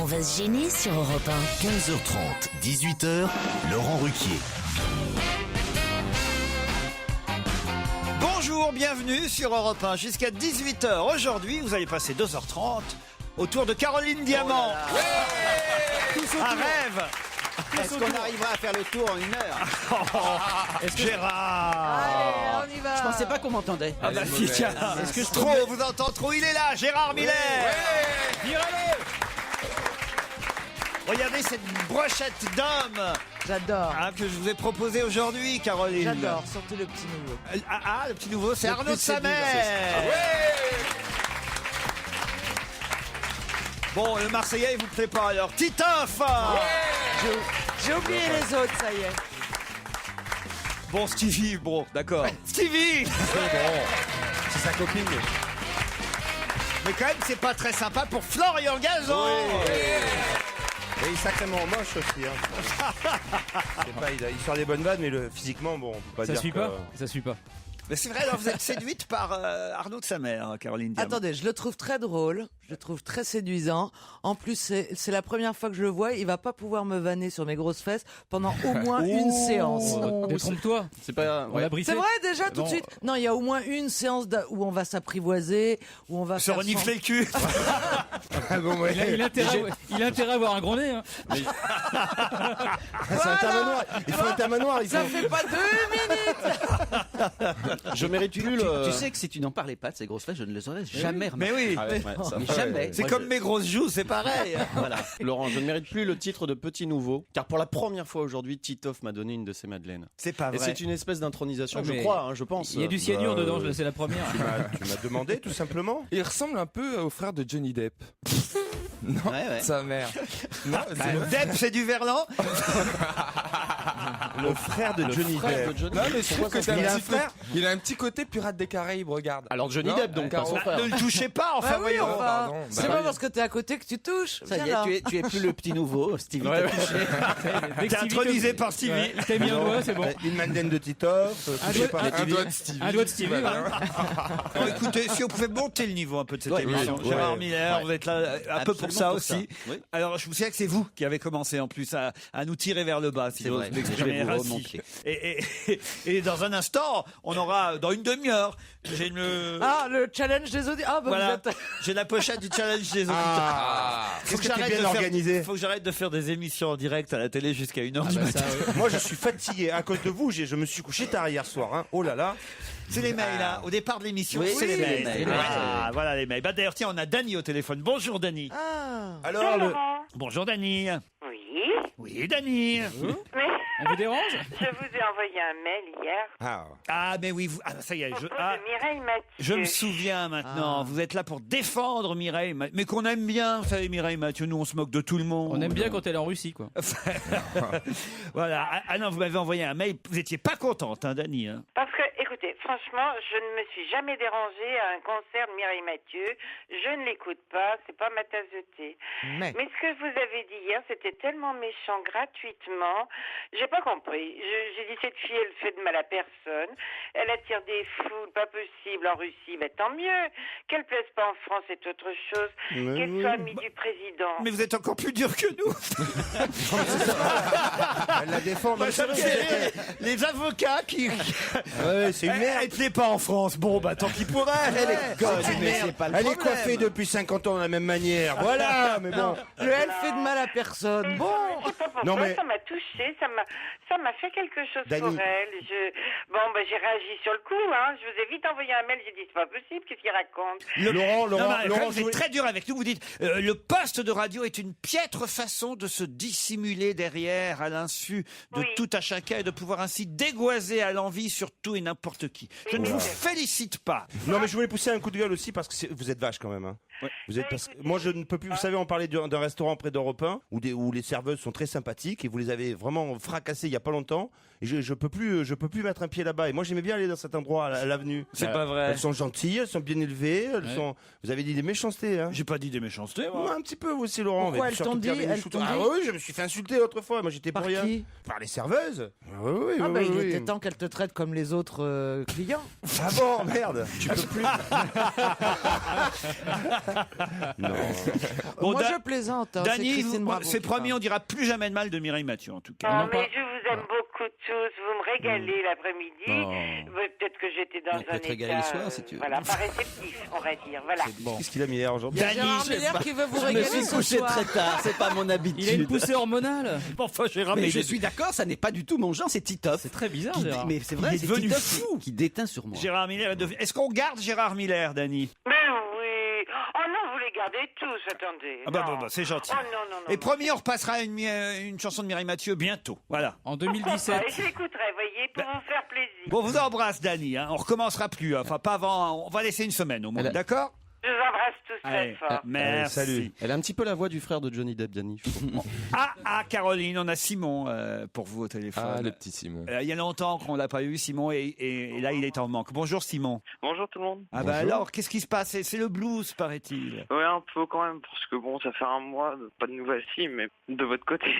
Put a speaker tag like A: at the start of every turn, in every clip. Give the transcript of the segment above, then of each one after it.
A: On va se gêner sur Europe 1.
B: 15h30, 18h, Laurent Ruquier.
C: Bonjour, bienvenue sur Europe 1 jusqu'à 18h. Aujourd'hui, vous allez passer 2h30 autour de Caroline Diamant. Un rêve.
D: Est-ce qu'on arrivera à faire le tour en une heure?
C: Gérard.
E: Allez, on y va.
D: Je pensais pas qu'on m'entendait.
C: Ah bah si, tiens.
D: Est-ce que je
C: Trop, on vous entend trop, il est là, Gérard Miller. Regardez cette brochette d'hommes
E: J'adore.
C: que je vous ai proposée aujourd'hui, Caroline.
E: J'adore, surtout le petit nouveau.
C: Le petit nouveau, c'est
E: Le
C: Arnaud
E: plus
C: de Samer. Bon, le Marseillais, il vous plaît pas alors. Titoff.
E: J'ai oublié les autres, ça y est.
C: Bon, Stevie, bon, d'accord. Stevie.
F: C'est sa copine.
C: Mais quand même, c'est pas très sympa pour Florian Gazan.
F: Et il est sacrément moche aussi. Hein. Je sais pas, il sort des bonnes vannes, mais physiquement, bon, on peut pas
G: Ça
F: dire
G: suit
F: que...
G: pas. Ça suit pas.
C: Mais c'est vrai, alors vous êtes séduite par Arnaud de Samer, hein, Caroline Diamant.
E: Attendez, je le trouve très drôle, je le trouve très séduisant. En plus, c'est la première fois que je le vois. Il va pas pouvoir me vanner sur mes grosses fesses pendant au moins une séance.
G: Détrompe-toi.
D: C'est pas.
G: On l'a brisé.
E: C'est vrai déjà tout de
G: Bon.
E: suite. Non, il y a au moins une séance où on va s'apprivoiser, où on va
C: Se
E: faire
C: renifler le cul.
F: Ah bon, ouais.
G: Il a intérêt à avoir un gros nez. Hein.
F: C'est un terre-manoir. Il faut un terre-manoir.
E: Ça fait pas 2 minutes.
D: Je mérite plus le. Tu sais que si tu n'en parlais pas de ces grosses fesses, je ne les aurais jamais
C: Mais
D: remarquées.
C: oui.
D: Mais jamais.
C: C'est
D: Moi,
C: comme mes grosses joues, c'est pareil.
H: Voilà. Laurent, je ne mérite plus le titre de petit nouveau, car pour la première fois aujourd'hui, Titoff m'a donné une de ses madeleines.
C: C'est pas
H: Et
C: vrai.
H: c'est une espèce d'intronisation,
G: Ouais,
H: je
G: mais
H: crois, hein, je pense.
G: Il y a du cyanure dedans, c'est la première.
F: Tu m'as demandé, tout simplement.
I: Il ressemble un peu au frère de Johnny Depp. Non,
D: Ouais.
I: sa mère. Non, c'est
C: Depp, c'est du Verlan.
F: Le frère de Johnny Depp.
I: Non, mais je trouve que
F: Il a un frère.
I: Il a un petit côté pirate des Caraïbes, regarde.
H: Alors Johnny
I: Non,
H: Depp, donc, pas son
I: Caro.
H: frère.
C: Ne le touchez pas, enfin
E: Ah oui,
C: voyons.
E: enfin.
I: pardon.
E: C'est
I: Bah
E: pas
I: oui.
E: parce que t'es à côté que tu touches.
D: Ça y
E: Viens là.
D: est, tu es plus le petit nouveau, Stevie.
H: Ouais,
D: t'a
H: ouais.
D: touché.
C: T'es intronisé par Stevie.
G: Ouais, T'as mis un doigt, c'est bon.
F: Une madeleine de Titoff.
G: Un
F: touché
G: doigt-
F: par
I: Un
F: Stevie.
I: doigt de Stevie.
G: Un doigt de Stevie,
I: Voilà.
G: voilà.
C: Bon, écoutez, si on pouvait monter le niveau un peu de cette
D: Ouais,
C: émission.
F: oui,
C: Gérard
F: ouais.
C: Miller,
D: Ouais.
C: vous êtes là un peu pour
D: Absolument
C: ça
D: pour
C: aussi.
D: ça. Oui.
C: Alors, je vous souviens que c'est vous qui avez commencé en plus à nous tirer vers le bas, si
D: C'est
C: j'ose
D: vrai.
C: m'exprimer
D: Je vais vous
C: ainsi.
D: remonter.
C: Et dans un instant, on aura, dans une demi-heure, j'ai une...
E: Ah, le challenge des auditeurs. Ah, bah
C: Voilà,
E: vous êtes...
C: j'ai la pochette du challenge des auditeurs.
F: Est-ce que t'es bien organisé?
C: Faut que j'arrête de faire des émissions en direct à la télé jusqu'à 1h du
G: Bah,
C: matin.
G: ça,
F: Moi, je suis fatigué. À cause de vous, je me suis couché tard hier soir. Hein. Oh là là.
C: C'est les mails, hein. Au départ de l'émission,
D: Oui,
C: c'est les
D: c'est les
C: mails.
D: mails.
C: Ah, voilà les mails. Bah, d'ailleurs, tiens, on a Dany au téléphone. Bonjour, Dany.
E: Ah.
F: Alors, le...
C: Bonjour, Dany.
J: Oui,
C: Oui, Dany.
J: mais
G: on vous dérange?
J: je vous ai envoyé un mail hier.
C: Ah, mais oui, ça y est.
J: À propos de Mireille Mathieu.
C: Je me souviens maintenant. Vous êtes là pour défendre Mireille Mathieu. Mais qu'on aime bien, vous savez, Mireille Mathieu. Nous, on se moque de tout le monde.
G: On aime bien quand elle est en Russie, quoi.
C: Voilà. Ah non, vous m'avez envoyé un mail. Vous étiez pas contente, hein, Dany. Hein.
J: Parce que, écoutez, franchement, je ne me suis jamais dérangée à un concert de Mireille Mathieu. Je ne l'écoute pas, c'est pas ma tasse de thé.
E: Mais.
J: Mais ce que vous avez dit hier, c'était tellement méchant gratuitement. J'ai pas compris. J'ai dit, cette fille, elle fait de mal à personne. Elle attire des foules, pas possible en Russie. Mais tant mieux. Qu'elle plaise pas en France, c'est autre chose. Qu'elle soit amie du président.
C: Mais vous êtes encore plus dur que nous.
F: Elle la défend.
C: Bah,
F: même
C: ça me
F: si-
C: fait les avocats qui.
F: Ouais, c'est une merde.
C: Elle plaît pas en France. Bon, bah tant pis pour elle.
F: Elle est conne,
C: C'est une
F: mais
C: merde.
F: elle est coiffée depuis 50 ans de la même manière. Voilà, mais bon.
E: Le elle fait de mal à personne. Bon.
J: Je sais pas pourquoi,
F: Non, mais-
J: ça m'a touché, ça m'a fait quelque chose
F: Dany.
J: pour elle. J'ai réagi sur le coup, hein. Je vous ai vite envoyé un mail, j'ai dit c'est pas possible, qu'est-ce qu'il raconte?
F: Laurent,
C: Non, mais,
F: Laurent,
C: vous êtes très dur avec nous. Vous dites le poste de radio est une piètre façon de se dissimuler derrière à l'insu de
J: Oui.
C: tout à chacun et de pouvoir ainsi dégoiser à l'envi sur tout et n'importe qui. Je ne vous félicite pas.
F: Non, mais je voulais pousser un coup de gueule aussi parce que vous êtes vache quand même. Hein. Vous êtes parce que moi je ne peux plus. Vous savez, on parlait d'un restaurant près d'Europe 1 où les serveuses sont très sympathiques et vous les avez vraiment fracassées il y a pas longtemps. Et je peux plus mettre un pied là-bas. Et moi j'aimais bien aller dans cet endroit à l'avenue.
C: C'est pas vrai.
F: Elles sont gentilles, elles sont bien élevées, elles sont. Vous avez dit des méchancetés. Hein.
C: J'ai pas dit des méchancetés. Moi.
F: Ouais, un petit peu vous aussi, Laurent.
E: Pourquoi
F: mais
E: elles
F: surtout
E: t'ont dit,
F: Pierre
E: elles
F: Bénichou.
E: t'ont
F: Ah
E: dit
F: oui, je me suis fait insulter autrefois. Moi j'étais pour
E: Par
F: rien.
E: qui?
F: Par les serveuses. Oui, oui,
E: Ah
F: oui,
E: bah
F: oui,
E: il
F: oui.
E: était temps qu'elle te traite comme les autres clients.
F: Ah bon, merde. Tu peux plus.
C: Bon,
E: Moi, je plaisante. Hein, c'est
C: Dany,
E: Christine Bravo
C: c'est
E: qui
C: promis,
E: parle.
C: on dira plus jamais de mal de Mireille Mathieu, en tout cas.
J: Non, mais je vous aime beaucoup tous. Vous me régalez l'après-midi. Peut-être que j'étais dans un état, voilà, pas réceptif, on va dire. Voilà.
F: Qu'est-ce qu'il a mis hier aujourd'hui?
E: Gérard Miller qui veut vous
D: Je me
E: régaler
D: suis
E: ce
D: couché
E: soir.
D: très tard, c'est pas mon habitude.
G: Il a une poussée hormonale.
C: Enfin, Gérard,
D: Mais je suis d'accord, ça n'est pas du tout mon genre, c'est Titoff.
G: C'est très bizarre,
D: Qui-
G: Gérard.
D: Mais c'est
C: Il
D: vrai,
C: est
D: c'est
C: devenu
D: Titoff
C: fou.
D: qui déteint sur moi.
C: Gérard Miller est devenu... Est-ce qu'on garde Gérard Miller, Dany?
J: Mais oui. Oh non, vous les gardez tous, attendez.
C: Ah bah,
J: Non.
C: bon, c'est gentil.
J: Oh non, non, non.
C: Et
J: non.
C: promis, on repassera une chanson de Mireille Mathieu bientôt. Voilà.
G: En
J: Pourquoi
G: 2017.
J: pas? Et je l'écouterai, voyez, pour vous faire plaisir.
C: Bon, on vous embrasse, Dany. Hein. On recommencera plus. Enfin, pas avant. On va laisser une semaine au moins.
H: Elle a-
C: D'accord?
J: Je vous embrasse tous très
C: Allez,
J: fort.
C: merci.
F: salut.
H: Elle a un petit peu la voix du frère de Johnny Depp, Dany. je trouve.
C: Caroline, on a Simon pour vous au téléphone.
I: Ah, le petit Simon.
C: Il y a longtemps qu'on l'a pas eu, Simon, et là, il est en manque. Bonjour, Simon.
K: Bonjour tout le monde.
C: Ah bah alors, qu'est-ce qui se passe? C'est le blues, paraît-il.
K: Ouais, un peu quand même, parce que bon, ça fait un mois, pas de nouvelles si, mais de votre côté.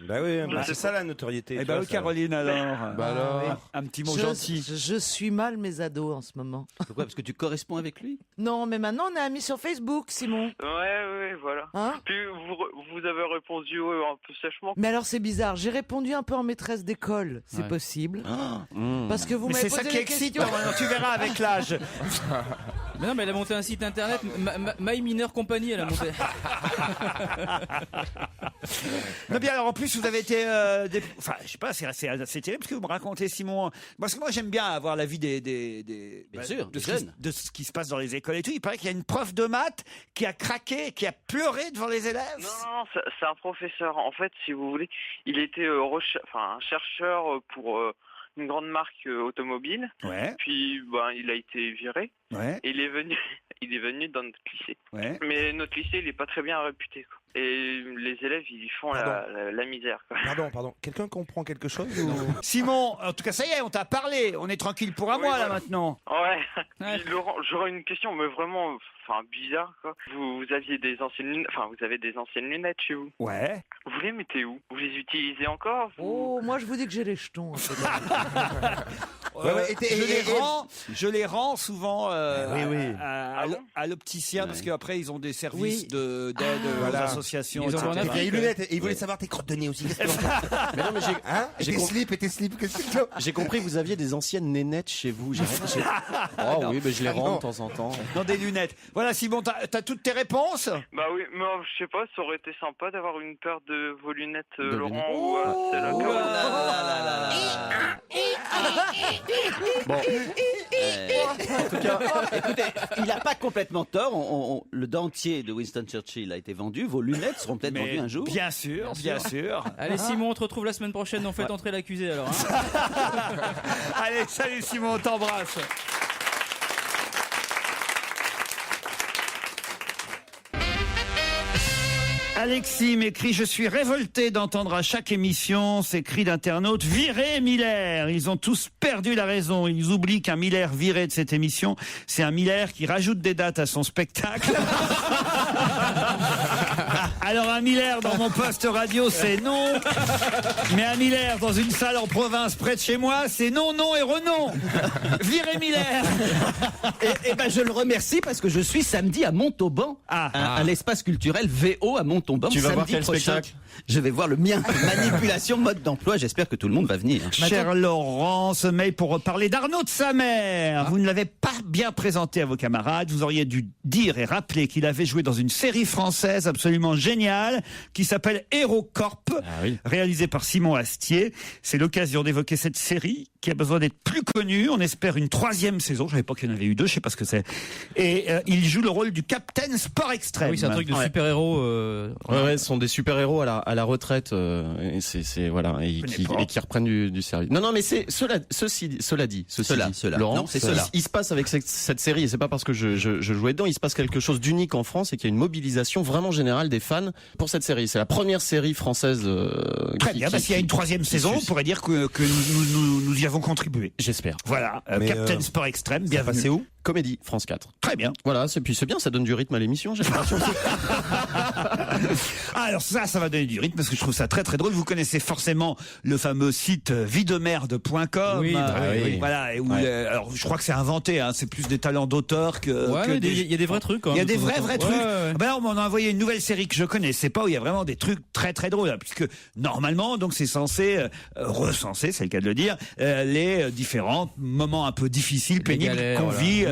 F: Bah oui, c'est ça la notoriété.
C: Eh
F: tu
C: ben,
F: vois, ça.
C: Caroline, alors.
I: Bah alors.
C: Un petit mot
E: Je,
C: gentil.
E: je suis mal mes ados en ce moment.
D: Pourquoi? Parce que tu corresponds avec lui?
E: Non, mais maintenant on est amis sur Facebook, Simon.
K: Ouais, voilà.
E: Hein?
K: Puis vous avez répondu un peu sèchement.
E: Mais alors c'est bizarre, j'ai répondu un peu en maîtresse d'école, c'est
G: Ouais.
E: possible.
H: Mmh.
E: Parce que vous
C: Mais
E: m'avez
C: c'est ça
E: posé
C: qui
E: la
C: excite, hein.
E: question.
C: maintenant, tu verras avec l'âge.
G: Mais non, mais elle a monté un site internet, My Minor Company, elle a monté.
C: Non, bien, alors en plus, vous avez été. Enfin, je sais pas, c'est assez terrible ce que vous me racontez, Simon. Parce que moi, j'aime bien avoir l'avis
D: Bien sûr,
C: de
D: des
C: ce qui-
D: jeunes.
C: de ce qui se passe dans les écoles et tout. Il paraît qu'il y a une prof de maths qui a craqué, qui a pleuré devant les élèves.
K: Non, c'est un professeur. En fait, si vous voulez, il était un chercheur pour une grande marque automobile.
C: Ouais,
K: Puis, il a été viré.
C: ouais,
K: Et il est venu dans notre lycée.
C: ouais.
K: Mais notre lycée, il est pas très bien réputé, quoi. Et les élèves, ils font la misère, quoi.
F: Pardon. Quelqu'un comprend quelque chose ou...
C: Simon, en tout cas, ça y est, on t'a parlé. On est tranquille pour un
K: Oui,
C: mois, là,
K: voilà.
C: maintenant.
K: Ouais.
G: Ouais.
K: Puis, Laurent, j'aurais une question, mais vraiment, bizarre, quoi. Vous aviez des anciennes lunettes, vous avez des anciennes lunettes chez vous.
C: Ouais.
K: Vous les mettez où? Vous les utilisez encore?
E: Oh, moi je vous dis que j'ai les jetons.
F: Ouais,
C: Je les rends souvent
F: oui.
C: à l'opticien parce qu'après ils ont des services
E: Oui.
C: d'aide aux
F: Voilà.
C: associations.
G: Ils en
C: etc.
G: vendent
F: Et
G: un
F: puis il y a les lunettes, et il voulait savoir tes crottes de nez aussi.
H: Mais non, mais
F: Et tes slips, qu'est-ce que tu as?
H: j'ai compris que vous aviez des anciennes nénettes chez vous. Oh oui, mais je les rends de temps en temps.
C: Dans des lunettes. Voilà, Simon, t'as toutes tes réponses?
K: Bah oui, mais je sais pas, ça aurait été sympa d'avoir une paire de vos lunettes,
H: De
K: Laurent,
H: lunettes.
K: ou c'est là.
H: Bon,
D: En tout cas, écoutez, il n'a pas complètement tort. Le dentier de Winston Churchill a été vendu. Vos lunettes seront peut-être vendues un jour.
C: Bien sûr, bien sûr.
G: Allez, Simon, on te retrouve la semaine prochaine. On fait entrer l'accusé alors. Hein.
C: Allez, salut Simon, on t'embrasse. Alexis m'écrit: je suis révolté d'entendre à chaque émission ces cris d'internautes: virez Miller. Ils ont tous perdu la raison. Ils oublient qu'un Miller viré de cette émission, c'est un Miller qui rajoute des dates à son spectacle. Alors un Miller dans mon poste radio, c'est non. Mais un Miller dans une salle en province près de chez moi, c'est non, non et renon. Virez Miller.
D: Et ben je le remercie parce que je suis samedi à Montauban, à l'espace culturel VO à Montauban.
H: Tu vas
D: samedi
H: voir quel
D: prochain.
H: spectacle?
D: Je vais voir le mien. Manipulation, mode d'emploi. J'espère que tout le monde va venir.
C: Cher Laurent, ce mail pour reparler d'Arnaud de sa mère. Vous ne l'avez pas bien présenté à vos camarades. Vous auriez dû dire et rappeler qu'il avait joué dans une série française absolument géniale qui s'appelle HeroCorp, réalisée par Simon Astier. C'est l'occasion d'évoquer cette série qui a besoin d'être plus connue. On espère une 3e saison. Je savais pas qu'il y en avait eu 2, je sais pas ce que c'est. Et il joue le rôle du Capitaine Sport Extrême.
G: Ah oui, c'est un truc de super-héros.
H: Ouais, ce sont des super-héros à la retraite, et c'est voilà, et qui reprennent du service. Non, mais c'est cela dit, Laurent,
D: non, c'est cela.
H: Il se passe avec cette série, et c'est pas parce que je jouais dedans, il se passe quelque chose d'unique en France et qu'il y a une mobilisation vraiment générale des fans pour cette série. C'est la première série française.
C: Très bien, s'il y a une 3e saison, on pourrait dire que nous y avons contribué.
H: J'espère.
C: Voilà, Captain Sport Extrême, bienvenue.
F: C'est où?
H: Comédie, France 4.
C: Très bien.
H: Voilà, puis c'est bien, ça donne du rythme à l'émission, j'ai l'impression.
C: Ah, alors ça va donner du rythme parce que je trouve ça très très drôle. Vous connaissez forcément le fameux site videmerde.com.
G: Oui, oui.
C: Voilà. Où, alors je crois que c'est inventé. Hein, c'est plus des talents d'auteur que.
G: Ouais, il y a des vrais trucs.
C: Il y a des vrais trucs.
G: Ouais.
C: Ben là, on m'en a envoyé une nouvelle série que je connaissais pas où il y a vraiment des trucs très très drôles. Là, puisque normalement, donc c'est censé recenser, c'est le cas de le dire, les différents moments un peu difficiles, pénibles qu'on vit,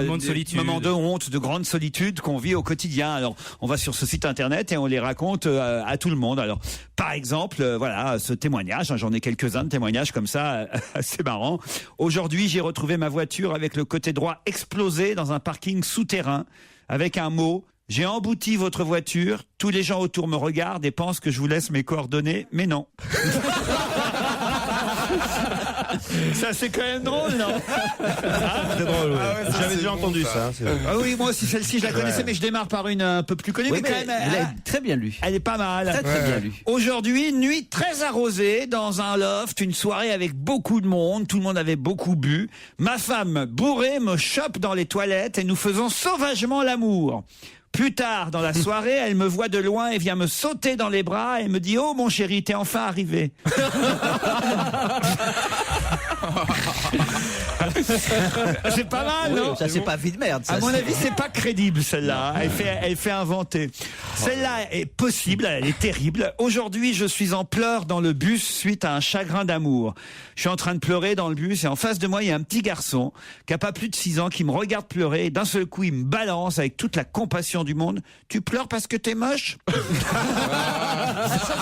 C: moments de honte, de grande solitude qu'on vit au quotidien. Alors on va sur ce site internet et on les raconte à tout le monde. Alors par exemple, voilà ce témoignage, hein, j'en ai quelques-uns de témoignages comme ça, assez marrant. Aujourd'hui, j'ai retrouvé ma voiture avec le côté droit explosé dans un parking souterrain avec un mot: j'ai embouti votre voiture, tous les gens autour me regardent et pensent que je vous laisse mes coordonnées, mais non. Ça, c'est quand même drôle, non?
F: C'est drôle, ouais. J'avais déjà
I: bon,
F: entendu ça.
C: Ah oui, moi aussi, celle-ci, je la connaissais, mais je démarre par une un peu plus connue.
D: Oui,
C: mais quand même,
D: elle est très bien lue.
C: elle est pas mal.
D: Très bien lue.
C: Aujourd'hui, nuit très arrosée dans un loft, une soirée avec beaucoup de monde, tout le monde avait beaucoup bu. Ma femme, bourrée, me chope dans les toilettes et nous faisons sauvagement l'amour. Plus tard dans la soirée, elle me voit de loin et vient me sauter dans les bras et me dit: oh mon chéri, t'es enfin arrivé. C'est pas mal, non?
D: Ça, c'est pas vie de merde. Ça,
C: à mon avis, c'est pas crédible, celle-là. Elle fait inventer. Celle-là est possible, elle est terrible. Aujourd'hui, je suis en pleurs dans le bus suite à un chagrin d'amour. Je suis en train de pleurer dans le bus et en face de moi, il y a un petit garçon qui a pas plus de 6 ans qui me regarde pleurer et d'un seul coup, il me balance avec toute la compassion du monde: tu pleures parce que t'es moche?
E: Ça,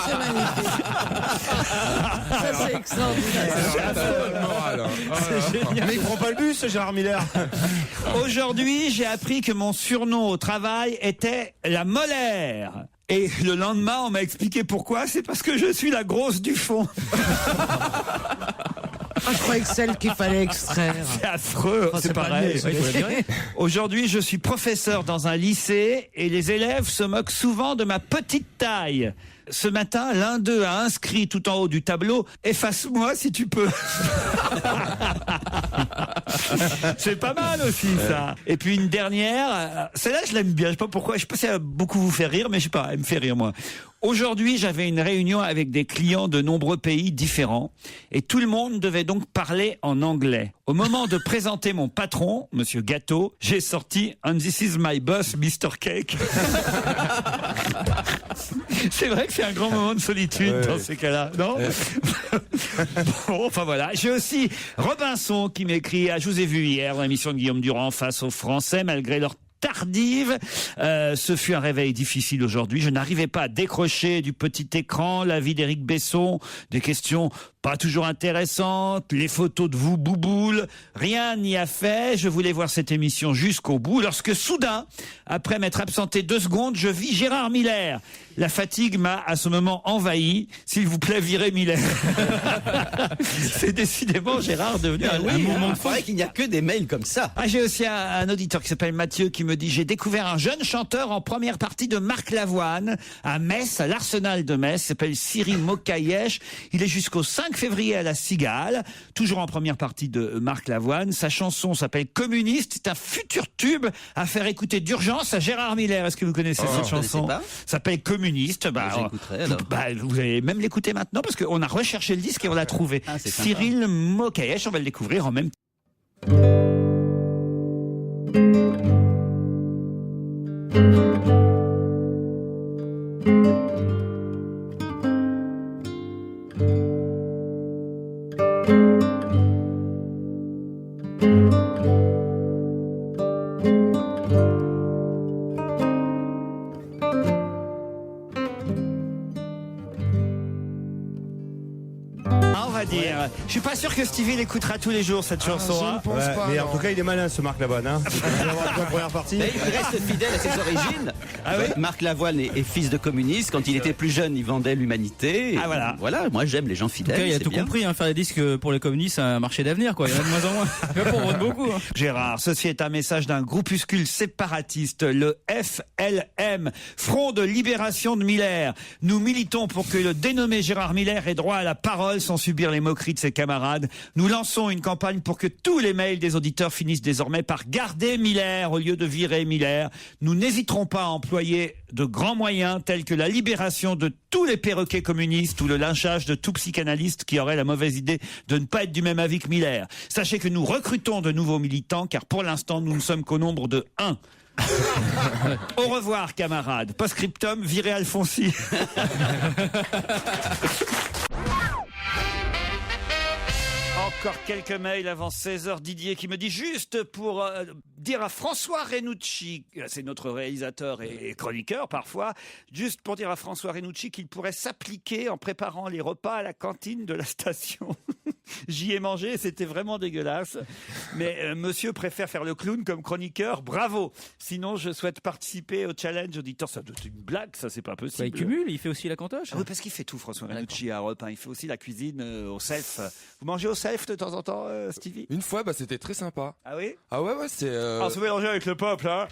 E: c'est magnifique. Ça, c'est extraordinaire.
C: C'est génial.
F: Mais il prend pas le bus, Gérard Miller.
C: Aujourd'hui, j'ai appris que mon surnom au travail était la molaire. Et le lendemain, on m'a expliqué pourquoi. C'est parce que je suis la grosse du fond.
E: Ah, je croyais que celle qu'il fallait extraire.
C: C'est affreux, c'est pareil. Aujourd'hui, je suis professeur dans un lycée et les élèves se moquent souvent de ma petite taille. Ce matin, l'un d'eux a inscrit tout en haut du tableau: efface-moi si tu peux. C'est pas mal aussi, ça. Et puis une dernière, celle-là je l'aime bien, je sais pas pourquoi, je sais pas si elle va beaucoup vous faire rire, mais je sais pas, elle me fait rire moi. Aujourd'hui, j'avais une réunion avec des clients de nombreux pays différents et tout le monde devait donc parler en anglais. Au moment de présenter mon patron, Monsieur Gâteau, j'ai sorti "And this is my boss, Mr. Cake". C'est vrai que c'est un grand moment de solitude dans ces cas-là, non? Bon, enfin voilà. J'ai aussi Robinson qui m'écrit: ah, je vous ai vu hier dans l'émission de Guillaume Durand face aux Français, malgré leur tardive. Ce fut un réveil difficile aujourd'hui. Je n'arrivais pas à décrocher du petit écran la vie d'Éric Besson, des questions pas toujours intéressantes, les photos de vous, Bouboule. Rien n'y a fait. Je voulais voir cette émission jusqu'au bout lorsque soudain, après m'être absenté 2 secondes, je vis Gérard Miller. La fatigue m'a à ce moment envahi. S'il vous plaît, virez Miller. C'est décidément, Gérard, devenu un moment de
D: Il paraît qu'il n'y a que des mails comme ça.
C: Ah, j'ai aussi un auditeur qui s'appelle Mathieu qui me dit: j'ai découvert un jeune chanteur en première partie de Marc Lavoine à Metz, à l'Arsenal de Metz. Il s'appelle Cyril Mokayesh. Il est jusqu'au 5 février à la Cigale, toujours en première partie de Marc Lavoine. Sa chanson s'appelle Communiste. C'est un futur tube à faire écouter d'urgence à Gérard Miller. Est-ce que vous connaissez cette chanson? Ça s'appelle Communiste.
D: J'écouterai, alors.
C: Vous allez même l'écouter maintenant parce qu'on a recherché le disque et on l'a trouvé. Cyril Mokayesh, on va le découvrir en même temps. Je suis pas sûr que Stevie l'écoutera tous les jours cette chanson.
F: Je ne pense pas. Mais en tout cas, il est malin ce Marc Lavoine. Hein. Il va avoir la première partie.
D: Mais il reste fidèle à ses origines.
C: Ah oui.
D: Marc Lavoine est fils de communiste. Quand il était plus jeune, il vendait l'humanité.
C: Ah voilà.
D: Voilà, moi j'aime les gens fidèles.
G: En tout cas, il a tout compris. Faire des disques pour les communistes, c'est un marché d'avenir, quoi. Il y en a de moins en moins. Il va pour vendre beaucoup. Hein.
C: Gérard, ceci est un message d'un groupuscule séparatiste, le FLM, Front de Libération de Miller. Nous militons pour que le dénommé Gérard Miller ait droit à la parole sans subir les moqueries de ses camarades. Nous lançons une campagne pour que tous les mails des auditeurs finissent désormais par garder Miller au lieu de virer Miller. Nous n'hésiterons pas à employer déployer de grands moyens tels que la libération de tous les perroquets communistes ou le lynchage de tout psychanalyste qui aurait la mauvaise idée de ne pas être du même avis que Miller. Sachez que nous recrutons de nouveaux militants car pour l'instant nous ne sommes qu'au nombre de 1. Au revoir camarades. Post-scriptum, virez Alfonsi. Encore quelques mails avant 16h. Didier qui me dit juste pour dire à François Renucci, c'est notre réalisateur et chroniqueur parfois, juste pour dire à François Renucci qu'il pourrait s'appliquer en préparant les repas à la cantine de la station. J'y ai mangé, c'était vraiment dégueulasse. Mais monsieur préfère faire le clown comme chroniqueur, bravo. Sinon, je souhaite participer au challenge auditeur. Ça doit être une blague, ça c'est pas possible.
G: Il cumule, il fait aussi la cantoche.
C: Ah oui, parce qu'il fait tout, François Renucci à Europe 1. Il fait aussi la cuisine au self. Vous mangez au self de temps en temps, Stevie?
I: Une fois, c'était très sympa.
C: Ah oui?
I: Ah ouais, c'est.
C: Ah, se mélanger avec le peuple, hein?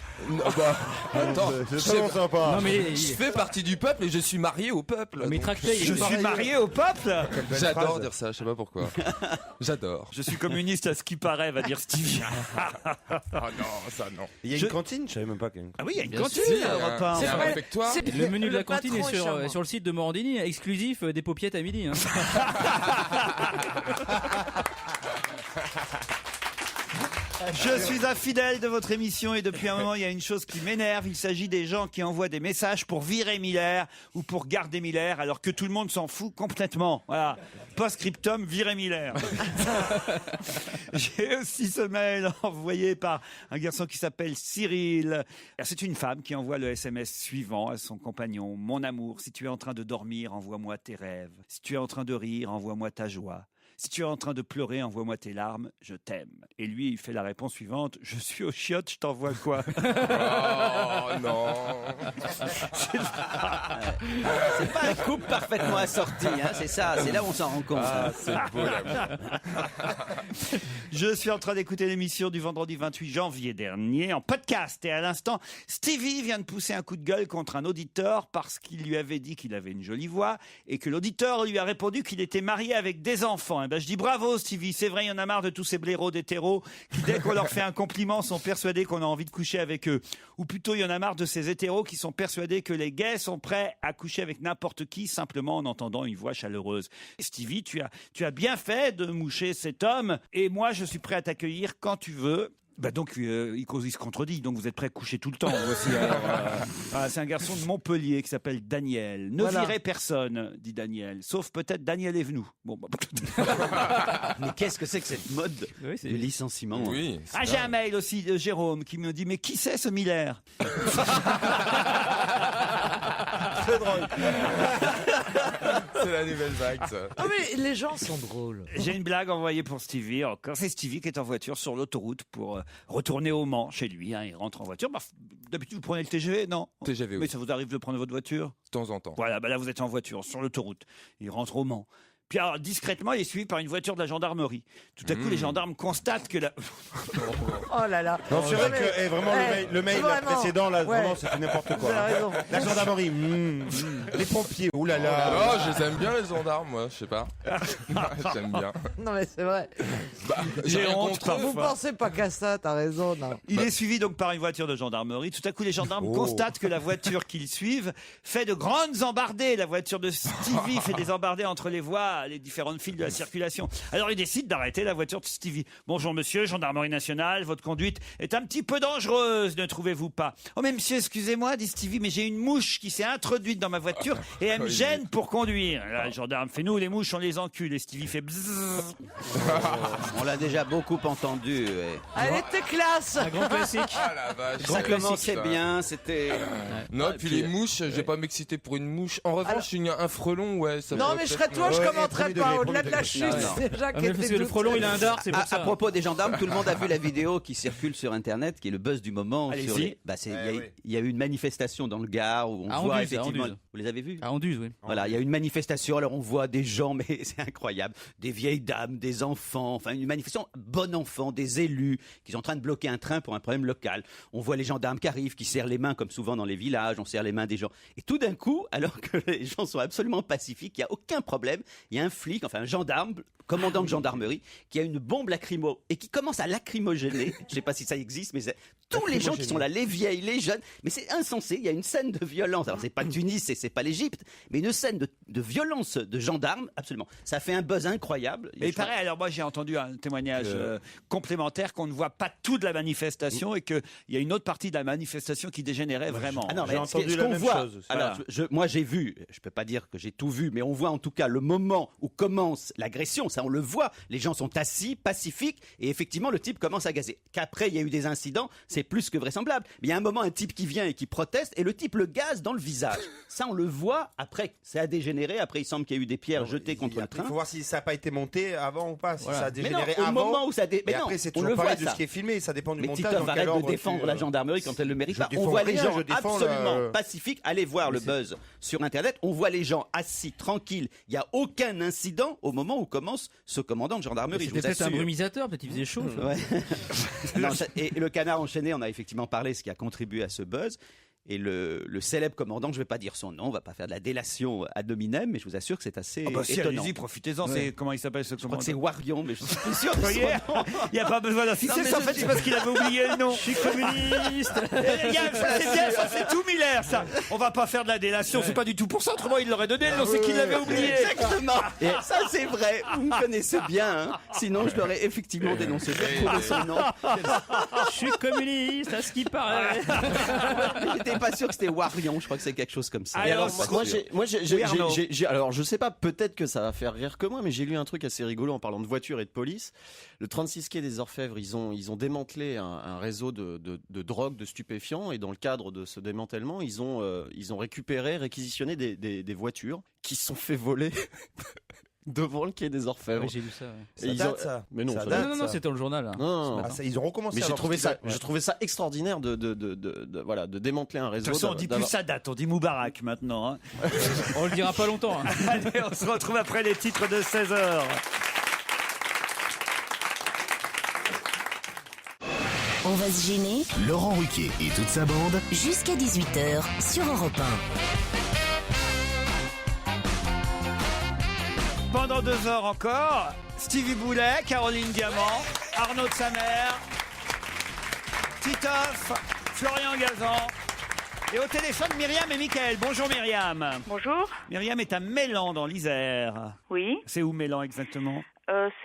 I: Attends,
F: C'est tellement sympa.
G: Non mais
I: je fais partie du peuple et je suis marié au peuple.
G: mais
I: donc-
G: tracté,
C: Je suis marié au peuple?
I: J'adore dire ça, je sais pas pourquoi. J'adore.
C: Je suis communiste à ce qui paraît, va dire Stevie.
I: Ah non, ça non.
F: Il y a une cantine, je savais même pas qu'il y a une
C: Ah oui, il y a une
I: Bien
C: cantine
I: sûr,
C: à Europe 1.
I: c'est un
E: vrai.
I: réfectoire.
G: Le menu de la
E: Le
G: cantine est
E: patron est charmant.
G: sur le site de Morandini, exclusif des paupiettes à midi. Hein.
C: Je suis un fidèle de votre émission et depuis un moment, il y a une chose qui m'énerve. Il s'agit des gens qui envoient des messages pour virer Miller ou pour garder Miller alors que tout le monde s'en fout complètement. Voilà. Post-scriptum, virer Miller. J'ai aussi ce mail envoyé par un garçon qui s'appelle Cyril. C'est une femme qui envoie le SMS suivant à son compagnon. Mon amour, si tu es en train de dormir, envoie-moi tes rêves. Si tu es en train de rire, envoie-moi ta joie. Si tu es en train de pleurer, envoie-moi tes larmes, je t'aime. Et lui, il fait la réponse suivante, je suis au chiottes, je t'envoie quoi?
I: Oh non.
D: C'est pas un couple parfaitement assorti, hein, c'est ça, c'est là où on s'en rend compte.
I: Ah, c'est beau là.
C: Je suis en train d'écouter l'émission du vendredi 28 janvier dernier en podcast et à l'instant, Stevie vient de pousser un coup de gueule contre un auditeur parce qu'il lui avait dit qu'il avait une jolie voix et que l'auditeur lui a répondu qu'il était marié avec des enfants. Eh ben, je dis bravo Stevie, c'est vrai, il y en a marre de tous ces blaireaux d'hétéros qui dès qu'on leur fait un compliment sont persuadés qu'on a envie de coucher avec eux. Ou plutôt il y en a marre de ces hétéros qui sont persuadés que les gays sont prêts à coucher avec n'importe qui simplement en entendant une voix chaleureuse. Stevie, tu as bien fait de moucher cet homme et moi je suis prêt à t'accueillir quand tu veux. Bah donc il se contredit, donc vous êtes prêt à coucher tout le temps. Voici, c'est un garçon de Montpellier qui s'appelle Daniel. Ne virez personne, dit Daniel, sauf peut-être Daniel Evenou. Bon,
D: Mais qu'est-ce que c'est que cette mode
G: Oui, c'est-
D: de licenciement?
I: Oui.
C: Ah, j'ai un mail aussi de Jérôme qui me dit mais qui c'est ce Miller?
F: Très drôle.
I: C'est la nouvelle vague, ça.
E: Ah mais les gens sont drôles.
C: J'ai une blague envoyée pour Stevie. Encore, c'est Stevie qui est en voiture sur l'autoroute pour retourner au Mans chez lui. Hein, il rentre en voiture. Bah, d'habitude, vous prenez le TGV, non?
I: TGV, oui.
C: Mais ça vous arrive de prendre votre voiture?
I: De temps en temps.
C: Voilà, bah là vous êtes en voiture sur l'autoroute. Il rentre au Mans. Puis alors, discrètement, il est suivi par une voiture de la gendarmerie. Tout à coup, les gendarmes constatent que la...
E: Oh là là.
F: Non, c'est vrai que vraiment le mail
E: vraiment.
F: précédent, là,
E: Ouais.
F: vraiment, c'était n'importe
E: Vous
F: quoi.
E: avez raison.
F: La gendarmerie, les pompiers, oulala.
I: Oh, je les aime bien les gendarmes, moi, je sais pas. J'aime bien.
E: Non mais c'est vrai.
C: J'ai
I: rien
C: honte
I: contre eux.
E: Vous pensez pas qu'à ça, t'as raison. Non.
C: Il est suivi donc par une voiture de gendarmerie. Tout à coup, les gendarmes constatent que la voiture qu'ils suivent fait de grandes embardées. La voiture de Stevie fait des embardées entre les voies, les différentes files de la circulation. Alors, ils décident d'arrêter la voiture de Stevie. Bonjour monsieur, gendarmerie nationale, votre conduite est un petit peu dangereuse, ne trouvez-vous pas? Oh mais monsieur, excusez-moi, dit Stevie, mais j'ai une mouche qui s'est introduite dans ma voiture et elle me gêne pour conduire. Là, le gendarme fait, nous, les mouches, on les encule. Et Stevie fait bzzz.
D: On l'a déjà beaucoup entendu.
E: Elle était classe.
G: Un grand classique.
I: Ah la vache.
D: Ça
I: classique,
D: commençait
I: ça.
D: bien, c'était...
I: Non,
D: et
I: puis
D: puis,
I: les mouches, je vais pas m'exciter pour une mouche. En revanche, un frelon, ouais. Ça
E: Non
I: pourrait
E: mais je
I: peut-être
E: serais toi, je
F: Ouais,
E: commenterais
F: premier
E: pas.
F: degré,
E: Au-delà
F: premier
E: de la
F: degré.
E: chute,
D: Non, non.
E: c'est déjà
G: Ah, mais
E: qu'elle
G: parce
E: était
G: que le
E: toute
G: frelon,
E: seule.
G: il a un dard, c'est pour
D: À
G: ça.
D: propos des gendarmes, tout le monde a vu la vidéo qui circule sur Internet, qui est le buzz du moment.
C: Allez-y.
D: Sur les... il y a eu une manifestation dans le Gard où on
G: À
D: voit
G: Anduze, à
D: effectivement...
G: Anduze.
D: Vous les avez vus?
G: À Anduze, oui.
D: Voilà, il y a une manifestation, alors on voit des gens, mais c'est incroyable, des vieilles dames, des enfants, enfin une manifestation bon enfant, des élus qui sont en train de bloquer un train pour un problème local. On voit les gendarmes qui arrivent, qui serrent les mains comme souvent dans les villages, on serre les mains des gens. Et tout d'un coup, alors que les gens sont absolument pacifiques, il n'y a aucun problème, il y a un flic, enfin un gendarme, commandant de gendarmerie, qui a une bombe lacrymo et qui commence à lacrymogéner, je ne sais pas si ça existe, mais tous les gens qui sont là, les vieilles, les jeunes. Mais c'est insensé, il y a une scène de violence. Alors c'est pas Tunis et c'est pas l'Égypte, mais une scène de violence de gendarmes, absolument. Ça fait un buzz incroyable.
C: Mais il paraît, alors moi j'ai entendu un témoignage complémentaire qu'on ne voit pas tout de la manifestation et qu'il y a une autre partie de la manifestation qui dégénérait vraiment.
D: Ah non, mais
F: J'ai entendu
D: ce
F: la
D: qu'on
F: même
D: voit,
F: chose aussi.
D: alors, moi j'ai vu, je peux pas dire que j'ai tout vu, mais on voit en tout cas le moment où commence l'agression, ça on le voit, les gens sont assis, pacifiques, et effectivement le type commence à gazer. Qu'après il y a eu des incidents, c'est plus que vraisemblable. Mais il y a un moment, un type qui vient et qui proteste, et le type le gaze dans le visage. Ça on le voit, après ça a dégénéré, après il semble qu'il y a eu des pierres jetées contre le train.
F: Il faut voir si ça n'a pas été monté avant ou pas, si ça a
D: Mais
F: dégénéré
D: non, au
F: avant.
D: moment où ça
F: Et après c'est
D: on le
F: toujours pareil
D: voit,
F: de
D: ça.
F: ce qui est filmé, ça dépend du
D: Mais
F: montage.
D: Titoff,
F: dans
D: arrête
F: quel
D: de
F: ordre
D: défendre la gendarmerie quand elle le mérite
F: Je
D: pas. On
F: défends
D: voit
F: rien,
D: les gens
F: je défends
D: absolument pacifiques. Allez voir le buzz sur Internet. On voit les gens assis, tranquilles. Il n'y a aucun incident au moment où commence ce commandant de gendarmerie. Je
G: C'était
D: vous
G: peut-être un
D: assure.
G: brumisateur, peut-être il faisait chaud.
D: Ouais. Non, et le canard enchaîné, on a effectivement parlé, ce qui a contribué à ce buzz. Et le célèbre commandant, je ne vais pas dire son nom, on ne va pas faire de la délation ad hominem, mais je vous assure que c'est assez
C: Si,
D: étonnant.
C: allez-y, profitez-en.
D: Ouais.
C: Comment il s'appelle ce
D: Je crois
C: commandant
D: que c'est Warion, mais je suis plus sûr.
C: Vous voyez, il n'y a pas besoin d'insister, en fait, c'est parce qu'il avait oublié le nom. Je suis communiste. Ça, c'est bien, ça, c'est tout Miller, ça. On va pas faire de la délation, c'est pas du tout pour ça, autrement il l'aurait donné, le nom, c'est qu'il l'avait oublié.
D: Exactement. Ça, c'est vrai. Vous me connaissez bien, hein. Sinon, je l'aurais effectivement dénoncé. J'ai retrouvé son nom.
G: Je suis communiste, à ce qui paraît.
D: J'étais pas sûr que c'était Warion. Je crois que c'est quelque chose comme ça.
C: Alors,
H: alors je sais pas, peut-être que ça va faire rire que moi, mais j'ai lu un truc assez rigolo en parlant de voitures et de police. Le 36 quai des Orfèvres, ils ont démantelé un réseau de drogue, de stupéfiants, et dans le cadre de ce démantèlement, ils ont réquisitionné des voitures qui se sont fait voler. Devant le quai des Orfèvres.
G: Oui, j'ai lu ça. Ouais.
F: Ça date, ça.
H: Mais non,
F: Ça
H: ça
F: date,
H: date.
G: Non, c'était dans le journal. Là.
H: Non.
F: Ah, ça, ils ont recommencé.
H: Mais
F: alors,
H: j'ai trouvé ça extraordinaire de démanteler un réseau.
C: De toute façon, on dit plus ça date, on dit Moubarak maintenant. Hein.
G: On le dira pas longtemps. Hein.
C: Allez, on se retrouve après les titres de 16h.
A: On va se gêner
B: Laurent Ruquier et toute sa bande.
A: jusqu'à 18h sur Europe 1.
C: Pendant 2 heures encore, Stevie Boulet, Caroline Diamant, Arnaud de Samer, Titoff, Florian Gazan. Et au téléphone, Myriam et Mickaël. Bonjour Myriam.
J: Bonjour.
C: Myriam est à Mélan dans l'Isère.
J: Oui,
C: C'est où Mélan exactement?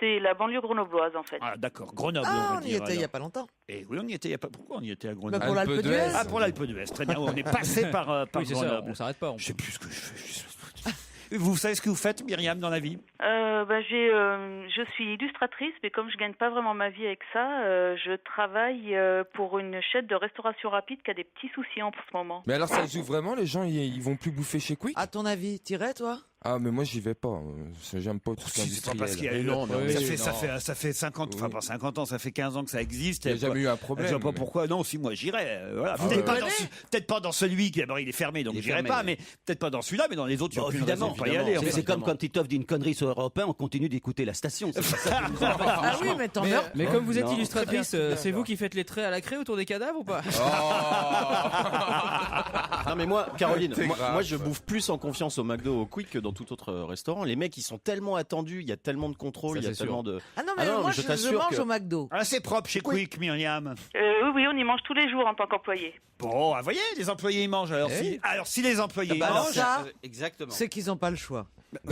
J: c'est la banlieue grenobloise en fait.
C: Ah d'accord, Grenoble
E: Ah,
C: on va
E: on y
C: dire.
E: était il y a
C: alors.
E: pas longtemps.
C: Et oui, on y était il y a pas. Pourquoi on y était à
E: Bah,
C: Grenoble?
E: pour l'Alpe d'Huez.
C: Ah, pour l'Alpe d'Huez, très bien. On est passé par
G: Oui, c'est ça,
C: Grenoble.
G: on s'arrête pas.
C: Je sais plus ce que je fais. Vous savez ce que vous faites, Myriam, dans la vie?
J: Je suis illustratrice, mais comme je gagne pas vraiment ma vie avec ça, je travaille pour une chaîne de restauration rapide qui a des petits soucis en ce moment.
I: Mais alors ça joue vraiment, les gens ils vont plus bouffer chez Quick?
E: À ton avis, t'irais toi?
I: Ah mais moi j'y vais pas, j'aime pas tout ce
C: Si, c'est pas parce qu'il y a
I: industriel.
C: eu
G: non,
C: ça fait 50, enfin pas 50 ans, ça fait 15 ans que ça existe.
I: Il n'y a jamais eu un problème.
C: Je vois pas pourquoi. Non, si moi j'irais. Voilà.
E: Vous
C: Peut-être pas dans celui qui d'abord il est fermé, donc
D: Il est
C: j'irai
D: fermé,
C: pas.
D: oui.
C: Mais peut-être pas dans celui-là, mais dans les autres, il y a aucune raison de pas y aller.
D: C'est comme quand Titoff dit une connerie sur Europe 1, on continue d'écouter la station. C'est pas ça qui nous embête,
E: Ah oui,
D: franchement.
E: mais t'en meurs.
G: Mais comme vous êtes
D: Non.
G: illustratrice, c'est vous qui faites les traits à la craie autour des cadavres ou pas?
H: Non mais moi, Caroline,
I: C'est
H: moi
I: grave.
H: je bouffe plus en confiance au McDo, au Quick que dans tout autre restaurant. Les mecs, ils sont tellement attendus, il y a tellement de contrôle,
G: Ça,
H: il y a
G: c'est sûr.
H: tellement de.
E: Ah non, mais
H: Ah non,
E: moi
H: mais je
E: je
H: t'assure
E: mange
H: que-
E: au McDo.
C: Ah, c'est propre chez Quick, Myriam.
J: Oui, on y mange tous les jours en tant qu'employé.
C: Bon, vous voyez, les employés ils mangent. Alors, si les employés
D: Bah, alors,
C: mangent,
E: ça,
D: exactement.
E: c'est qu'ils ont pas le choix.
D: Non.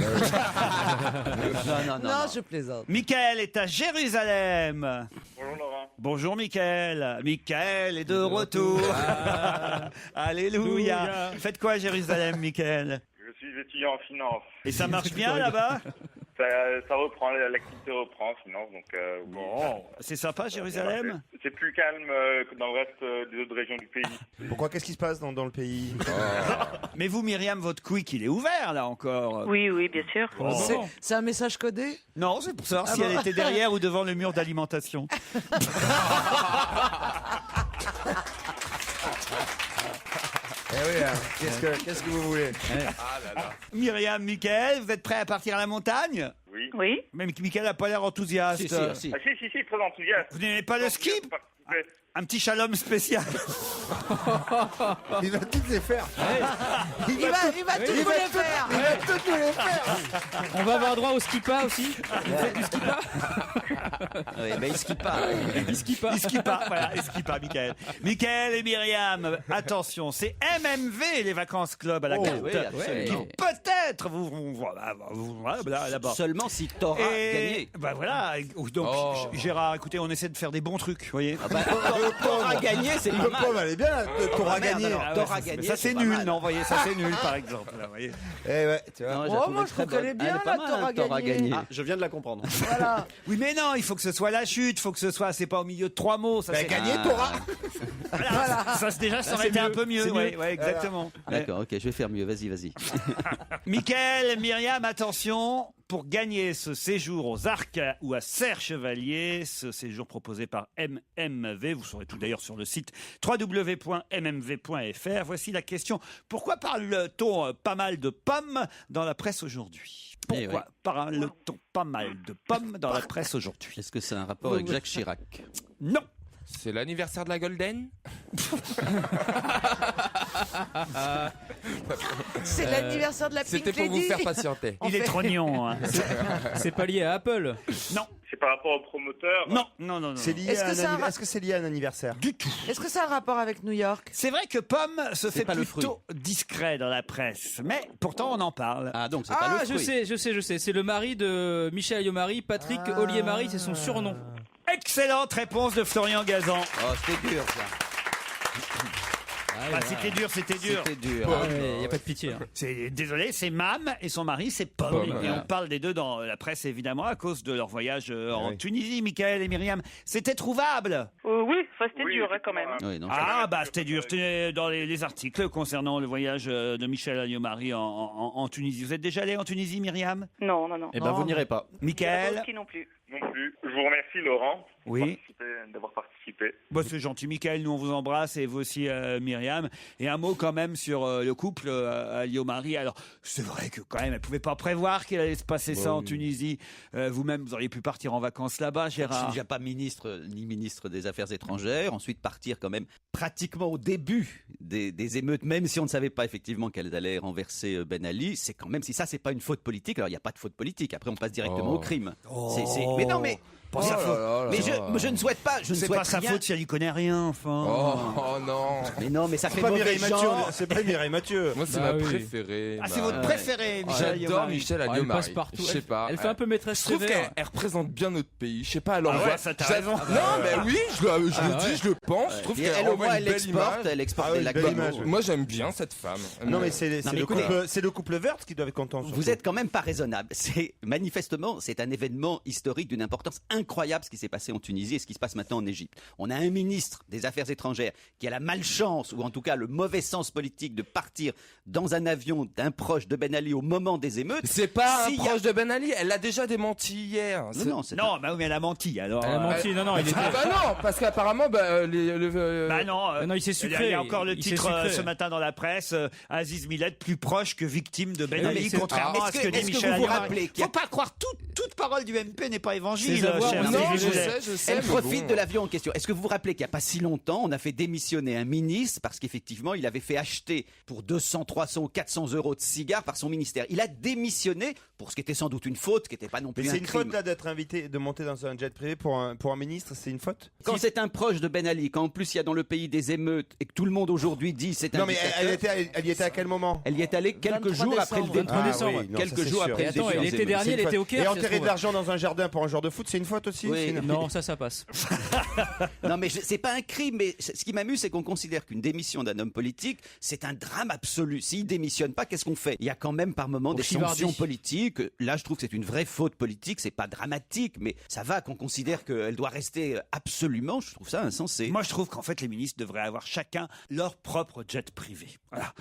E: Non, je plaisante.
C: Michael est à Jérusalem.
K: Bonjour Laurent.
C: Bonjour Michael. Michael est de retour. Alléluia. Faites quoi à Jérusalem, Michael?
K: Je suis étudiant en finance.
C: Et ça marche bien là-bas?
K: Ça reprend, l'activité reprend en finance, donc oui.
C: Bon, c'est sympa Jérusalem?
K: C'est plus calme que dans le reste des autres régions du pays.
F: Pourquoi? Qu'est-ce qui se passe dans le pays?
C: Mais vous, Myriam, votre quick, il est ouvert là encore.
J: Oui, bien sûr.
C: Bon.
E: C'est un message codé?
C: Non, c'est pour savoir
E: Ah
C: si
E: bon
C: elle était derrière ou devant le mur d'alimentation.
F: Eh oui, hein. Qu'est-ce que vous voulez?
C: Myriam, Michael, vous êtes prêts à partir à la montagne?
K: Oui.
J: Oui.
C: Même Michael n'a pas l'air enthousiast.
D: Si.
K: Ah si, très enthousiaste.
C: Vous n'aimez pas le ski? Un petit shalom spécial.
L: Il va toutes les faire.
E: Il va tous vous les faire.
L: Il va toutes nous les faire.
G: On va avoir droit au skipa aussi. Vous faites du skipa?
D: Oui, mais il skie pas.
G: Il skie pas.
C: Il skie pas, voilà, il skie pas, Mickaël. Mickaël et Myriam, attention, c'est MMV, les vacances club à la carte.
D: oui, absolument.
C: Qui peut-être vous voilà, là-bas.
D: Seulement si t'auras gagné.
C: Bah voilà, donc Gérard, écoutez, on essaie de faire des bons trucs, vous voyez.
D: T'auras gagné, c'est pas mal.
L: Elle est bien, t'auras gagné.
D: T'auras gagné.
C: Ça c'est
D: pas
C: nul,
D: mal.
C: non, vous voyez, ça c'est nul par exemple. Là, vous voyez.
L: Eh ouais, tu vois.
D: Non,
E: Oh, moi je trouve qu'elle est bien, là, t'auras gagné.
H: Ah, je viens de la comprendre.
E: Voilà.
C: Oui mais non, il faut que ce soit la chute, il faut que ce soit, c'est pas au milieu de 3 mots. Ça, c'est
L: Gagné, t'auras.
C: Voilà. Ça déjà, ça aurait été un peu mieux. Ouais, exactement.
D: D'accord, ok, je vais faire mieux. Vas-y.
C: Mickaël, Myriam, attention, pour gagner ce séjour aux Arcs ou à Serre-Chevalier, ce séjour proposé par MMV, vous saurez tout d'ailleurs sur le site www.mmv.fr. Voici la question. Pourquoi parle-t-on pas mal de pommes dans la presse aujourd'hui? Pourquoi parle-t-on pas mal de pommes dans la presse aujourd'hui?
D: Est-ce que c'est un rapport avec Jacques Chirac?
C: Non.
I: C'est l'anniversaire de la Golden.
E: C'est l'anniversaire de la Pink
I: C'était pour vous
E: Lady.
I: faire patienter.
C: Il est trop mignon. Hein.
G: C'est pas lié à Apple.
C: Non.
M: C'est par rapport au promoteur.
C: Non.
L: C'est lié
E: Est-ce
L: à
E: que c'est
L: est-ce que c'est lié à un anniversaire?
C: Du tout.
E: Est-ce que ça a un rapport avec New York?
C: C'est vrai que pomme se fait
D: pas le
C: plutôt discret dans la presse, mais pourtant on en parle.
D: Ah, donc c'est pas le fruit.
G: Je sais. C'est le mari de Michel Alliot-Marie, Patrick Ollier-Marie, c'est son surnom.
C: Excellente réponse de Florian Gazan.
D: Oh, c'était dur, ça.
C: C'était dur.
D: C'était dur.
G: Il n'y a pas de pitié. Hein.
C: Désolé, c'est Mam et son mari, c'est Pomme.
I: Pomme,
C: Et on parle des deux dans la presse, évidemment, à cause de leur voyage en Tunisie, Mickaël et Myriam. C'était trouvable?
J: Oui, c'était dur quand même.
D: Oui, non,
C: C'était dur. C'était dans les articles concernant le voyage de Michel Alliot-Marie en Tunisie. Vous êtes déjà allé en Tunisie, Myriam?
J: Non.
H: Eh ben, vous n'irez pas.
C: Mickaël?
J: Non plus.
M: Non plus. Je vous remercie, Laurent,
C: Oui.
M: d'avoir participé.
C: Bon, c'est gentil, Mickaël, nous on vous embrasse et vous aussi, Myriam. Et un mot quand même sur le couple Alliot-Marie. Alors, c'est vrai que quand même, elle pouvait pas prévoir qu'il allait se passer ça en Tunisie. Vous-même, vous auriez pu partir en vacances là-bas,
D: Je suis
C: Gérard.
D: déjà pas ministre des Affaires étrangères. Ensuite, partir quand même pratiquement au début des émeutes, même si on ne savait pas effectivement qu'elles allaient renverser Ben Ali. C'est quand même, si ça, c'est pas une faute politique, alors il n'y a pas de faute politique. Après, on passe directement au crime. Mais non, mais...
C: Pas sa faute.
D: Mais je ne souhaite pas.
C: C'est pas sa faute si elle y connaît rien, enfin.
I: Oh non.
D: Mais non, mais ça fait
L: Pas
D: mauvais
L: Mireille Mathieu.
D: genre.
L: C'est pas Mireille Mathieu.
I: Moi, c'est ma préférée.
C: Ah, c'est votre préféré, Michel
I: J'adore
C: Alliot-Marie.
I: Michel
G: Elle passe
I: Alliot-Marie.
G: partout.
I: Je sais pas.
G: Elle fait un peu maîtresse
I: Je trouve
G: sévère.
I: qu'elle représente bien notre pays. Je sais pas, alors.
C: Ah ouais, ça, t'as raison.
I: Non, mais oui, je le dis, je le pense. Je trouve
D: Et
I: qu'elle
D: elle, au
I: envoie
D: moins,
I: une belle image.
D: elle exporte
L: Ah oui,
D: des
L: une belle
D: lacrymes.
L: image, oui.
I: Moi, j'aime bien cette femme.
L: Non, mais c'est
D: mais
L: le
D: écoutez.
L: couple Wörth qui doit être content.
D: Vous êtes quand même pas raisonnable. Manifestement, c'est un événement historique d'une importance incroyable ce qui s'est passé en Tunisie et ce qui se passe maintenant en Égypte. On a un ministre des Affaires étrangères qui a la malchance, ou en tout cas le mauvais sens politique, de partir dans un avion d'un proche de Ben Ali au moment des émeutes.
I: C'est pas
D: S'il
I: un
D: y a-
I: proche de Ben Ali. Elle l'a déjà démenti hier.
D: Non,
C: Non, bah oui, mais elle a menti, alors.
G: Elle a menti, non, il était.
I: Ah bah non, parce qu'apparemment,
C: Bah non,
G: non, il s'est sucré.
C: il y a encore le
G: Il s'est
C: titre
G: sucré.
C: ce matin dans la presse, Aziz Millet plus proche que victime de Ben
G: Non,
C: Ali,
G: mais c'est-
C: contrairement à ce que dit
D: est-ce que
C: Michel
D: vous vous
C: Alliot-Marie.
D: rappelez qu'il y a-
C: Faut pas croire toute parole du MP n'est pas évangile,
G: Ses avoirs,
C: cher
G: non,
C: Aziz
I: je
C: Millet.
I: sais.
D: Elle
I: mais
D: profite
I: bon.
D: de l'avion en question. Est-ce que vous vous rappelez qu'il n'y a pas si longtemps, on a fait démissionner un ministre parce qu'effectivement, il avait fait acheter pour 200, 300 ou 400 euros de cigares par son ministère. Il a démissionné pour ce qui était sans doute une faute, qui n'était pas non
L: Mais
D: plus
L: c'est
D: un
L: une
D: crime.
L: faute là d'être invité, de monter dans un jet privé pour un ministre, c'est une faute?
D: Quand c'est un proche de Ben Ali, quand en plus il y a dans le pays des émeutes et que tout le monde aujourd'hui dit c'est un
L: Non mais
D: dictateur,
L: elle y était à quel moment?
D: elle y est allée quelques
E: 23
D: jours après le
E: décembre.
D: début.
G: 23 décembre.
L: oui, non,
D: quelques
L: ça, c'est
D: jours
L: sûr.
D: après le
G: Attends,
D: début
G: et
D: des
G: l'été
D: émeutes.
G: dernier,
L: C'est
G: elle
L: une
G: était au
L: faute.
G: Caire.
L: Et
G: si ça se
L: enterrer de
G: trouve.
L: l'argent dans un jardin pour un joueur de foot, c'est une faute aussi?
D: Oui.
L: C'est une-
G: Non, ça passe.
D: Non mais c'est pas un crime, mais ce qui m'amuse c'est qu'on considère qu'une démission d'un homme politique c'est un drame absolu. S'il démissionne pas, qu'est-ce qu'on fait? Il y a quand même par moment des
G: Chivardi.
D: sanctions politiques. Là je trouve que c'est une vraie faute politique, c'est pas dramatique, mais ça va qu'on considère qu'elle doit rester absolument. Je trouve ça insensé.
C: Moi, je trouve qu'en fait, les ministres devraient avoir chacun leur propre jet privé. Voilà.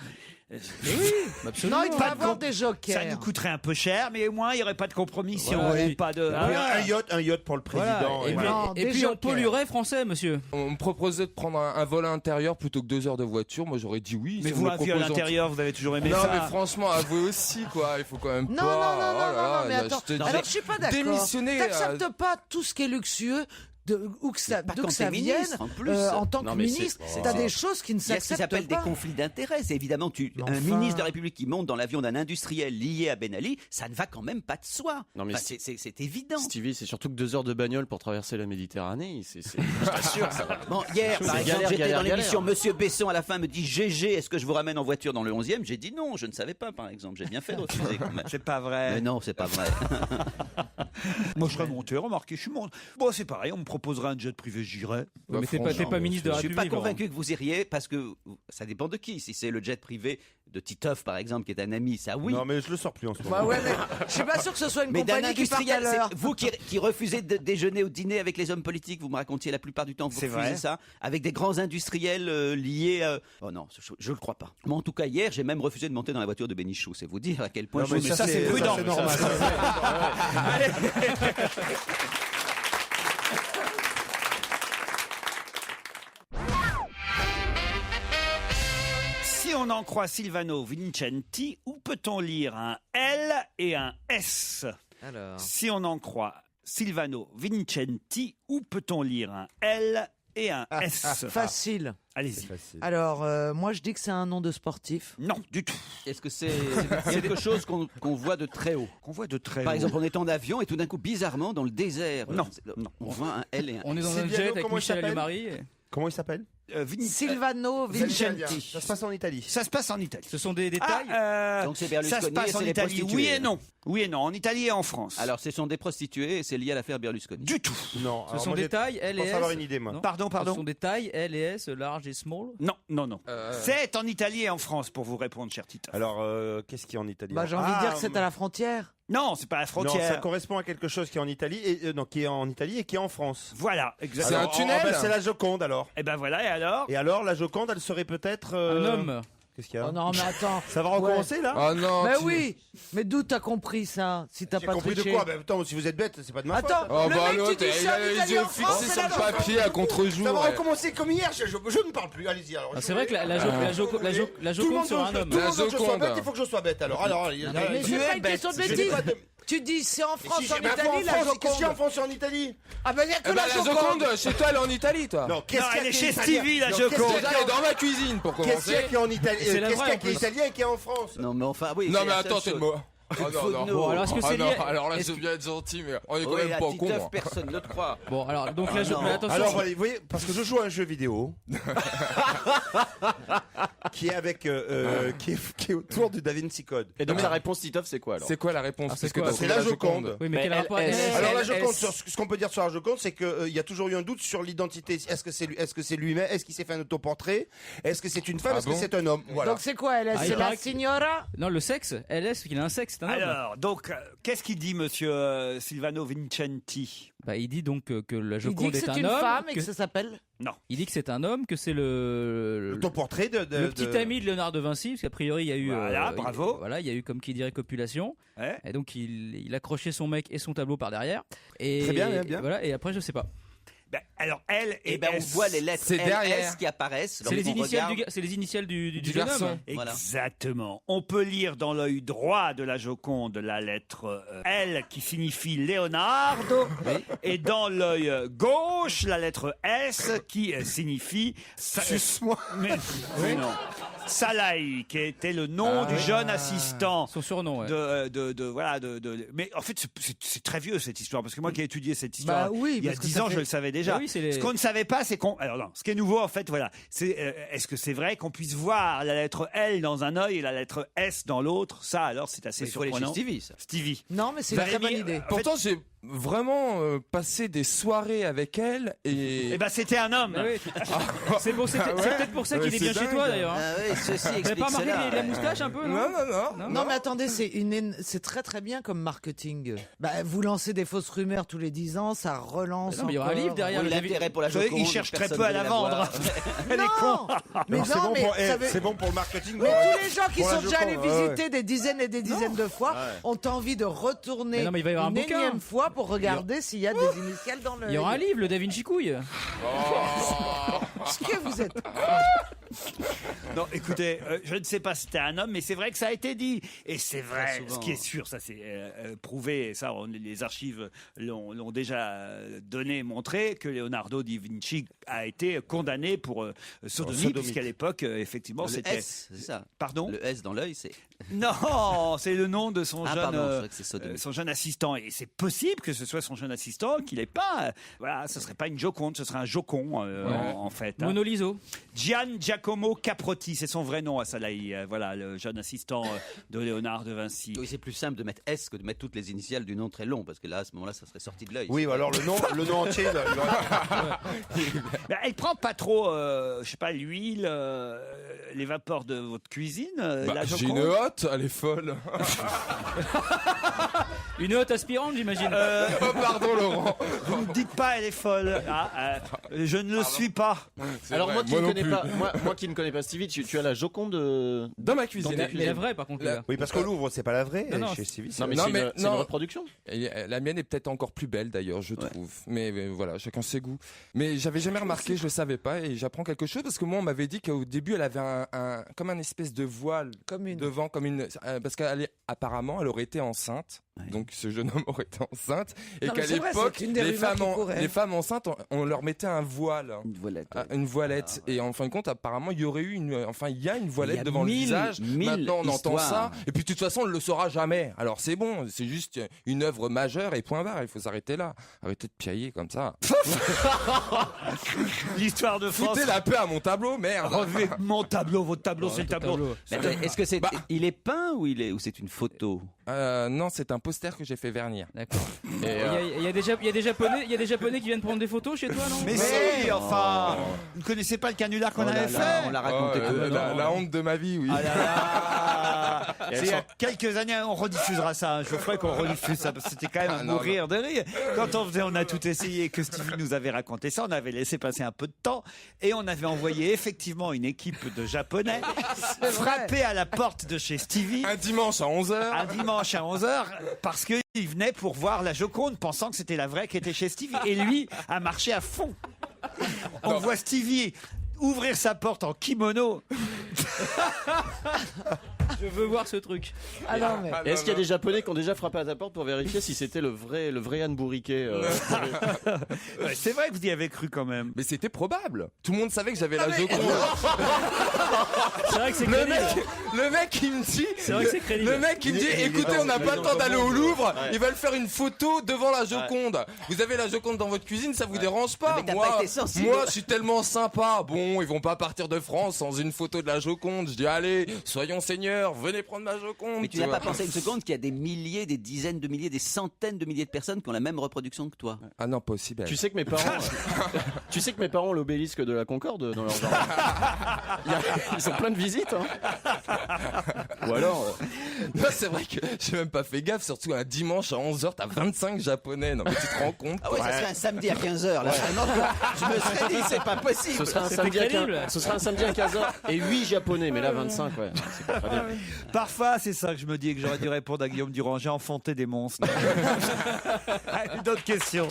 E: Non, il doit
C: Pas de
E: avoir
C: com-
E: des
C: Ça nous
E: jokers.
C: coûterait un peu cher, mais au moins, il n'y aurait pas de compromission.
G: Voilà,
C: et
G: et
C: pas de...
L: Oui, un yacht pour le président.
G: Voilà. Et,
L: voilà.
E: Non,
G: et
E: des
G: puis on
E: jokers.
G: polluerait français, monsieur.
I: On me proposait de prendre un vol intérieur plutôt que 2 heures de voiture. Moi, j'aurais dit oui.
C: Mais
I: si
C: vous,
I: me
C: un vieux à
I: proposez en-
C: l'intérieur, vous avez toujours aimé
I: Non,
C: ça.
I: mais franchement, avouez aussi, quoi. Il faut quand même
E: Non,
I: pas.
E: non,
I: Oh là là,
E: mais
I: là,
E: attends.
I: je te dis-
E: Alors, je suis pas d'accord.
I: Démissionner.
E: T'acceptes pas tout ce qui est luxueux. D'où que ça
D: Pas quand t'es
E: vienne,
D: ministre, en plus.
E: en tant que
H: Non, mais
E: ministre, t'as des choses qui ne
D: Il y a ce qui
E: s'acceptent
D: s'appelle des
E: pas.
D: conflits d'intérêts. C'est évidemment un ministre de la République qui monte dans l'avion d'un industriel lié à Ben Ali, ça ne va quand même pas de soi.
H: Non, mais
D: c'est évident.
H: Stevie, c'est surtout que 2 heures de bagnole pour traverser la Méditerranée. Je t'assure, ça va.
D: Bon, hier, par
H: C'est
D: exemple,
H: galère,
D: j'étais
H: galère,
D: dans l'émission,
H: galère.
D: Monsieur Besson à la fin me dit GG, est-ce que je vous ramène en voiture dans le 11e? J'ai dit non, je ne savais pas, par exemple. J'ai bien fait de refuser quand même.
C: C'est pas vrai.
D: Mais non, c'est pas vrai.
C: Moi, je serais monté, remarquez, je suis monté. Bon, c'est pareil, on me proposerait un jet privé, j'irais.
G: Mais t'es pas ministre de la
D: Je suis
G: République.
D: pas convaincu que vous iriez parce que ça dépend de qui. Si c'est le jet privé de Titoff, par exemple, qui est un ami, ça oui.
L: Non, mais je le sors plus en ce moment.
E: Bah ouais, mais je suis pas sûr que ce soit une
D: Mais d'un
E: compagnie qui parte à
D: industriel,
E: l'heure.
D: c'est vous qui refusez de déjeuner ou de dîner avec les hommes politiques, vous me racontiez la plupart du temps, vous
C: C'est
D: refusez
C: vrai.
D: ça, avec des grands industriels liés. Oh non, je le crois pas. Moi, en tout cas, hier, j'ai même refusé de monter dans la voiture de Bénichou. C'est vous dire à quel point.
L: Non, mais ça, c'est
C: prudent.
L: c'est normal.
C: Si on en croit Silvano Vincenti, où peut-on lire un L et un S?
E: Alors.
C: Si on en croit Silvano Vincenti, où peut-on lire un L et un S?
E: Facile.
C: Allez-y.
E: Alors, moi, je dis que c'est un nom de sportif.
C: Non, du tout.
D: Est-ce que c'est quelque chose qu'on voit de très haut?
C: Qu'on voit de très
D: Par
C: haut.
D: exemple, on est en avion et tout d'un coup, bizarrement, dans le désert,
C: Non.
D: on voit un L et un
G: On est dans un
L: Silviano,
G: jet avec
L: comment il
G: Michel
L: s'appelle
G: Alliot-Marie.
L: Comment il s'appelle
E: Silvano Vincenti.
L: Ça se passe en Italie.
C: Ça se passe en Italie.
G: Ce sont des détails.
D: Donc c'est
C: ça se
D: Berlusconi et
C: passe en
D: c'est les
C: Italie.
D: prostituées.
C: Oui et non. Oui et non. En Italie et en France.
D: Alors, ce sont des prostituées et c'est lié à l'affaire Berlusconi.
C: Du tout.
L: Non.
G: Ce sont des tailles L
L: Je
G: et
L: pense
G: S.
L: avoir une idée, moi.
G: Non.
C: Pardon,
G: Ce
C: pardon.
G: sont des tailles L et S, large et small.
C: Non, non, non. C'est en Italie et en France pour vous répondre, cher Tito.
L: Alors, qu'est-ce qui est en Italie?
E: Bah, j'ai envie de dire que c'est à la frontière.
C: Non, c'est pas la
L: Non,
C: frontière.
L: ça correspond à quelque chose qui est en Italie et non, qui est en Italie et qui est en France.
C: Voilà, exactement.
L: Alors, c'est la Joconde alors.
C: Et ben voilà, et alors?
L: Et alors, la Joconde, elle serait peut-être
G: Un homme.
L: Qu'est-ce qu'il y a?
E: Oh non, mais attends.
L: Ça va recommencer là?
I: Oh non.
E: Mais
I: tu-
E: oui. Mais d'où t'as compris ça? Si t'as
L: J'ai
E: pas
L: compris de
E: triché.
L: quoi? Ben, attends, si vous êtes bête, c'est pas de ma faute.
E: Attends,
I: Oh
E: le
I: bah
E: mec, tu
I: l'autre,
E: dis
I: il
E: ça en
I: a les
E: Italie,
I: yeux
E: en France,
I: fixés
E: c'est
I: sur
E: la
I: le papier à contre-jour.
L: Ça va
I: ouais.
L: recommencer comme hier, je ne parle plus, allez-y alors.
G: Ah, c'est vrai que la Joconde sur un homme.
L: Tout le monde veut que je sois
I: Joconde.
L: bête, il faut que je sois bête alors.
E: Mais c'est pas une question de bêtise. Tu dis c'est en France, en Italie, la
L: Qu'est-ce qu'il y a en
E: Joconde.
L: France et en Italie?
E: Ah ben il y a que
I: Eh ben,
E: la
I: la
E: Joconde.
I: Joconde, chez toi, elle est en Italie, toi.
L: Non, qu'est-ce
C: Non,
L: qu'il y a
C: elle est
L: qui
C: chez
L: italien?
C: Stevie, la
L: Non,
C: Joconde.
L: qu'est-ce qu'il y
I: Déjà,
L: a
I: elle est dans ma cuisine, pour
L: Qu'est-ce qu'il y
I: commencer.
L: a qui est en Italie?
G: C'est la
L: Qu'est-ce
G: vraie,
L: qu'il y a
G: en
L: qui est
G: plus.
L: italien et qui est en France?
D: Non, mais enfin, oui.
I: Non,
D: c'est
I: mais
D: la
I: attends,
D: seule
I: t'es
D: chose.
I: moi. Oh non, non.
D: Bon,
G: alors, est-ce que
I: Ah
G: c'est
I: non,
G: lié
I: alors là,
G: est-ce
I: c'est
G: que-
I: bien être gentil, mais on est quand
D: Oui,
I: même
D: à
I: pas con.
D: Titeuf,
I: Hein.
D: personne ne le croit.
G: Bon, alors, donc la
D: non.
G: Joconde. Mais attention.
L: Alors, voilà, vous voyez, parce que je joue à un jeu vidéo qui est avec, qui est autour du Da Vinci Code.
H: Et donc la réponse Titoff, c'est quoi alors?
I: C'est quoi la réponse?
G: Ah, c'est
I: Parce que
G: quoi
I: t'as
L: C'est
I: trouvé
L: la Joconde.
G: Oui, mais quel rapport
L: Alors la
I: LS.
L: Joconde, ce qu'on peut dire sur la Joconde, c'est qu'il y a toujours eu un doute sur l'identité. Est-ce que c'est lui-même? Est-ce qu'il s'est fait un autoportrait? Est-ce que c'est une femme?
I: Ah
L: Est-ce que
I: bon
L: c'est un homme? Voilà.
E: Donc c'est quoi elle?
G: Ah, il
E: C'est la
G: paraît que-
E: signora?
G: Non, le sexe, LS, il a un sexe, c'est un homme.
C: Alors, donc, qu'est-ce qu'il dit, monsieur Silvano Vincenti?
G: Bah, il dit donc que la
E: Il dit
G: Joconde
E: que
G: est
E: c'est
G: un
E: une
G: homme.
E: femme et
G: que-
E: que ça s'appelle.
C: Non.
G: Il dit que c'est un homme, que c'est le
L: Autoportrait de
G: petit ami de Léonard de Vinci, parce qu'a priori il y a eu
C: Voilà, bravo.
G: Voilà, il y a eu comme qui dirait copulation.
C: Ouais.
G: Et donc il accrochait son mec et son tableau par derrière. Et
L: Très bien, bien, bien.
G: et voilà. Et après je sais pas.
C: Ben, alors, elle et
D: Et ben on
C: S.
D: voit les lettres
I: C'est derrière.
D: LS qui apparaissent.
G: C'est les
D: lorsqu'on
G: initiales
D: regarde.
G: c'est les initiales du
I: Du
G: jeune
I: garçon.
G: homme.
D: Voilà.
C: Exactement. On peut lire dans l'œil droit de la Joconde la lettre L qui signifie Leonardo et dans l'œil gauche la lettre S qui signifie
L: Suce-moi.
C: mais non. Salai qui était le nom du jeune assistant.
G: Son surnom. Ouais.
C: Mais en fait c'est très vieux cette histoire parce que moi qui ai étudié cette histoire
E: Bah oui,
C: il y a
E: parce que
C: 10
E: ça
C: ans
E: fait-
C: je le savais déjà.
G: Bah oui, c'est les-
C: Ce qu'on ne savait pas c'est qu'on alors non, ce qui est nouveau en fait voilà, c'est est-ce que c'est vrai qu'on puisse voir la lettre L dans un œil et la lettre S dans l'autre? Ça alors c'est assez
D: Il faut aller chez
C: surprenant.
D: Stevie, ça.
C: Stevie.
E: Non, mais c'est une très bonne
C: Valérie,
E: idée.
I: Pourtant, j'ai vraiment passé des soirées avec elle et.
C: Eh ben c'était un homme.
G: Ah oui. C'est bon, c'est
I: Ah ouais
G: c'est peut-être pour ça qu'il
I: Ouais,
G: est bien
I: c'est
G: chez
I: dingue.
G: toi d'ailleurs.
D: Ah oui, ceci
G: Vous n'avez
D: explique
G: pas remarqué
D: cela.
G: la moustache un peu
I: Non, non, non.
E: Non mais attendez, c'est très très bien comme marketing. Bah, vous lancez des fausses rumeurs tous les 10 ans, ça relance.
G: Non, mais il y aura un
E: encore.
G: livre derrière
D: Oui,
G: le
D: l'intérêt pour la
C: Vous savez,
D: Joconde.
C: il cherche très
D: personne
C: peu à
D: ne
C: la
D: veut
C: vendre.
D: voir.
C: Elle est con.
E: Non, mais
L: Alors, c'est
E: non,
L: bon
E: mais
L: pour-
E: ça veut-
L: c'est bon pour le marketing.
E: Mais tous les gens qui
L: Pour la
E: sont déjà allés
L: Joconde, ouais,
E: visiter des dizaines et des dizaines de fois ont envie de retourner
G: Mais non, mais il va y avoir
E: une
G: un bouquin.
E: énième fois pour regarder s'il y a des initiales dans le.
G: Il y aura un livre, le Da Vinci couille.
E: Ce que vous êtes.
C: Non, écoutez, je ne sais pas si c'était un homme, mais c'est vrai que ça a été dit. Et c'est vrai, ce qui est sûr, ça c'est prouvé, et ça les archives l'ont déjà donné, montré, que Leonardo da Vinci a été condamné pour sodomie, puisqu'à l'époque, effectivement, c'était...
D: S, c'est ça.
C: Pardon ?
D: Le S dans l'œil, c'est...
C: Non, c'est le nom de son,
D: son
C: jeune assistant. Et c'est possible que ce soit son jeune assistant, qu'il n'ait pas... Voilà, ce ne serait pas une Joconde, ce serait un Jocon, en fait. Hein.
G: Mona Lisa.
C: Gian Giacomo Caprotti, c'est son vrai nom à Salahi. Voilà, le jeune assistant de Léonard de Vinci.
D: Oui, c'est plus simple de mettre S que de mettre toutes les initiales du nom très long, parce que là, à ce moment-là, ça serait sorti de l'œil.
L: Oui, alors le nom entier.
C: Elle prend pas trop, je sais pas, l'huile, les vapeurs de votre cuisine. La
I: J'ai
C: Joconde.
I: une hotte, elle est folle.
G: Une hotte aspirante, j'imagine.
I: Oh, pardon, Laurent.
C: Vous ne dites pas elle est folle. Je ne le suis pas.
H: Alors moi qui ne connais pas Stevie, tu as la Joconde
I: dans ma cuisine.
G: Mais la vraie, par contre.
L: Oui, parce qu'au Louvre, c'est pas la vraie.
G: Non,
L: chez Stevie,
H: Non, mais c'est une reproduction.
I: Et la mienne est peut-être encore plus belle d'ailleurs, je trouve. Mais voilà, chacun ses goûts. Mais j'avais jamais remarqué, je le savais pas, et j'apprends quelque chose parce que moi on m'avait dit qu'au début elle avait comme un espèce de voile devant, parce qu'apparemment elle aurait été enceinte. Donc ce jeune homme aurait été enceinte et qu'à l'époque les femmes enceintes on leur mettait un voile, une voilette, et en fin de compte apparemment il y aurait eu il y a une voilette devant le visage. Maintenant on entend ça, et puis de toute façon on ne le saura jamais. Alors c'est bon, c'est juste une œuvre majeure et point barre, il faut s'arrêter là, arrêtez de piailler comme ça.
C: L'histoire de France.
I: Foutez la paix à mon tableau, merde.
C: Revez mon tableau, votre tableau, c'est le tableau.
D: Est-ce que il est peint ou c'est une photo?
I: Non, c'est un poster que j'ai fait vernir.
G: D'accord. Il y a des Japonais qui viennent prendre des photos chez toi, non?
C: Mais si, enfin, vous ne connaissez pas le canular qu'on avait fait?
D: On l'a raconté.
I: La honte de ma vie, oui.
C: C'est il y a quelques années, on rediffusera ça. Je vous ferai qu'on rediffuse ça, parce que c'était quand même à mourir de rire. Quand on a tout essayé, que Stevie nous avait raconté ça, on avait laissé passer un peu de temps et on avait envoyé effectivement une équipe de Japonais frapper à la porte de chez Stevie.
I: Un dimanche à 11h.
C: Un dimanche à 11h, parce qu'il venait pour voir la Joconde, pensant que c'était la vraie qui était chez Stevie. Et lui a marché à fond. On voit Stevie ouvrir sa porte en kimono.
G: Je veux voir ce truc.
H: Est-ce qu'il y a des Japonais qui ont déjà frappé à ta porte pour vérifier si c'était le vrai Anne Bourriquet
C: C'est vrai que vous y avez cru quand même.
I: Mais c'était probable. Tout le monde savait que j'avais la Joconde.
G: C'est vrai que c'est crédible.
I: Le mec il me dit.
G: C'est vrai que c'est crédible.
I: Le mec il me dit, écoutez, on n'a pas le temps d'aller au Louvre. Ils veulent faire une photo devant la Joconde. Vous avez la Joconde dans votre cuisine, ça vous dérange pas? Moi, je suis tellement sympa. Bon, ils vont pas partir de France sans une photo de la Joconde. Je dis, allez, soyons seigneurs, venez prendre ma Joconde.
D: Mais tu n'as pas pensé une seconde qu'il y a des milliers, des dizaines de milliers, des centaines de milliers de personnes qui ont la même reproduction que toi?
I: Ah non, pas aussi belle.
H: Tu sais que mes parents ont l'obélisque de la Concorde dans leur jardin. Ils ont plein de visites. Ou alors.
I: Non, c'est vrai que j'ai même pas fait gaffe, surtout un dimanche à 11h, t'as 25 Japonais. Non, mais tu te rends compte?
D: Ah ouais, ça serait un samedi à 15h. Là. Je me serais dit, c'est pas possible.
H: Ce sera un samedi à 15h et 8 Japonais, mais là 25, ouais. C'est pas très bien.
C: Parfois, c'est ça que je me dis, que j'aurais dû répondre à Guillaume Durand. J'ai enfanté des monstres. D'autres questions?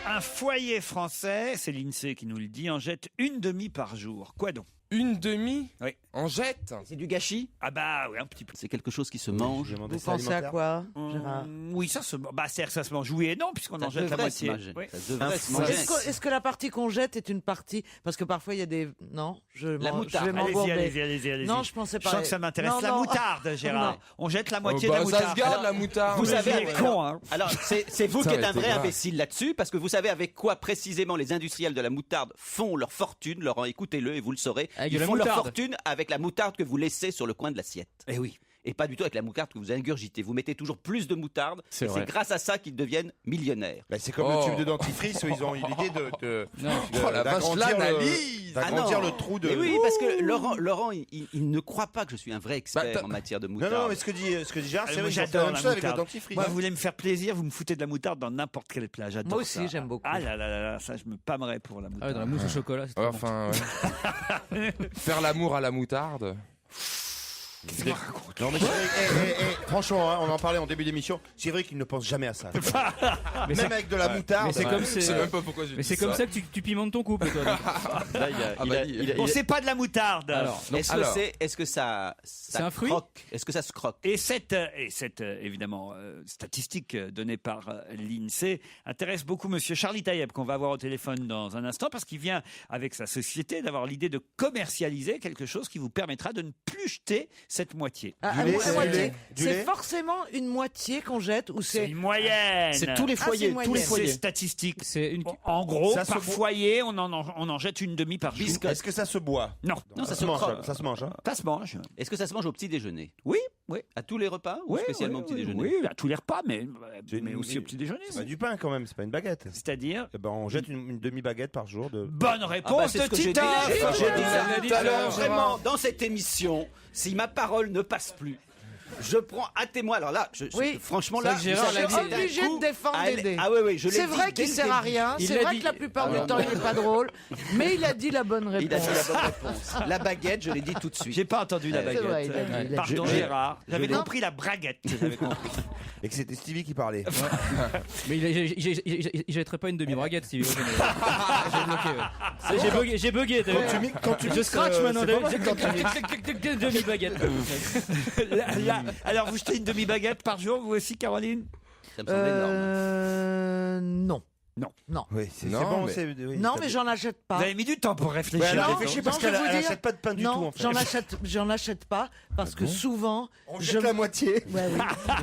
C: Un foyer français, c'est l'INSEE qui nous le dit, en jette une demi par jour. Quoi donc?
I: Une demi?
C: Oui.
I: En jette?
D: C'est du gâchis?
C: Ah bah oui, un petit peu.
D: C'est quelque chose qui se mange.
E: Vous pensez à quoi, Gérard?
C: Oui, ça se c'est-à-dire que ça se mange. Oui et non, puisqu'on en jette la moitié.
D: Oui. Ça devrait se manger.
E: Est-ce que la partie qu'on jette est une partie? Parce que parfois il y a des... Non,
D: la moutarde.
C: Allez-y.
E: Non, je pensais pas.
C: Je sens que ça m'intéresse. La moutarde, Gérard.
E: Non.
C: On jette la moitié de la moutarde.
I: Ça se garde, la moutarde.
C: Vous savez, con, hein.
D: Alors, c'est vous qui êtes un vrai imbécile là-dessus, parce que vous savez avec quoi précisément les industriels de la moutarde font leur fortune. Laurent, écoutez-le et vous le saurez. Ils font leur fortune avec la moutarde que vous laissez sur le coin de l'assiette.
C: Eh oui.
D: Et pas du tout avec la moutarde que vous ingurgitez. Vous mettez toujours plus de moutarde. C'est grâce à ça qu'ils deviennent millionnaires.
L: Bah, c'est comme le tube de dentifrice où ils ont eu l'idée d'agrandir le trou de...
D: Mais oui, parce que Laurent il ne croit pas que je suis un vrai expert en matière de moutarde.
L: Non, mais ce que dit Gérard, c'est vrai,
C: j'adore
L: la
C: la
L: même chose avec le
C: moutarde.
L: dentifrice.
C: Moi, vous voulez me faire plaisir, vous me foutez de la moutarde dans n'importe quel plat. J'adore ça.
E: Moi aussi, j'aime beaucoup.
C: Ah là, ça, je me pâmerais pour la moutarde.
G: Dans la mousse au chocolat, c'est trop bon.
I: Enfin, faire l'amour à la moutarde.
L: Non, mais c'est vrai, franchement, hein, on en parlait en début d'émission, c'est vrai qu'il ne pense jamais à ça. Même avec de la moutarde.
G: Mais c'est comme
I: Je sais même pas pourquoi j'ai
G: Mais
I: dit
G: c'est comme
I: ça.
G: ça que tu pimentes ton couple, toi.
H: Là,
C: Bon, c'est pas de la moutarde.
D: Est-ce que ça
G: un fruit
D: croque? Est-ce que ça se croque?
C: Et cette évidemment, statistique donnée par l'INSEE intéresse beaucoup Monsieur Charlie Taïeb, qu'on va avoir au téléphone dans un instant, parce qu'il vient, avec sa société, d'avoir l'idée de commercialiser quelque chose qui vous permettra de ne plus jeter cette moitié.
E: C'est forcément une moitié qu'on jette ou
C: C'est
E: c'est
C: une moyenne.
H: C'est tous les foyers, tous les
C: C'est
H: foyers.
C: statistique.
G: C'est une...
C: En gros,
L: Ça se
C: par
L: boit.
C: foyer, on en jette une demi par jour.
L: Est-ce que ça se boit?
C: Non.
D: Non, ça se
L: mange.
D: croque.
L: Ça se mange. Hein.
C: Ça se mange.
D: Est-ce que ça se mange au petit déjeuner?
C: Oui, oui.
D: À tous les repas ou
C: Oui,
D: spécialement
C: oui,
D: au petit
C: oui,
D: déjeuner?
C: Oui, à tous les repas, mais
L: une-
C: aussi au petit déjeuner.
L: C'est pas du pain quand même, c'est pas une baguette.
C: C'est-à-dire
L: Eh ben, on jette une demi-baguette par jour.
C: Bonne réponse
D: c'est
C: de
D: ce que j'ai dit.
C: Titoff.
D: J'ai dit ça
G: dit
D: tout à
G: ça,
D: l'heure.
G: Gérard.
D: Vraiment, dans cette émission, si ma parole ne passe plus, je prends à témoin. Alors là,
E: Oui.
D: franchement,
G: C'est
D: là,
G: vrai que Gérard
D: vous
G: l'a
E: Je
G: dit.
E: suis obligé de défendre Dédé.
D: Ah oui, je l'ai
E: C'est
D: dit
E: vrai
D: dès
E: qu'il
D: le
E: sert à
D: début.
E: rien,
G: Il
E: c'est
G: l'a
E: vrai
G: dit.
E: que la plupart du temps il n'est pas drôle, mais il a dit la bonne réponse.
D: Il a dit la bonne réponse. La baguette, je l'ai dit tout de suite.
C: J'ai pas entendu la
D: C'est
C: baguette.
E: vrai, il a dit.
C: Pardon
L: Je-
C: Gérard, j'avais
E: Non.
C: compris la braguette. J'avais compris.
L: Et que c'était Stevie qui parlait.
G: Mais il jetterait pas une demi-braguette, si j'ai bloqué. Ouais. J'ai bugué. t'as vu je scratch maintenant. Une demi-baguette.
C: Alors vous jetez une demi-baguette par jour, vous aussi Caroline?
D: Ça me semble énorme.
E: Non.
L: Oui, c'est
I: Non,
L: bon.
I: mais-
L: Oui,
E: Non,
L: ça-
E: mais j'en achète pas.
C: Vous avez mis du temps pour
L: Ouais,
C: réfléchir.
L: elle a
E: Non,
L: réfléchi
E: non,
L: parce
E: je
L: qu'elle
E: vais vous dire-
L: n'achète pas de pain du tout
E: Non,
L: en fait.
E: j'en achète pas parce que souvent
L: On jette la moitié.
E: Ouais, oui.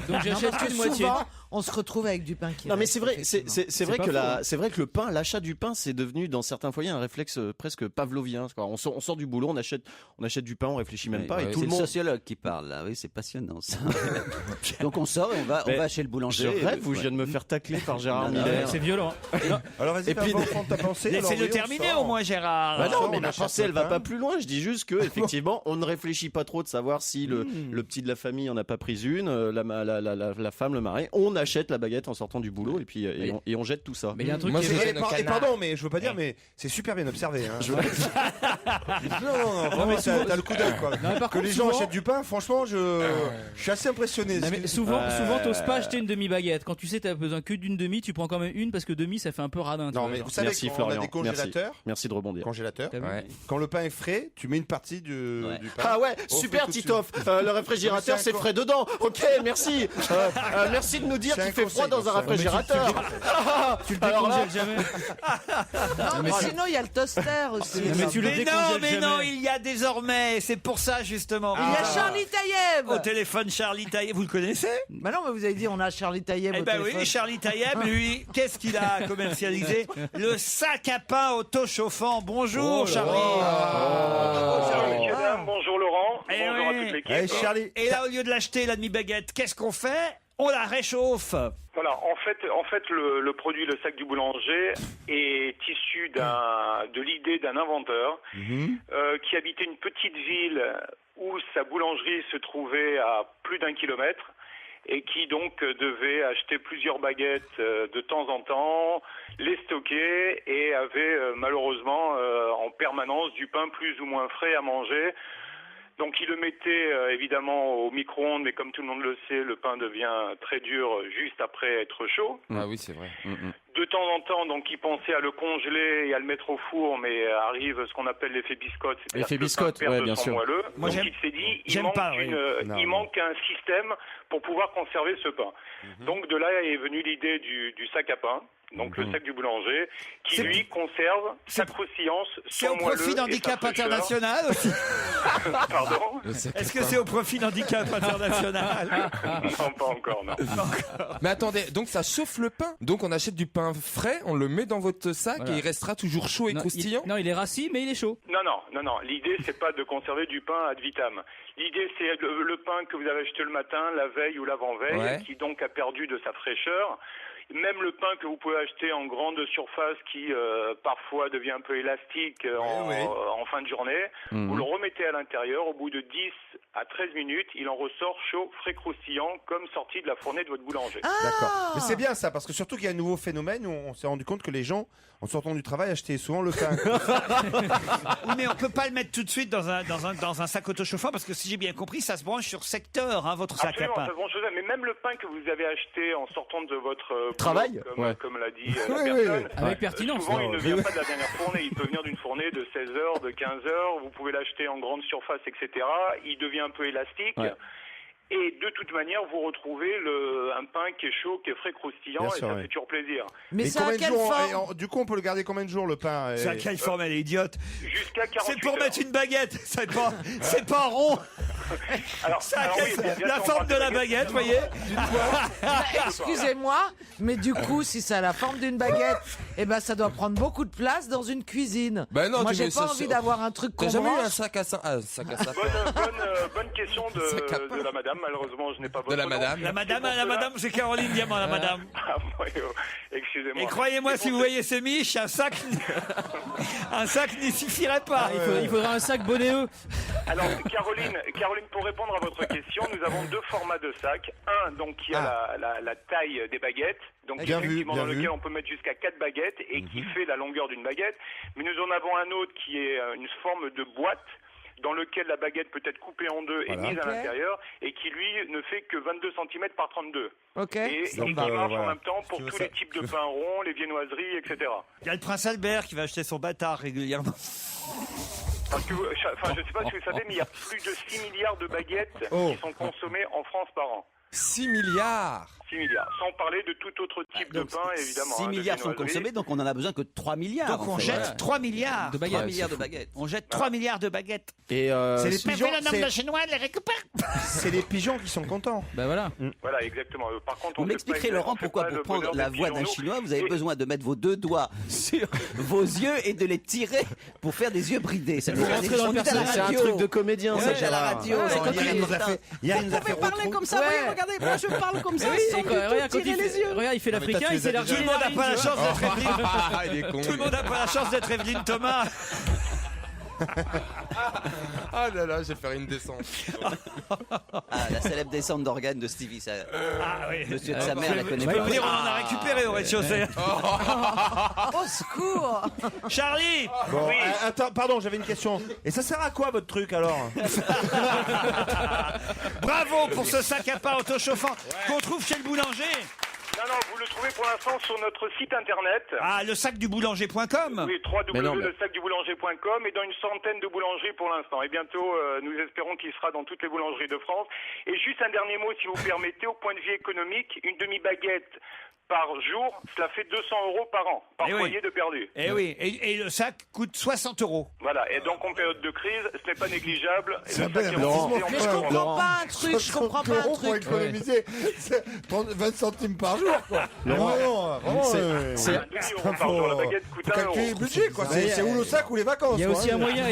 G: Donc j'achète
E: parce que
G: qu'une moitié.
E: souvent, on se retrouve avec du pain qui
H: Non mais
E: reste,
H: c'est vrai,
E: effectivement.
H: c'est vrai
G: pas
H: que
G: faux.
H: c'est vrai que le pain, l'achat du pain, c'est devenu dans certains foyers un réflexe presque pavlovien. Quoi. On sort du boulot, on achète du pain, on réfléchit même pas, et tout
D: C'est
H: le
D: le
H: monde.
D: sociologue qui parle là. Oui, c'est passionnant ça. Donc on sort et on va chez le boulanger.
H: Je rêve, ou je viens de me faire tacler par Gérard
D: Non, non,
H: Miller.
G: C'est violent.
L: Alors vas-y,
H: Et puis-
L: prends ta pensée.
C: Laissez-le
L: alors, oui, on
C: terminer
L: sort.
C: au moins Gérard.
H: Bah non,
L: on
H: mais ma
L: achète
H: pensée,
L: le
H: elle va
L: pain.
H: pas plus loin. Je dis juste que, effectivement, on ne réfléchit pas trop de savoir si le petit de la famille en a pas pris une, la femme, le mari. On achète la baguette en sortant du boulot et puis et on jette tout ça.
G: Mais il y a un truc
I: Moi,
G: qui
I: je
G: est...
I: jette nos
L: Et
I: canards.
L: pardon, mais je veux pas dire, mais c'est super bien observé. Hein.
H: Je-
L: Non, vraiment, t'as le coup d'œil quoi.
G: Non, mais par
L: Que
G: contre,
L: les gens
G: souvent-
L: achètent du pain, franchement, je suis assez impressionné.
G: Non, mais souvent, t'oses pas acheter une demi-baguette. Quand tu sais t'as besoin que d'une demi, tu prends quand même une parce que demi, ça fait un peu radin. tu
L: Non,
G: vois,
L: mais
G: genre.
L: vous savez
H: Merci,
L: qu'on a
H: Florian.
L: des congélateurs.
H: Merci de rebondir.
G: T'as vu
I: Ouais.
L: Quand le pain est frais, tu mets une partie du pain.
H: Ah ouais,
L: Au
H: super
L: frais tout de
H: Titoff. Le réfrigérateur,
L: C'est
H: c'est
L: un
H: frais dedans. Ok, merci. Merci de nous dire
L: C'est
H: qu'il
L: un
H: fait froid
L: conseil,
H: dans un
L: ça.
H: réfrigérateur.
G: Tu le
H: Alors là-
G: décongèles jamais.
E: Non, mais sinon, il y a le toaster aussi.
G: Non, mais tu le
C: Mais non,
G: décongèles
C: mais
G: jamais.
C: non, il y a désormais, c'est pour ça justement.
E: Il y a Charlie Taïeb.
C: Au téléphone Charlie Taïeb, vous le connaissez?
E: Bah non, mais vous avez dit on a Charlie Taïeb
C: Eh
E: au
C: ben
E: téléphone.
C: oui, Charlie Taïeb, lui, qu'est-ce qu'il a commercialisé? Le sac à pain auto-chauffant. Bonjour Charlie.
M: Bonjour messieurs, dames, bonjour Laurent,
C: Eh
M: bonjour
C: oui.
M: à toute l'équipe.
L: Hey, Charlie.
C: Et là, au lieu de l'acheter, la demi-baguette, qu'est-ce qu'on fait? On la réchauffe.
M: Voilà, en fait, le produit, le sac du boulanger, est issu de l'idée d'un inventeur qui habitait une petite ville où sa boulangerie se trouvait à plus d'1 kilomètre et qui donc devait acheter plusieurs baguettes de temps en temps, les stocker et avait malheureusement en permanence du pain plus ou moins frais à manger. Donc il le mettait évidemment au micro-ondes, mais comme tout le monde le sait, le pain devient très dur juste après être chaud.
I: Ah oui, c'est vrai.
M: De temps en temps, donc il pensait à le congeler et à le mettre au four, mais arrive ce qu'on appelle l'effet biscotte, c'est-à-dire
H: L'effet
M: que le
H: biscotte,
M: pain perd
H: ouais,
M: de
H: bien
M: son
H: sûr.
M: moelleux.
C: Moi,
M: Donc
C: j'aime-
M: il s'est dit,
C: j'aime pas, oui.
L: Non,
M: il
L: non.
M: manque un système pour pouvoir conserver ce pain. Donc de là est venue l'idée du sac à pain. Donc le sac du boulanger, qui
C: C'est-
M: lui conserve sa croustillance,
C: C'est
M: son
C: au profit
M: moelleux et sa
C: d'Handicap
M: fraîcheur.
C: International aussi.
M: Pardon?
C: Est-ce que c'est au profit d'Handicap International?
M: Non, pas encore, non.
I: Mais attendez, donc ça chauffe le pain. Donc on achète du pain frais, on le met dans votre sac
G: Voilà.
I: et il restera toujours chaud et
G: Non,
I: croustillant.
G: non, il est rassis, mais il est chaud.
M: Non. L'idée, c'est pas de conserver du pain ad vitam. L'idée, c'est le pain que vous avez acheté le matin, la veille ou l'avant-veille,
I: Ouais.
M: qui donc a perdu de sa fraîcheur. Même le pain que vous pouvez acheter en grande surface, qui parfois devient un peu élastique en fin de journée, vous le remettez à l'intérieur. Au bout de 10 à 13 minutes, il en ressort chaud, frais, croustillant, comme sorti de la fournée de votre boulanger.
L: D'accord. Mais c'est bien ça, parce que surtout qu'il y a un nouveau phénomène où on s'est rendu compte que les gens en sortant du travail, acheter souvent le pain.
C: Oui, mais on peut pas le mettre tout de suite dans un sac autochauffant parce que si j'ai bien compris, ça se branche sur secteur, hein, votre sac
M: Absolument,
C: à pain.
M: ça se branche aux- mais même le pain que vous avez acheté en sortant de votre
H: Travail,
M: boulot, comme l'a dit la
L: Oui,
M: personne,
G: Avec pertinence.
M: souvent il ne vient pas de la dernière fournée, il peut venir d'une fournée de 16 heures, de 15 heures, vous pouvez l'acheter en grande surface, etc. Il devient un peu élastique.
H: Ouais.
M: Et de toute manière, vous retrouvez un pain qui est chaud, qui est frais croustillant,
L: Bien
M: et
L: sûr,
M: ça
L: ouais.
M: fait toujours plaisir.
E: Mais
L: Et
E: c'est à
L: combien de
E: quelle
L: jours
E: forme
L: du coup, on peut le garder combien de jours le pain
C: C'est à quelle forme elle est idiote?
M: Jusqu'à 48
C: C'est pour
M: heures.
C: mettre une baguette, c'est pas rond.
M: Alors,
C: Ça a
M: alors
C: quelle-
M: oui, bien sûr,
C: la
M: on
C: forme
M: parle
C: de la baguette, vous voyez.
E: Excusez-moi, mais du coup, si ça a la forme d'une baguette, eh ben ça doit prendre beaucoup de place dans une cuisine.
I: Ben non,
E: Moi,
I: tu
E: j'ai
I: mets
E: pas
I: ça
E: envie
I: sur-
E: d'avoir un truc qu'on
I: T'as jamais eu un
E: branche.
I: sac à sapin
M: Bonne question de la madame. Malheureusement, je n'ai pas votre
I: De la
M: nom.
I: madame.
C: La madame, c'est Caroline Diamant, la madame.
M: Ah, oui, excusez-moi.
C: Et croyez-moi, si vous voyez ces miches, un sac n'y suffirait pas.
G: Il faudra un sac bonnet.
M: Alors, Caroline, pour répondre à votre question, nous avons deux formats de sacs. Un, donc, qui a la taille des baguettes. Donc,
L: Bien vu,
M: effectivement,
L: bien
M: dans
L: vu.
M: lequel on peut mettre jusqu'à 4 baguettes et qui fait la longueur d'une baguette. Mais nous en avons un autre qui est une forme de boîte dans lequel la baguette peut être coupée en deux et mise à
E: Ok.
M: l'intérieur et qui, lui, ne fait que 22 cm par 32.
E: Ok.
M: Et qui
L: Donc,
M: marche
L: voilà.
M: en même temps pour
L: Tu veux
M: tous
L: ça-
M: les types de pains ronds, les viennoiseries, etc.
C: Il y a le prince Albert qui va acheter son bâtard régulièrement.
M: Parce que, enfin, je ne sais pas si vous savez, mais il y a plus de 6 milliards de baguettes qui sont consommées en France par an.
I: 6 milliards.
M: 6 milliards. Sans parler de tout autre type de
D: Donc,
M: pain, évidemment.
D: 6
M: hein, de
D: milliards sont
M: viennoiseries.
D: consommés, donc on en a besoin que 3 milliards.
C: Donc
D: en
C: on
D: fait.
C: jette 3 milliards.
G: De
D: 3
G: baguettes.
D: milliards de baguettes.
C: On jette 3 milliards de baguettes.
H: Et
L: C'est les
C: Mais
L: pigeons,
C: le nombre de Chinois les récupère.
L: c'est les pigeons qui sont contents.
G: Bah voilà.
M: Voilà, exactement. Par contre,
D: Vous
M: on fait
D: m'expliquerez,
M: pas-
D: Laurent,
M: on fait
D: pourquoi
M: pas
D: pour
M: le
D: prendre
M: bonheur
D: la
M: des
D: voix d'un
M: pigeons.
D: Chinois, vous avez
M: Et-
D: besoin de mettre vos deux doigts sur vos yeux et de les tirer pour faire des yeux bridés. Ça
G: Pour
D: nous
G: rentrer dans le personnage.
H: c'est un truc de comédien, ça,
D: Ouais, à la
H: Gérard.
D: radio.
G: Ouais,
D: c'est
G: quand
D: quand
G: il
D: il
L: nous a fait, hier, il nous a fait
E: parler comme ça,
G: Ouais.
E: oui, regardez, moi je parle comme ça,
G: Oui,
E: sans
G: et
E: du
G: quand-
E: tout
G: regarde, quand
E: tirer
G: il
E: les
G: fait-
E: yeux.
G: regarde, il fait
L: mais toi,
G: l'Africain,
L: tu
G: il
L: les as
G: s'élargit
C: Tout le
G: les
C: monde n'a
G: narines,
C: pas la
G: tu vois.
C: chance d'être Evelyne.
I: Ah, il est con.
C: Tout le monde n'a pas la chance d'être Evelyne Thomas.
I: Ah là là, je vais faire une descente.
D: Ah, la célèbre descente d'organes de Stevie. Ça,
C: Ah oui.
D: monsieur de sa mère la connaît
C: Je peux
D: pas.
C: vous dire, on en a récupéré au rez-de-chaussée.
E: Au secours.
C: Charlie.
L: Bon, attends, pardon, j'avais une question. Et ça sert à quoi votre truc alors?
C: Bravo pour ce sac à pain autochauffant qu'on trouve chez le boulanger.
M: Non, vous le trouvez pour l'instant sur notre site internet.
C: Ah, le sac du boulanger.com.
M: Oui, www.lesacduboulanger.com et dans une centaine de boulangeries pour l'instant. Et bientôt, nous espérons qu'il sera dans toutes les boulangeries de France. Et juste un dernier mot, si vous permettez, au point de vue économique, une demi-baguette par jour, cela fait 200 € par an, par
C: Eh oui.
M: foyer de perdu.
C: Eh oui, et le sac coûte 60 €.
M: Voilà, et donc en période de crise, ce n'est pas négligeable. Et
L: C'est
M: le
L: un bel
M: sac est
L: investissement.
M: remboursé en
E: Mais je
M: plein
E: comprends
M: droit.
E: pas un truc, je comprends pas un
L: Pour
E: truc.
L: économiser c'est 20 centimes par jour, quoi.
H: Laurent,
L: Non, vraiment,
H: c'est-
L: c'est-
M: Un demi-euro par jour, la baguette coûte
L: faut
M: 1
L: calculer le
M: €.
L: budget, quoi. C'est ou le sac ou les vacances.
G: Il y a
L: quoi,
G: aussi
L: hein.
G: un moyen,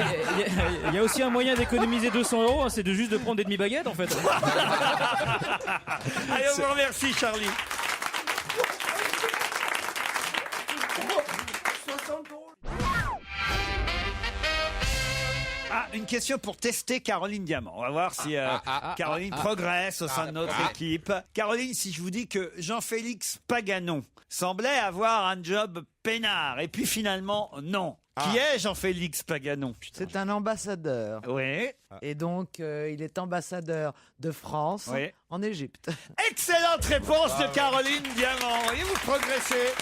G: il y a aussi un moyen d'économiser 200 €, hein, c'est de juste de prendre des demi-baguettes en fait.
C: Allez, on vous remercie, Charlie. Ah, une question pour tester Caroline Diamant. On va voir si Caroline progresse au sein de notre équipe. Caroline, si je vous dis que Jean-Félix Paganon semblait avoir un job peinard, et puis finalement, non. Qui est Jean-Félix Paganon?
E: C'est un ambassadeur.
C: Oui.
E: Et donc, il est ambassadeur de France
C: Oui.
E: en Égypte.
C: Excellente réponse de Caroline Diamant. Et vous progressez.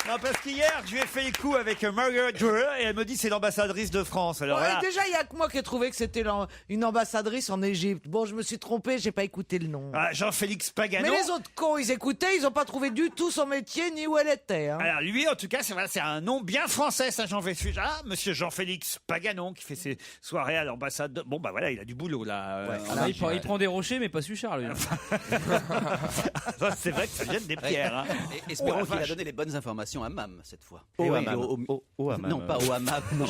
C: Non, parce qu'hier, je lui ai fait les coups avec Margaret Drew et elle me dit c'est l'ambassadrice de France. Alors
E: Ouais,
C: là,
E: déjà, il y a que moi qui ai trouvé que c'était une ambassadrice en Égypte. Bon, je me suis trompé, j'ai pas écouté le nom.
C: ah, Jean-Félix Paganon.
E: Mais les autres cons, ils écoutaient, ils ont pas trouvé du tout son métier ni où elle était. Hein.
C: Alors lui, en tout cas, c'est un nom bien français, ça, Jean-Félix. Ah, monsieur Jean-Félix Paganon qui fait ses soirées à l'ambassade. Bon, bah voilà, il a du boulot là.
G: Il prend des rochers, mais pas Suchard lui.
C: C'est vrai que ça vient des pierres. Hein.
D: Et espérons
C: Oh, la
D: qu'il a
C: vache.
D: donné les bonnes informations à Mam cette fois.
H: Au
D: Et oui,
H: hammam. Au hammam.
D: Non, pas au hammam, non.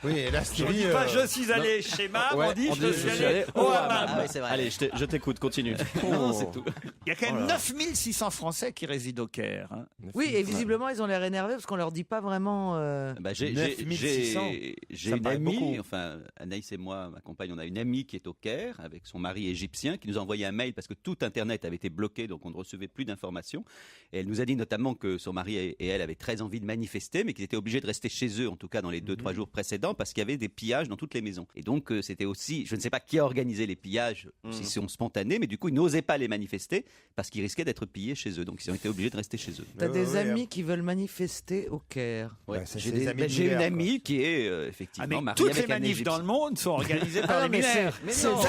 L: Oui, et là,
C: On
L: Stevie.
C: dit pas je suis allé chez Mam,
H: Ouais,
C: on dit
H: on
C: je
H: dit,
C: suis allé au hammam.
D: Ah oui, c'est vrai.
H: Allez, je t'écoute, continue.
D: Non, c'est tout.
C: Il y a quand même 9600 Français qui résident au Caire. Hein.
E: Oui, et visiblement, ils ont l'air énervés parce qu'on leur dit pas vraiment.
D: Bah, j'ai
L: 9600.
D: j'ai
L: Ça me
D: une
L: paraît
D: amie,
L: beaucoup.
D: enfin Anaïs et moi, ma compagne, on a une amie qui est au Caire avec son mari égyptien qui nous a envoyé un mail parce que tout Internet avait été bloqué, donc on ne recevait plus d'informations. Et Elle nous a dit notamment que son mari et elle avaient très envie de manifester, mais qu'ils étaient obligés de rester chez eux, en tout cas dans les 2-3 jours précédents, parce qu'il y avait des pillages dans toutes les maisons. Et donc c'était aussi, je ne sais pas qui a organisé les pillages, si c'est spontané, mais du coup ils n'osaient pas les manifester parce qu'ils risquaient d'être pillés chez eux. Donc ils ont été obligés de rester chez eux.
E: T'as des amis qui veulent manifester au Caire.
D: Ouais, j'ai une amie qui est effectivement mariée
C: toutes
D: avec
C: les
D: un
C: manifs
D: Égyptien.
C: dans le monde sont organisées par les
E: mais
C: mineurs.
E: c'est dingue.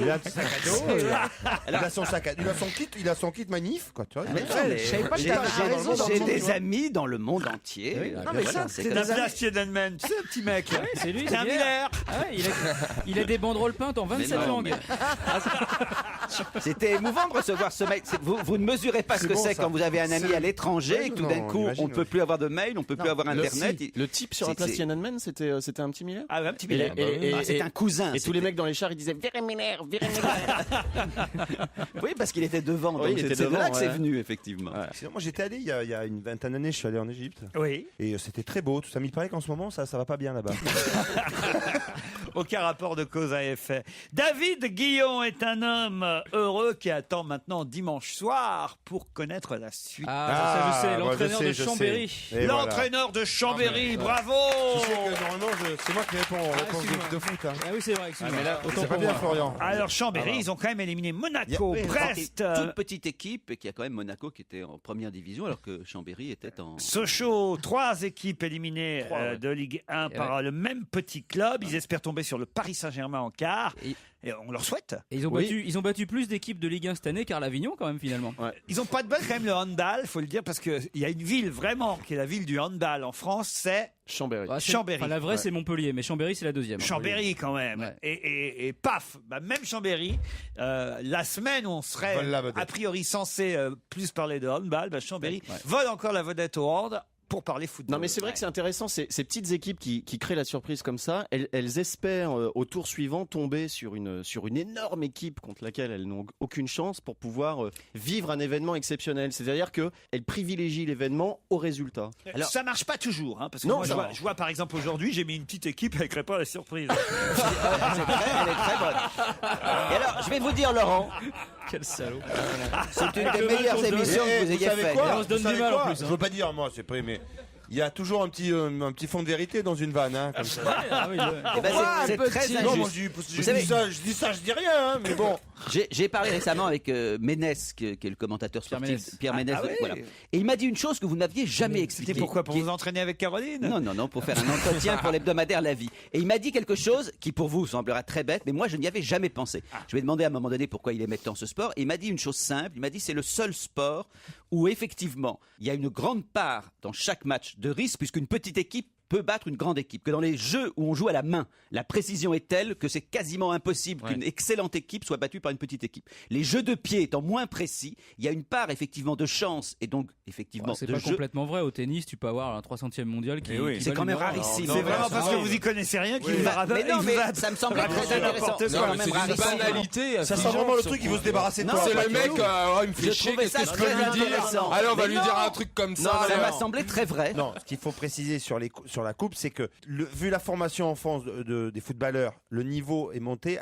L: Il a un sac à dos. Il a son sac à dos. Il a son kit manif, quoi. Tu vois.
E: Je savais pas que t'avais raison dans le
D: J'ai
E: monde,
D: des
E: tu vois.
D: amis dans le monde entier.
E: Oui, non, mais ça,
D: c'est
E: c'est
D: comme
E: des
D: ça.
C: Douglas Tiedemann, tu sais, le petit mec.
G: Ouais, c'est lui,
C: C'est un Miller.
G: Ah ouais, il a des banderoles peintes en 27
D: non,
G: langues.
D: C'était émouvant de recevoir ce mail. Vous ne mesurez pas ce que
L: bon,
D: c'est
L: ça.
D: quand vous avez un ami à l'étranger
L: Ouais,
D: et que tout
L: non,
D: d'un coup
L: j'imagine,
D: on ne peut plus avoir de mail, on ne peut plus avoir internet.
H: Le type sur la place Tiananmen, c'était un petit Miller.
C: Ah, un petit
H: Et-
C: Miller.
H: et-
D: C'est un cousin.
H: Et tous les mecs dans les chars, ils disaient Virez Miller, Virez Miller.
D: Oui, parce qu'il était devant.
H: Oui,
D: Donc
H: il était
D: c'est de là
H: devant,
D: que c'est
H: ouais.
D: venu, effectivement.
L: Sinon, moi j'étais allé il y a une vingtaine d'années, je suis allé en Égypte.
C: Oui.
L: Et c'était très beau, tout ça. Mais il paraît qu'en ce moment, ça va pas bien là-bas.
C: Aucun rapport de cause à effet. David Guillon est un homme heureux qui attend maintenant dimanche soir pour connaître la suite.
G: Ah, ça je sais,
L: moi,
G: l'entraîneur
L: je sais,
G: de
L: je
G: Chambéry.
L: sais. Et voilà.
C: L'entraîneur de Chambéry, bravo.
L: Tu sais que normalement, c'est moi qui réponds aux réponses
G: excuse-moi.
L: de foot. Hein.
G: Ah oui, c'est vrai, excuse-moi.
H: mais là,
G: Autant
L: C'est pas
G: pour
L: bien,
G: moi.
L: Florian.
C: Alors Chambéry, ils ont quand même éliminé Monaco,
D: Oui,
C: Brest,
D: toute petite équipe et qu'il y a quand même Monaco qui était en première division alors que Chambéry était en.
C: Sochaux, 3 équipes éliminées de Ligue 1
G: Et
C: par le même petit club. Ils espèrent tomber sur le Paris Saint-Germain en quart. Et on leur souhaite.
G: Et ils ont battu plus d'équipes de Ligue 1 cette année qu'Arlavignon quand même finalement.
C: Ils ont pas de bol quand même le handball, faut le dire, parce qu'il y a une ville vraiment qui est la ville du handball en France, c'est
H: Chambéry.
G: Ah,
C: Chambéry.
G: Enfin, la vraie c'est Montpellier, mais Chambéry c'est la deuxième.
C: Chambéry quand même.
G: Ouais.
C: Et paf, même Chambéry, la semaine où on serait
L: Vole la vedette.
C: a priori censé plus parler de handball, Chambéry
G: Ouais.
C: vole encore la vedette au hand pour parler football.
H: Non mais c'est vrai que c'est intéressant, ces petites équipes qui créent la surprise comme ça, elles espèrent au tour suivant tomber sur une énorme équipe contre laquelle elles n'ont aucune chance pour pouvoir vivre un événement exceptionnel. C'est-à-dire qu'elles privilégient l'événement au résultat.
C: Alors, ça marche pas toujours, hein, parce que
H: Non,
C: moi,
H: ça
C: je vois par exemple aujourd'hui, j'ai mis une petite équipe, elle crée pas la surprise.
D: Elle est très bonne. Et alors, je vais vous dire, Laurent,
G: Quel salaud.
D: c'est une des meilleures émissions que vous ayez faites.
G: On se donne du mal en plus.
L: Je veux pas dire, moi, c'est pas, mais il y a toujours un petit fond de vérité dans une vanne. Hein, comme ça.
G: Ah oui,
D: Eh ben, c'est très
L: Non,
D: injuste.
L: moi, je dis ça, je dis rien, hein, mais bon.
D: J'ai parlé récemment avec Ménès, qui est le commentateur
G: Pierre
D: sportif.
G: Ménès.
D: Pierre Ménès.
C: Ah oui.
D: Voilà. Et il m'a dit une chose que vous n'aviez jamais expliquée.
C: C'était pourquoi Pour
D: Qui-
C: vous entraîner avec Caroline
D: Non, pour faire un entretien pour l'hebdomadaire La Vie. Et il m'a dit quelque chose qui pour vous semblera très bête, mais moi je n'y avais jamais pensé. Je lui ai demandé à un moment donné pourquoi il aimait tant ce sport, et il m'a dit une chose simple, il m'a dit c'est le seul sport où effectivement il y a une grande part dans chaque match de risque, puisqu'une petite équipe peut battre une grande équipe, que dans les jeux où on joue à la main, la précision est telle que c'est quasiment impossible qu'une excellente équipe soit battue par une petite équipe. Les jeux de pied étant moins précis, il y a une part effectivement de chance et donc effectivement
G: c'est
D: de
G: pas
D: jeu.
G: complètement vrai. Au tennis, tu peux avoir un 300e mondial qui.
C: oui.
G: qui
D: C'est
G: va
D: quand même
G: le voir.
D: rarissime.
C: C'est vraiment parce que vous y connaissez rien qu'il vous a
D: Mais non, mais ça me semble très intéressant. C'est quand même
I: C'est une
D: rarissime.
I: banalité.
L: Ça sent vraiment le truc, il veut se débarrasser de
D: Non,
L: toi.
I: C'est
L: Pas
I: le
L: de
I: mec,
L: nous.
I: il me fait
D: Je
I: chier,
D: trouvais
I: qu'est-ce
D: ça
I: que je peux
D: très
I: lui dire
D: intéressant.
I: Allez, on va
D: Mais
I: lui
D: non.
I: dire un truc comme ça.
D: Ça
I: alors.
D: m'a semblé très vrai.
L: Non, ce qu'il faut préciser sur la coupe, c'est que vu la formation en France des footballeurs, le niveau est monté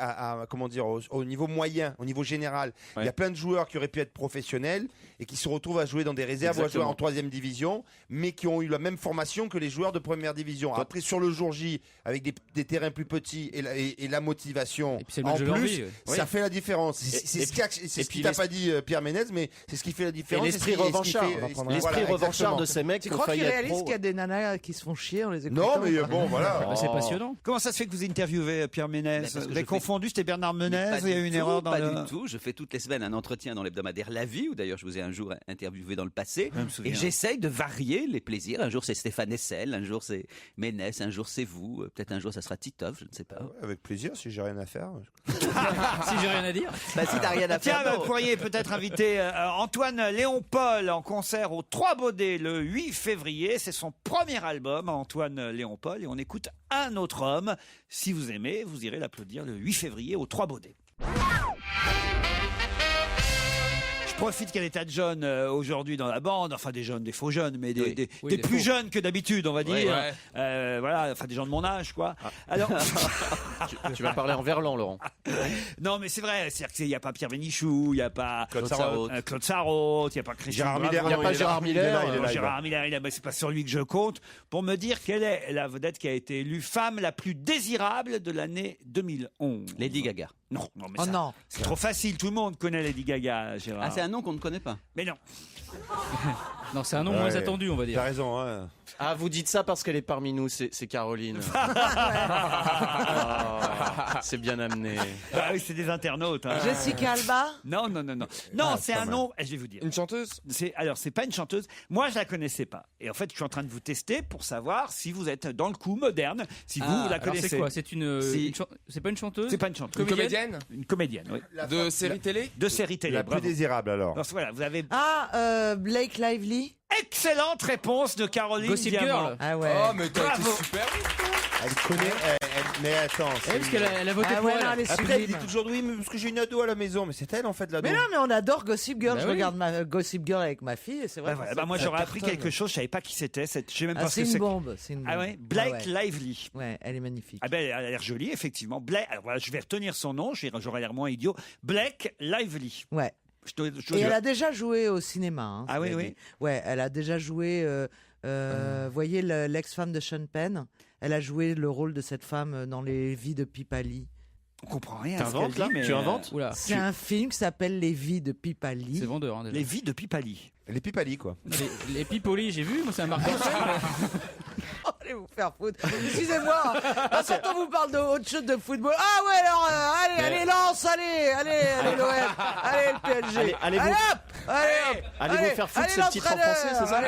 L: comment dire, au niveau moyen, au niveau général. Il y a plein de joueurs qui auraient pu être professionnels et qui se retrouvent à jouer dans des réserves ou à jouer en 3e division, mais qui ont eu la même formation que les joueurs de première division. Après, sur le jour J, avec des terrains plus petits et la motivation
G: Et puis c'est le
L: en
G: match de leur
L: plus,
G: vie, ouais.
L: ça fait la différence. C'est ce qu'il t'a pas dit Pierre Ménez, mais c'est ce qui fait la
H: Et
L: différence.
H: l'esprit revanchard, l'esprit revanchard de ces mecs
E: Tu
H: qui ont
E: crois
H: failli
E: qu'il
H: être
E: réalise
H: pro.
E: qu'il y a des nanas qui se font chier en les écoutant?
L: Non, mais bon, voilà.
G: Bah, c'est passionnant.
C: Comment ça se fait que vous interviewez Pierre Ménès
D: parce que
C: Vous
D: je
C: avez
D: fais-
C: confondu, c'était Bernard Menez,
D: Pas
C: il y a eu
D: du
C: une
D: tout,
C: erreur dans
D: pas
C: le...
D: du tout. Je fais toutes les semaines un entretien dans l'hebdomadaire La Vie, où d'ailleurs je vous ai un jour interviewé dans le passé.
C: Je me souviens.
D: Et j'essaye de varier les plaisirs. Un jour c'est Stéphane Hessel, un jour c'est Ménès, un jour c'est vous, peut-être un jour ça sera Titoff, je ne sais pas.
L: Avec plaisir, si j'ai rien à faire.
G: Si j'ai rien à dire.
D: Bah, si t'as rien à
C: Tiens,
D: faire.
C: vous pourriez peut-être inviter Antoine Léon-Paul en concert au 3 Baudets le 8 février. C'est son premier album, Antoine Léon-Paul. Et on écoute Un autre homme. Si vous aimez, vous irez l'applaudir le 8 février au 3 Baudets. Je profite qu'il y a des tas de jeunes aujourd'hui dans la bande, enfin des jeunes, des faux jeunes, mais des plus
G: faux.
C: jeunes que d'habitude, on va dire. Voilà, enfin des gens de mon âge, quoi. Alors,
H: Tu vas parler en verlan, Laurent.
C: non, mais c'est vrai, c'est-à-dire qu'il n'y a pas Pierre Bénichou, il n'y a pas
H: Claude Sarraute.
C: Claude Sarraute, il n'y a pas Christian
L: Gérard Miller.
H: Il n'y a pas Gérard Miller.
C: Gérard Miller, c'est pas sur lui que je compte pour me dire quelle est la vedette qui a été élue femme la plus désirable de l'année 2011.
D: Lady Gaga.
C: Non, mais
E: Oh
C: ça,
E: non.
C: c'est trop facile. Tout le monde connaît Lady Gaga, Gérard.
D: Ah, c'est un nom qu'on ne connaît pas.
C: Mais non.
G: Non, c'est un nom moins attendu, on va dire.
L: T'as raison, hein.
H: Ah, vous dites ça parce qu'elle est parmi nous, c'est Caroline. C'est bien amené.
C: Ah oui, c'est des internautes. Hein.
E: Jessica Alba.
C: Non, c'est un nom. Je vais vous dire.
I: Une chanteuse?
C: Alors, c'est pas une chanteuse. Moi, je la connaissais pas. Et en fait, je suis en train de vous tester pour savoir si vous êtes dans le coup moderne, si vous la
G: Alors
C: connaissez.
G: c'est quoi? C'est c'est pas une chanteuse?
C: C'est pas une chanteuse.
I: Une comédienne?
C: Une comédienne, oui.
I: De série télé?
C: De série télé.
L: La plus
C: bravo.
L: désirable, alors.
C: Alors, voilà, vous avez
E: Blake Lively.
C: excellente réponse de Caroline
G: Gossip
C: Diamant.
G: Girl.
E: Ah ouais.
I: Oh, mais t'as été
C: Bravo.
I: super vite, toi.
L: Elle connaît. Mais attends.
G: Parce qu'elle a voté
E: Ah
G: pour
E: ouais,
G: elle.
E: non, elle est
L: Après, elle dit
E: sublime.
L: toujours oui, mais parce que j'ai une ado à la maison. Mais c'est elle, en fait, l'ado.
E: Mais non, mais on adore Gossip Girl.
G: Bah
E: je
G: oui.
E: regarde Gossip Girl avec ma fille et c'est vrai.
C: Bah voilà, moi j'aurais appris quelque chose, je savais pas qui c'était. Je sais même pas ce
E: C'est
C: que
E: une
C: c'est.
E: bombe. C'est une bombe.
C: Ah ouais, Blake
E: Ah ouais.
C: Lively.
E: Ouais, elle est magnifique.
C: Ah ben elle a l'air jolie effectivement. Alors voilà, je vais retenir son nom, j'aurai l'air moins idiot. Blake Lively.
E: Ouais. Et elle a déjà joué au cinéma. Hein,
C: Ah oui, oui.
E: Ouais, elle a déjà joué. Voyez l'ex-femme de Sean Penn. Elle a joué le rôle de cette femme dans Les Vies de Pipali.
C: On comprend rien.
H: T'inventes là? Tu inventes?
G: Oula.
E: C'est un film qui s'appelle Les Vies de
G: C'est
E: Pipali.
G: vendeur. Hein, déjà.
C: Les vies de Pipali.
L: Les Pipali, quoi.
G: Les Pipoli, j'ai vu, moi c'est un marqueur.
E: Allez vous faire foutre. Excusez-moi. Quand on vous parle d'autre chose de football. Ah ouais, alors allez, Lens, allez l'OM, allez le PSG.
H: Allez vous faire foutre ce titre en français, c'est ça?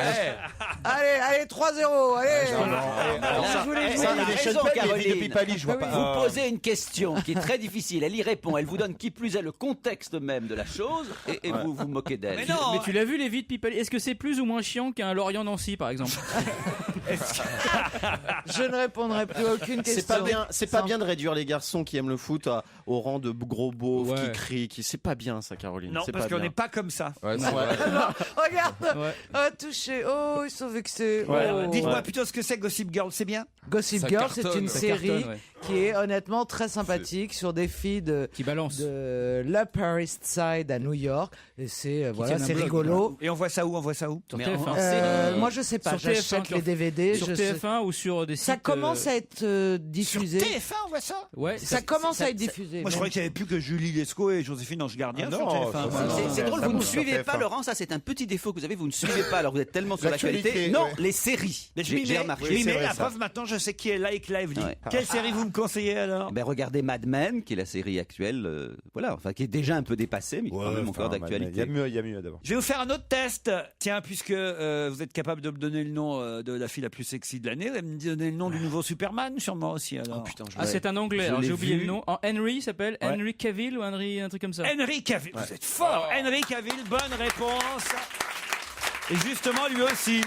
E: Allez 3-0, allez.
D: Je voulais
L: Ça,
D: jouer.
L: les Sean Penn, les vies de Pipali, je vois pas.
D: Vous posez une question qui est très difficile, elle y répond, elle vous donne qui plus est le contexte même de la chose et vous vous moquez d'elle.
C: Mais non.
G: Mais tu l'as vu, les vies de Pipali? Est-ce que c'est plus ou moins chiant qu'un Lorient-Nancy, par exemple?
E: Je ne répondrai plus à aucune question.
H: C'est pas bien de réduire les garçons qui aiment le foot au rang de gros beaufs
G: Ouais.
H: qui crient. C'est pas bien ça, Caroline.
C: Non,
H: c'est
C: parce
H: pas
C: qu'on
H: bien.
C: n'est pas comme ça.
I: Ouais, c'est vrai.
E: Regarde,
G: Ouais.
E: touché. Oh, ils sont vexés.
C: Ouais.
E: Oh.
C: Dites-moi plutôt ce que c'est Gossip Girl, c'est bien?
E: Gossip
I: Ça
E: Girl, c'est
I: cartonne.
E: une
I: Ça
E: série
G: cartonne, ouais.
E: qui est honnêtement très sympathique sur des filles
G: Qui balance.
E: de l'Upper East Side à New York. Et c'est voilà,
G: tiennent un
E: c'est
G: blog.
E: rigolo.
C: Et on voit ça où?
G: Sur
D: Mais
G: TF1.
E: Moi, je sais pas.
G: Sur TF1,
E: J'achète les DVD.
G: Sur
E: je sais-
G: TF1 ou sur des sites.
E: Ça commence à être diffusé.
C: Sur TF1, on voit ça?
G: Ouais.
E: Ça commence à être diffusé.
C: Moi je croyais qu'il n'y avait plus que Julie Lescaut et Joséphine Ange Gardien
L: Ah
C: sur
L: non,
C: TF1.
L: ça,
C: moi.
D: C'est drôle,
L: ça
D: vous ne
L: monte sur
D: suivez pas,
L: TF1.
D: Laurent, ça c'est un petit défaut que vous avez, vous ne suivez pas, alors vous êtes tellement sur
L: L'actualité,
D: l'actualité. Non,
L: ouais.
D: les séries.
C: Mais je m'y
D: J'ai
C: mets,
D: remarqué.
C: je m'y
L: c'est
C: mets,
L: vrai,
C: la
L: ça.
C: preuve maintenant je sais qui est Like Lively.
D: Ouais.
C: Quelle série vous me conseillez alors?
D: Ben, regardez Mad Men, qui est la série actuelle, voilà, enfin qui est déjà un peu dépassée, mais qui est quand même encore d'actualité.
L: Il y a mieux d'abord.
C: Je vais vous faire un autre test. Tiens, puisque vous êtes capable de me donner le nom de la fille la plus sexy de l'année, vous allez me donner le nom du nouveau Superman, sûrement aussi alors.
H: Oh putain,
G: Ah, c'est un anglais,
C: Je
G: alors
C: l'ai
G: j'ai oublié
C: vu.
G: le nom. Henry il s'appelle
C: Ouais.
G: Henry Cavill ou Henry, un truc comme ça.
C: Henry Cavill, vous êtes fort. Henry Cavill, bonne réponse. Et justement, lui aussi,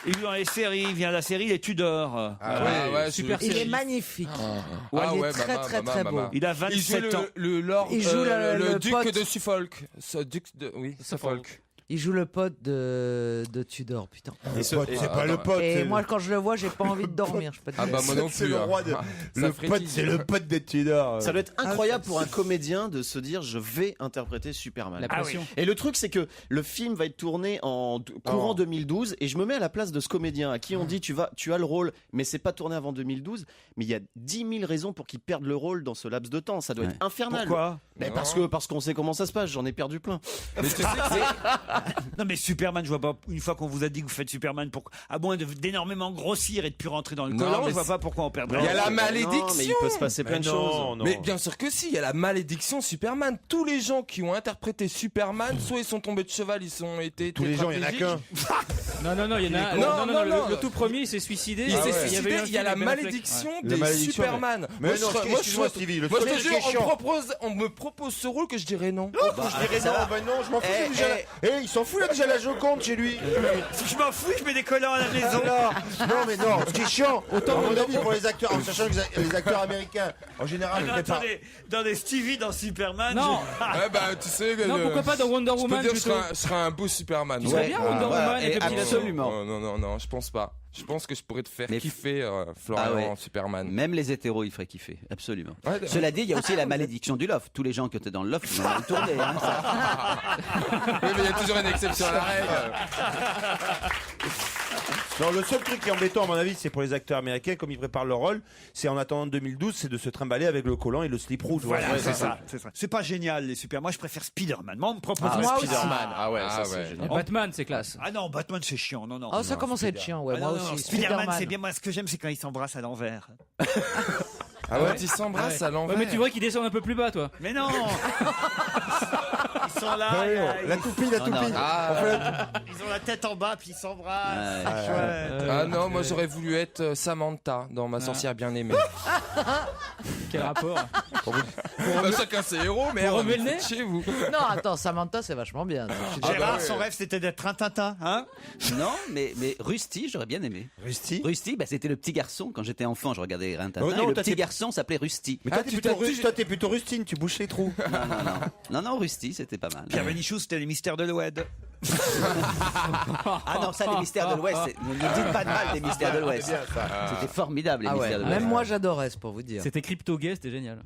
C: il joue dans les séries, il vient de la série Les Tudors.
I: ouais,
G: super
E: Il est
G: série.
E: magnifique.
I: Ah
E: il est
I: ouais,
E: très
I: maman,
E: très
I: maman,
E: très
I: maman.
E: beau.
C: Il a
I: Il joue
C: 27 ans.
I: le lord,
E: Il joue le
I: duc
E: pote.
I: de Suffolk. Duc de, oui, Suffolk.
E: Il joue le pote de Tudor, putain.
L: C'est pas le pote.
E: Et
L: c'est-
E: moi, quand je le vois, j'ai pas envie de dormir. Je peux te
I: Ah
E: dire.
I: bah moi non
L: c'est
I: plus.
L: le
I: hein.
L: roi de.
I: Ça
L: Le
I: frétille.
L: pote, c'est le pote des Tudors.
H: Ça doit être incroyable pour un comédien de se dire je vais interpréter Superman.
G: La pression.
H: Et le truc c'est que le film va être tourné en courant
L: Oh.
H: 2012 et je me mets à la place de ce comédien à qui on dit tu as le rôle mais c'est pas tourné avant 2012 mais il y a 10 000 raisons pour qu'il perde le rôle dans ce laps de temps. Ça doit être infernal.
C: Pourquoi?
H: Mais parce qu'on sait comment ça se passe, j'en ai perdu plein.
I: Mais tu sais que c'est-
C: Non mais Superman, je vois pas, une fois qu'on vous a dit que vous faites Superman, à moins d'énormément grossir et de plus rentrer dans le
I: Non,
C: collant,
I: mais
C: je vois pas pourquoi on perdrait.
I: Il y a la
H: Non,
I: malédiction.
H: mais il peut se passer plein de choses.
I: Mais bien sûr que si, il y a la malédiction Superman. Tous les gens qui ont interprété Superman, soit ils sont tombés de cheval, ils ont été
L: Tous les gens, il y en a qu'un.
G: Non, il y en a.
I: Non, non,
G: le tout premier, il s'est suicidé.
I: Il s'est
G: y avait
I: suicidé,
G: eu un
I: il y a
G: film
I: la
G: avec Ben Affleck.
I: malédiction
G: Ouais.
L: La
I: des
L: malédiction,
I: Superman.
L: mais non, excuse-moi, Stevie, le
I: moi, je
L: truc
I: te jure,
L: qui est chiant.
I: on me propose ce rôle que je dirais non.
L: Je dirais non, ben non, je m'en fous.
D: Eh,
L: Il il s'en fout, il a déjà la Joconde chez lui.
C: Si je m'en fous, je mets des collants à la maison.
L: Non, mais non, ce qui est chiant, autant mon avis pour les acteurs, en sachant que les acteurs américains, en général, ils préparent.
C: Dans les Stevie, dans Superman.
G: Non.
I: Tu sais.
G: Non, pourquoi pas dans Wonder Woman
I: Je
G: plutôt.
I: serais un beau Superman.
G: Tu serais bien Wonder Woman avec le petit lasso.
D: Absolument.
I: Non, je pense pas. Je pense que je pourrais te faire kiffer, Florian, en Superman.
D: Même les hétéros, ils feraient kiffer, absolument.
I: Ouais,
D: Cela dit, il y a aussi la malédiction du loft. Tous les gens qui étaient dans le loft, ils ont mal tourné. Hein, ça.
I: Oui, mais il y a toujours une exception à la règle.
L: Non, le seul truc qui est embêtant, à mon avis, c'est pour les acteurs américains, comme ils préparent leur rôle, c'est en attendant 2012, c'est de se trimballer avec le collant et le slip rouge.
C: Voilà, c'est ça. C'est pas génial, les super. Moi, je préfère Spider-Man. Moi, on me propose
H: Spider-Man. Ah ouais, ça c'est génial.
G: Batman, c'est classe.
C: Ah non, Batman, c'est chiant. Non.
E: Oh, ça commence à être chiant, ouais, moi aussi.
C: Spider-Man, c'est bien. Moi, ce que j'aime, c'est quand ils s'embrassent à l'envers.
I: Ah ouais, ils s'embrassent à l'envers.
G: Mais tu vois qu'ils descendent un peu plus bas, toi.
C: Mais non. Ils sont là.
L: La toupie.
C: Ils ont la tête en bas, puis ils s'embrassent. C'est chouette.
I: Ah non, moi j'aurais voulu être Samantha dans Ma sorcière bien-aimée.
G: Quel rapport?
I: Chacun ses héros, mais
G: remet le nez
I: chez vous.
E: Non, attends, Samantha, c'est vachement bien.
C: Gérard, son rêve, c'était d'être un Tintin, hein?
D: Non, mais Rusty, j'aurais bien aimé.
L: Rusty,
D: c'était le petit garçon. Quand j'étais enfant, je regardais un Tintin.
L: Oh non,
D: et le
L: toi,
D: petit
L: t'es-
D: garçon s'appelait Rusty.
L: Mais toi, t'es plutôt rustine, tu bouches les trous.
D: Non, Rusty, c'était pas mal.
C: Pierre Bénichou, c'était les mystères de l'Oued.
D: Ah non, ça, les mystères de l'Ouest, ne dites pas de mal des mystères de l'Ouest. C'était formidable, les mystères de l'Ouest.
E: Même moi, j'adorais, c'est pour vous dire.
G: C'était crypto-gay, c'était génial.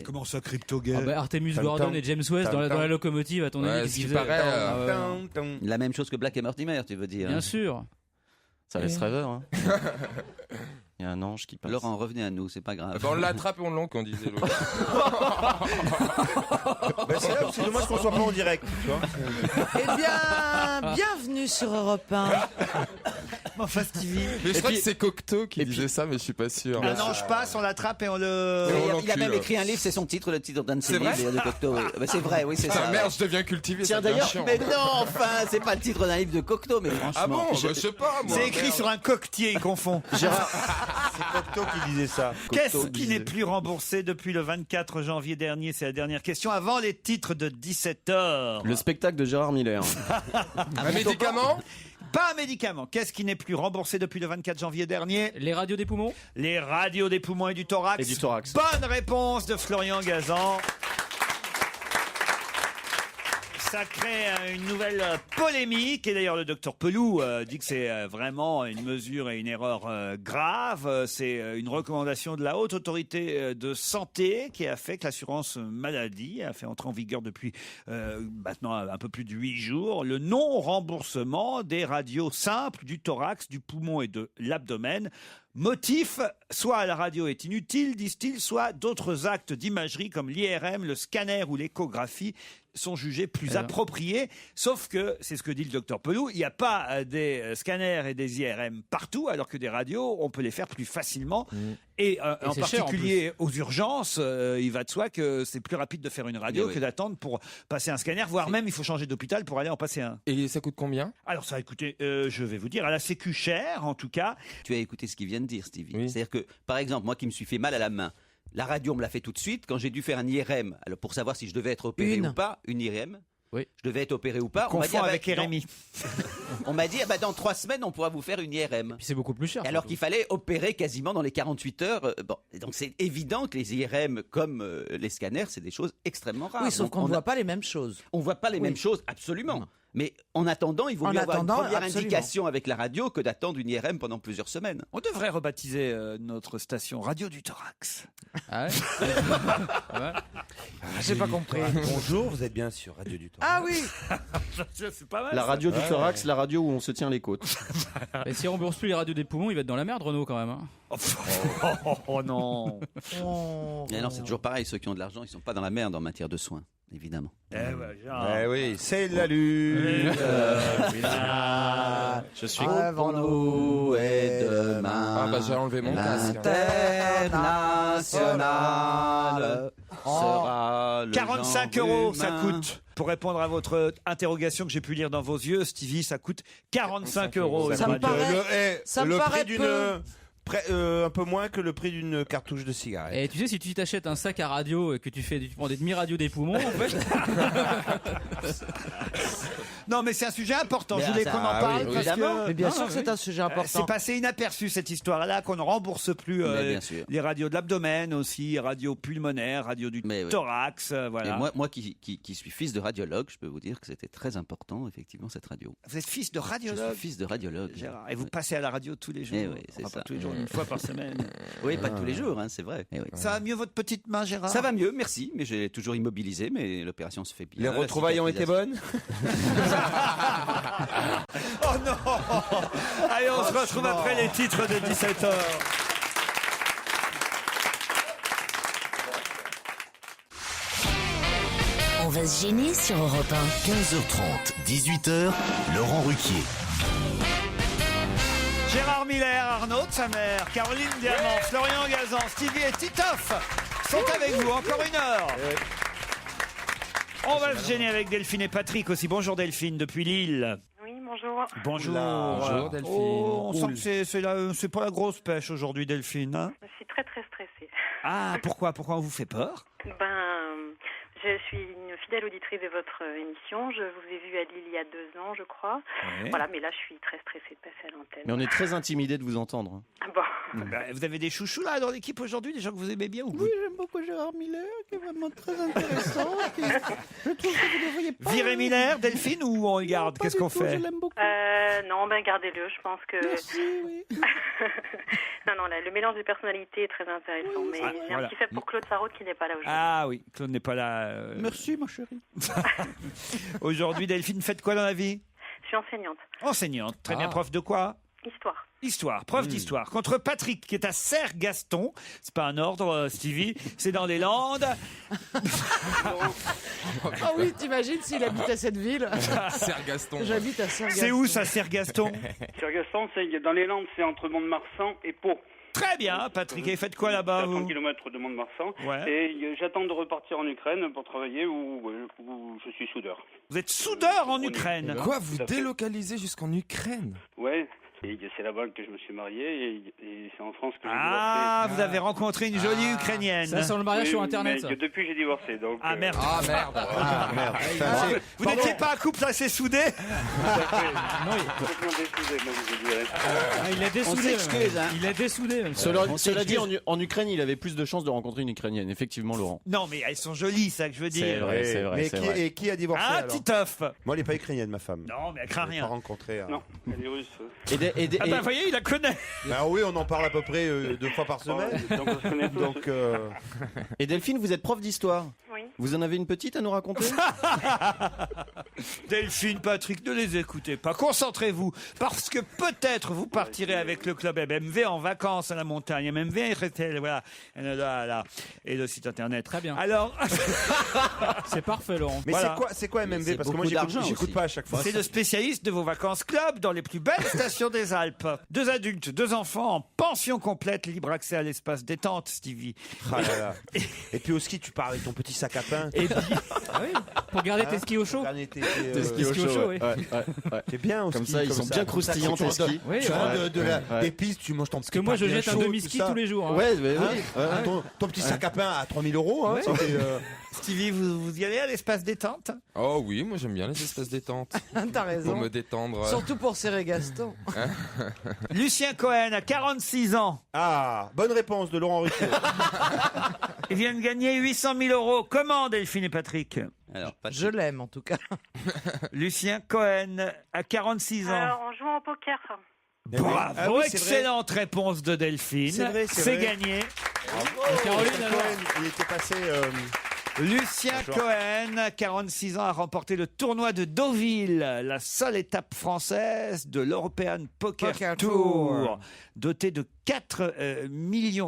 C: Comment ça, crypto-gay?
G: Artemus Gordon et James West dans la locomotive, à ton avis, qu'est-ce qu'ils faisaient?
D: La même chose que Black et Mortimer, tu veux dire?
G: Bien sûr.
H: Ça laisse rêveur. Hein. Il y a un ange qui passe.
D: Laurent, revenez à nous, c'est pas grave.
I: On l'attrape et on l'oncle, on disait l'autre.
L: C'est dommage qu'on soit pas en direct. Tu vois.
E: Eh bien, bienvenue sur Europe 1.
C: Enfin, Stevie.
I: Mais je crois que c'est Cocteau qui disait ça, mais je suis pas sûr.
C: Un ange passe, on l'attrape et on le.
D: Il a même écrit un livre, c'est son titre, le titre d'un de ses livres de Cocteau. C'est vrai, oui, c'est ça.
I: Merde, je deviens cultivé.
D: Tiens, d'ailleurs, mais non, enfin, c'est pas le titre d'un livre de Cocteau, mais franchement.
I: Ah bon, je sais pas, moi.
C: C'est écrit sur un coquetier, il confond.
L: Gérard, c'est Cocteau qui disait ça.
C: Qu'est-ce qui n'est plus remboursé depuis le 24 janvier dernier? C'est la dernière question avant les titres de 17h.
H: Le spectacle de Gérard Miller.
I: Un médicament?
C: Pas un médicament. Qu'est-ce qui n'est plus remboursé depuis le 24 janvier dernier?
G: Les radios des poumons?
C: Les radios des poumons et du thorax.
H: Et du thorax.
C: Bonne réponse de Florian Gazan. Ça crée une nouvelle polémique et d'ailleurs le docteur Pelou dit que c'est vraiment une mesure et une erreur grave. C'est une recommandation de la haute autorité de santé qui a fait que l'assurance maladie a fait entrer en vigueur depuis maintenant un peu plus de 8 jours le non-remboursement des radios simples du thorax, du poumon et de l'abdomen. Motif, soit la radio est inutile, disent-ils, soit d'autres actes d'imagerie comme l'IRM, le scanner ou l'échographie sont jugés plus appropriés. Sauf que, c'est ce que dit le docteur Pelou, il n'y a pas des scanners et des IRM partout, alors que des radios, on peut les faire plus facilement. Et en particulier aux urgences, il va de soi que c'est plus rapide de faire une radio que d'attendre pour passer un scanner, voire même il faut changer d'hôpital pour aller en passer un.
I: Et ça coûte combien?
C: Alors ça, écoutez, je vais vous dire, à la Sécu cher en tout cas.
D: Tu as écouté ce qu'il vient de dire, Stevie.
I: Oui.
D: C'est-à-dire que, par exemple, moi qui me suis fait mal à la main, la radio on me l'a fait tout de suite. Quand j'ai dû faire un IRM, alors pour savoir si je devais être opéré ou pas, une IRM.
G: Oui.
D: Je devais être opéré ou pas.
C: On m'a dit avec RMI.
D: On m'a dit, dans 3 semaines, on pourra vous faire une IRM.
G: Puis c'est beaucoup plus cher.
D: Et alors qu'il fallait opérer quasiment dans les 48 heures. Bon, donc c'est évident que les IRM, comme les scanners, c'est des choses extrêmement rares.
E: Oui, sauf qu'on ne voit pas les mêmes choses.
D: On voit pas les mêmes choses, absolument. Non. Mais en attendant, il vaut mieux avoir une première indication avec la radio que d'attendre une IRM pendant plusieurs semaines.
C: On devrait rebaptiser notre station Radio du Thorax.
G: Ah ouais.
E: J'ai pas compris.
L: Bonjour, vous êtes bien sur Radio du Thorax.
E: Ah oui.
C: C'est pas mal.
H: La radio du thorax, la radio où on se tient les côtes.
G: Et si on rembourse plus les radios des poumons, il va être dans la merde, Renaud, quand même. Hein.
C: Oh non.
D: Mais non, c'est toujours pareil. Ceux qui ont de l'argent, ils sont pas dans la merde en matière de soins, évidemment.
L: Eh oui, c'est la lune.
H: Je suis
D: Avant nous et demain.
I: Ah bah j'ai enlevé mon casque.
D: L'international sera le
C: 45
D: genre
C: € ça
D: humain.
C: coûte. Pour répondre à votre interrogation que j'ai pu lire dans vos yeux, Stevie, ça coûte 45 €.
E: Ça me paraît- ça me paraît peu.
L: Un peu moins que le prix d'une cartouche de cigarette.
G: Et tu sais, si tu t'achètes un sac à radio et que tu prends des demi-radios des poumons, en fait.
C: Non, mais c'est un sujet important. Je
E: Mais
C: voulais
E: ça-
C: qu'on en
E: ah
C: parle
E: oui,
C: parce
E: évidemment.
C: que.
E: Mais bien sûr que c'est un sujet important.
C: C'est passé inaperçu cette histoire-là, qu'on ne rembourse plus
D: Mais bien sûr.
C: les radios de l'abdomen aussi, radio pulmonaire, radio du thorax, voilà.
D: Et moi qui suis fils de radiologue, je peux vous dire que c'était très important, effectivement, cette radio.
C: Vous êtes fils de
D: Je
C: radiologue,
D: suis fils de radiologue.
C: Gérard, et vous passez à la radio tous les jours.
D: Eh oui, c'est
C: Enfin,
D: ça.
C: pas tous les jours, une fois par semaine.
D: Oui, pas tous les jours, hein, c'est vrai. Eh oui.
C: Ça va mieux votre petite main, Gérard?
D: Ça va mieux, merci, mais j'ai toujours immobilisé, mais l'opération se fait bien.
L: Les retrouvailles ont été bonnes?
C: Oh non! Allez, on se retrouve après les titres de 17h.
A: On va se gêner sur Europe 1.
B: 15h30, 18h, Laurent Ruquier.
C: Gérard Miller, Arnaud de sa mère, Caroline Diamant, Florian Gazan, Stevie et Titoff sont avec vous encore une heure. On va se gêner avec Delphine et Patrick aussi. Bonjour Delphine, depuis Lille.
J: Oui, bonjour.
C: Bonjour.
I: Bonjour, Delphine.
C: Oh, on sent que c'est pas la grosse pêche aujourd'hui, Delphine. Hein.
J: Je suis très très stressée.
C: Ah, pourquoi on vous fait peur?
J: Je suis une fidèle auditrice de votre émission. Je vous ai vu à Lille il y a 2 ans, je crois.
C: Ouais.
J: Voilà, mais là, je suis très stressée de passer à l'antenne.
H: Mais on est très intimidés de vous entendre.
J: Ah bon.
C: Bah, vous avez des chouchous là dans l'équipe aujourd'hui, des gens que vous aimez bien ou
E: Oui, j'aime beaucoup Gérard Miller, qui est vraiment très intéressant. Je trouve que vous devriez pas...
C: Virer Miller, Delphine, ou on regarde? Qu'est-ce qu'on fait?
E: Je l'aime beaucoup.
J: Non, gardez-le. Je pense que.
E: Merci, oui.
J: non, le mélange des personnalités est très intéressant. Mais
C: Ah,
J: j'ai
C: voilà.
J: un petit fait pour Claude Sarraute qui n'est pas là aujourd'hui.
C: Ah oui, Claude n'est pas là.
E: Merci, ma chérie.
C: Aujourd'hui, Delphine, faites quoi dans la vie?
J: Je suis enseignante.
C: Enseignante. Très bien,
I: Ah.
C: prof de quoi?
J: Histoire.
C: Histoire, prof d'histoire. Contre Patrick, qui est à Serre-Gaston. C'est pas un ordre, Stevie. C'est dans les Landes.
E: Ah oui, t'imagines s'il habitait cette ville?
I: Serre-Gaston.
E: J'habite à Serre-Gaston.
C: C'est où ça, Serre-Gaston?
M: Serre-Gaston, c'est dans les Landes, c'est entre Mont-de-Marsan et Pau.
C: Très bien, Patrick. Et faites quoi là-bas,
M: à 30
C: vous?
M: km de Mont-de-Marsan.
C: Ouais.
M: Et j'attends de repartir en Ukraine pour travailler où je suis soudeur.
C: Vous êtes soudeur en Ukraine.
I: Quoi, vous délocalisez jusqu'en Ukraine?
M: Ouais. Et c'est là-bas que je me suis marié et c'est en France que j'ai
C: Ah,
M: divorcé.
C: vous avez rencontré une jolie Ukrainienne.
G: Ça sent le mariage
M: Oui,
G: sur Internet,
M: mais
G: ça.
M: depuis j'ai divorcé. Donc,
C: Ah merde.
I: Ah merde.
L: Ah merde. Putain,
C: Vous n'étiez pas un couple assez soudé?
M: complètement désoudé, même, je dirais.
G: Il a dessoudé.
D: s'excuse, hein.
G: Il a dessoudé. même.
H: Cela dit, en Ukraine, il avait plus de chances de rencontrer une Ukrainienne, effectivement, Laurent.
C: Non, mais elles sont jolies, ça que je veux dire.
H: C'est vrai, c'est vrai.
L: Mais
H: c'est
L: qui,
H: vrai.
L: et qui a divorcé
C: Ah,
L: alors?
C: Titoff.
L: Moi, elle n'est pas ukrainienne, ma femme.
C: Non, mais elle craint
L: Je l'ai
C: rien.
L: pas rencontré.
M: Non, elle est russe.
C: Ah bah, vous voyez, il la connaît.
L: Ah oui, on en parle à peu près 2 fois par semaine.
M: Donc on se connaît tous.
L: Donc,
H: Et Delphine, vous êtes prof d'histoire.
J: Oui.
H: Vous en avez une petite à nous raconter?
C: Delphine, Patrick, ne les écoutez pas. Concentrez-vous. Parce que peut-être vous partirez avec le club MMV en vacances à la montagne. MMV, RTL, voilà. Et le site internet.
G: Très bien.
C: Alors,
G: C'est parfait, Laurent.
L: mais
C: Voilà.
L: c'est quoi MMV?
D: C'est
L: Parce que moi,
D: beaucoup d'argent
L: j'écoute
D: aussi.
L: pas à chaque fois.
C: c'est le spécialiste de vos vacances club dans les plus belles stations des Alpes. 2 adultes, 2 enfants en pension complète, libre accès à l'espace détente, Stevie.
L: Ah là là. Et puis au ski, tu pars avec ton petit sac à pain.
C: Et
G: Ah oui, pour garder tes skis au chaud.
L: Dernier été,
H: Des skis au
G: ski au
H: chaud,
G: chaud,
H: ouais.
G: oui.
H: Ouais.
L: C'est bien au
H: Comme
L: ski,
H: ça, ils sont bien
L: Comme ça,
H: croustillants,
L: quand
H: tes
L: tu rentres
H: skis.
G: Oui,
L: tu
G: ouais.
L: rentres des pistes, tu manges ton petit
G: Parce que moi, je
L: pain bien
G: jette un
L: chaud,
G: demi-ski
L: tout ça.
G: tous les jours. hein.
H: Ouais, ouais,
L: Hein
H: ouais.
L: Ton petit sac à pain à 3 000 €. Hein, c'était,
C: Stevie, vous y allez à l'espace détente?
I: Oh oui, moi j'aime bien les espaces détente.
E: T'as
I: Pour
E: raison.
I: me détendre.
E: Surtout pour Serre-Gaston.
C: Lucien Cohen a 46 ans.
L: Ah, bonne réponse de Laurent Ruquier.
C: Il vient de gagner 800 000 €. Comment, Delphine et Patrick?
D: Alors, Patrick,
E: Je l'aime, en tout cas.
C: Lucien Cohen a 46 ans.
J: Alors, en jouant au poker.
C: Bravo,
L: Ah oui, c'est vrai.
C: excellente réponse de Delphine.
L: C'est vrai, c'est
C: C'est
L: vrai.
C: gagné.
G: Caroline,
L: Lucien
G: alors.
L: Cohen, il était passé.
C: Lucien
L: Bonjour.
C: Cohen, 46 ans, a remporté le tournoi de Deauville, la seule étape française de l'European Poker,
E: Poker
C: Tour,
E: Tour.
C: doté de 4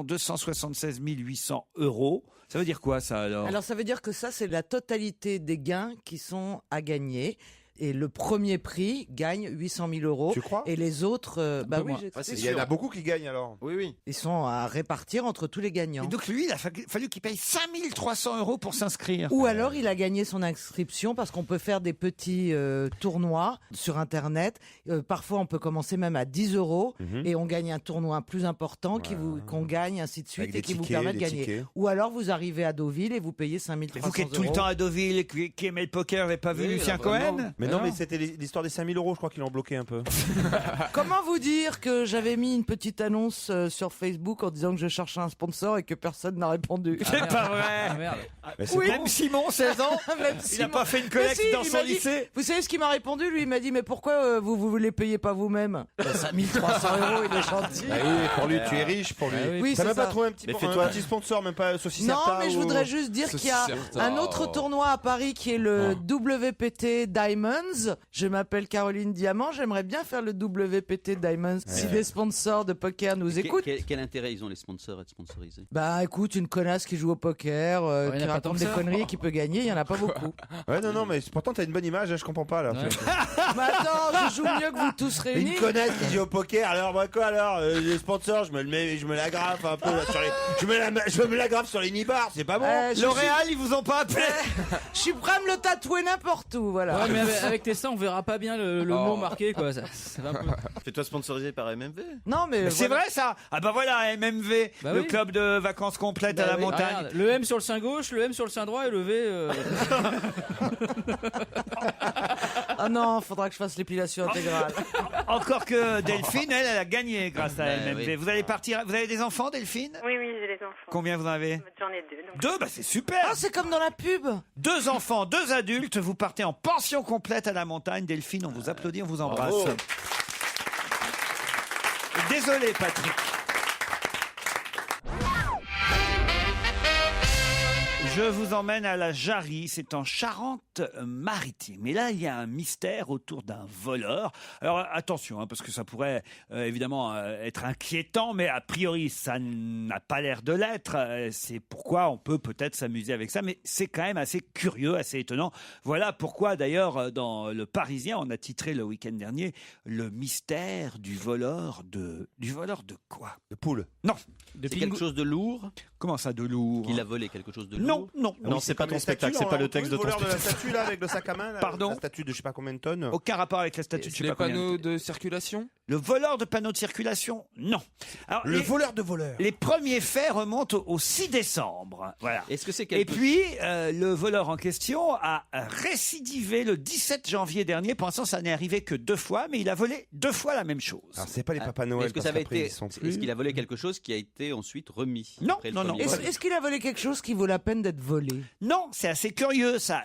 C: 276 800 €. Ça veut dire quoi, ça, alors?
E: Alors, ça veut dire que ça, c'est la totalité des gains qui sont à gagner. Et le premier prix gagne 800 000 euros.
L: Tu crois?
E: Et les autres, oui,
L: Il y en a beaucoup qui gagnent alors.
H: Oui.
E: Ils sont à répartir entre tous les gagnants.
C: Et donc lui, il a fallu qu'il paye 5300 € pour s'inscrire.
E: Ou alors il a gagné son inscription parce qu'on peut faire des petits tournois sur Internet. Parfois on peut commencer même à 10 € et on gagne un tournoi plus important qu'on gagne, ainsi de suite,
L: Avec
E: et
L: des
E: qui vous
L: tickets,
E: permet de
L: des
E: gagner.
L: tickets.
E: Ou alors vous arrivez à Deauville et vous payez 5300
C: Vous qui êtes tout le temps à Deauville, qui aimez le poker, vous n'avez pas vu
H: Oui,
C: Lucien
H: là, vraiment.
C: Cohen?
L: Mais non, mais c'était l'histoire des 5 000 €, je crois qu'ils l'ont bloqué un peu.
E: Comment vous dire que j'avais mis une petite annonce sur Facebook en disant que je cherchais un sponsor et que personne n'a répondu?
C: C'est pas vrai.
G: Ah, merde.
E: Oui.
C: Même Simon, 16 ans,
E: Même
C: il n'a
E: Simon.
C: pas fait une
E: Mais
C: collecte
E: si,
C: dans
E: il
C: son
E: m'a dit-
C: lycée.
E: Vous savez ce qu'il m'a répondu? Lui, il m'a dit, mais pourquoi vous les payez pas vous-même? 5300 €, il est gentil.
L: Ah oui, pour lui, tu es riche pour lui.
G: Ah oui.
E: Oui,
L: T'as
E: c'est
L: même pas
E: ça.
L: trouvé un petit sponsor, même pas saucisse
E: Non,
L: Certa
E: mais je
L: ou-
E: voudrais juste dire qu'il y a un autre tournoi à Paris qui est le WPT Diamonds. Je m'appelle Caroline Diamant, j'aimerais bien faire le WPT Diamonds. Si des sponsors de poker nous écoutent.
D: Quel intérêt ils ont les sponsors à être sponsorisés?
E: Bah écoute, une connasse qui joue au poker,
G: il y en a
E: qui
G: pas tant
E: raconte
G: que
E: des
G: ça.
E: conneries et qui peut gagner, il y en a pas beaucoup.
L: Ouais, non, mais pourtant t'as une bonne image, je comprends pas là.
G: Ouais.
E: Mais attends, je joue mieux que vous tous réunis.
L: Une connasse qui joue au poker, alors moi quoi alors les sponsors, je me l'agrafe un peu là, sur les, je me l'agrafe sur les nibards, c'est pas bon.
C: L'Oréal, ils vous ont pas appelé?
E: Je suis prêt à me le tatouer n'importe où, voilà.
G: Ouais, mais avec tes seins, on verra pas bien le mot marqué, quoi. Ça va un peu.
H: Fais-toi sponsoriser par MMV.
E: Non, mais
C: C'est
E: voilà.
C: vrai ça? Ah bah voilà, MMV,
G: Bah
C: le
G: oui.
C: club de vacances complètes à la
E: oui.
C: montagne.
G: Ah, regarde, le M sur le sein gauche, le M sur le sein droit et le V.
E: Ah non, faudra que je fasse l'épilation intégrale.
C: Encore que Delphine, elle a gagné grâce à
D: Ouais,
C: MMV.
D: oui.
C: Vous allez partir, vous avez des enfants, Delphine?
N: Oui, j'ai des enfants.
C: Combien vous en avez?
N: J'en ai 2. Donc...
C: 2, bah c'est super.
E: Ah, c'est comme dans la pub.
C: 2 enfants, 2 adultes, vous partez en pension complète à la montagne. Delphine, on vous applaudit, on vous embrasse.
L: Bravo.
C: Désolé, Patrick. Je vous emmène à la Jarrie, c'est en Charente-Maritime. Et là, il y a un mystère autour d'un voleur. Alors attention, parce que ça pourrait évidemment être inquiétant, mais a priori, ça n'a pas l'air de l'être. C'est pourquoi on peut peut-être s'amuser avec ça, mais c'est quand même assez curieux, assez étonnant. Voilà pourquoi, d'ailleurs, dans Le Parisien, on a titré le week-end dernier « Le mystère du voleur de... » Du voleur de quoi?
L: De poule.
C: Non.
D: C'est quelque chose de lourd?
C: Comment ça, de lourd?
D: Il a volé quelque chose de
C: Non,
D: lourd?
C: non.
H: Non, c'est pas ton spectacle, c'est pas le texte de ton
L: Le voleur de la
H: spectacle.
L: statue là avec le sac à main. Là,
C: Pardon?
L: La statue de je sais pas combien de tonnes.
C: Aucun rapport avec la statue de je sais
I: Les
C: pas combien.
I: panneaux de circulation?
C: Le voleur de panneaux de circulation? Non. Alors,
L: Le voleur de voleurs.
C: les premiers faits remontent au 6 décembre. Voilà.
D: Est-ce que c'est
C: Et
D: quelque
C: puis, le voleur en question a récidivé le 17 janvier dernier. Pour l'instant, ça n'est arrivé que 2 fois, mais il a volé 2 fois la même chose.
L: Alors c'est pas les Papa Noël.
D: Est-ce que
L: parce
D: ça avait
L: qu'après,
D: été
L: ils sont plus.
D: Est-ce qu'il a volé quelque chose qui a été ensuite remis?
C: Non,
D: après le
C: non, non.
D: premier vol
E: Est-ce qu'il a volé quelque chose qui vaut la peine d'être volé?
C: Non, c'est assez curieux. Ça,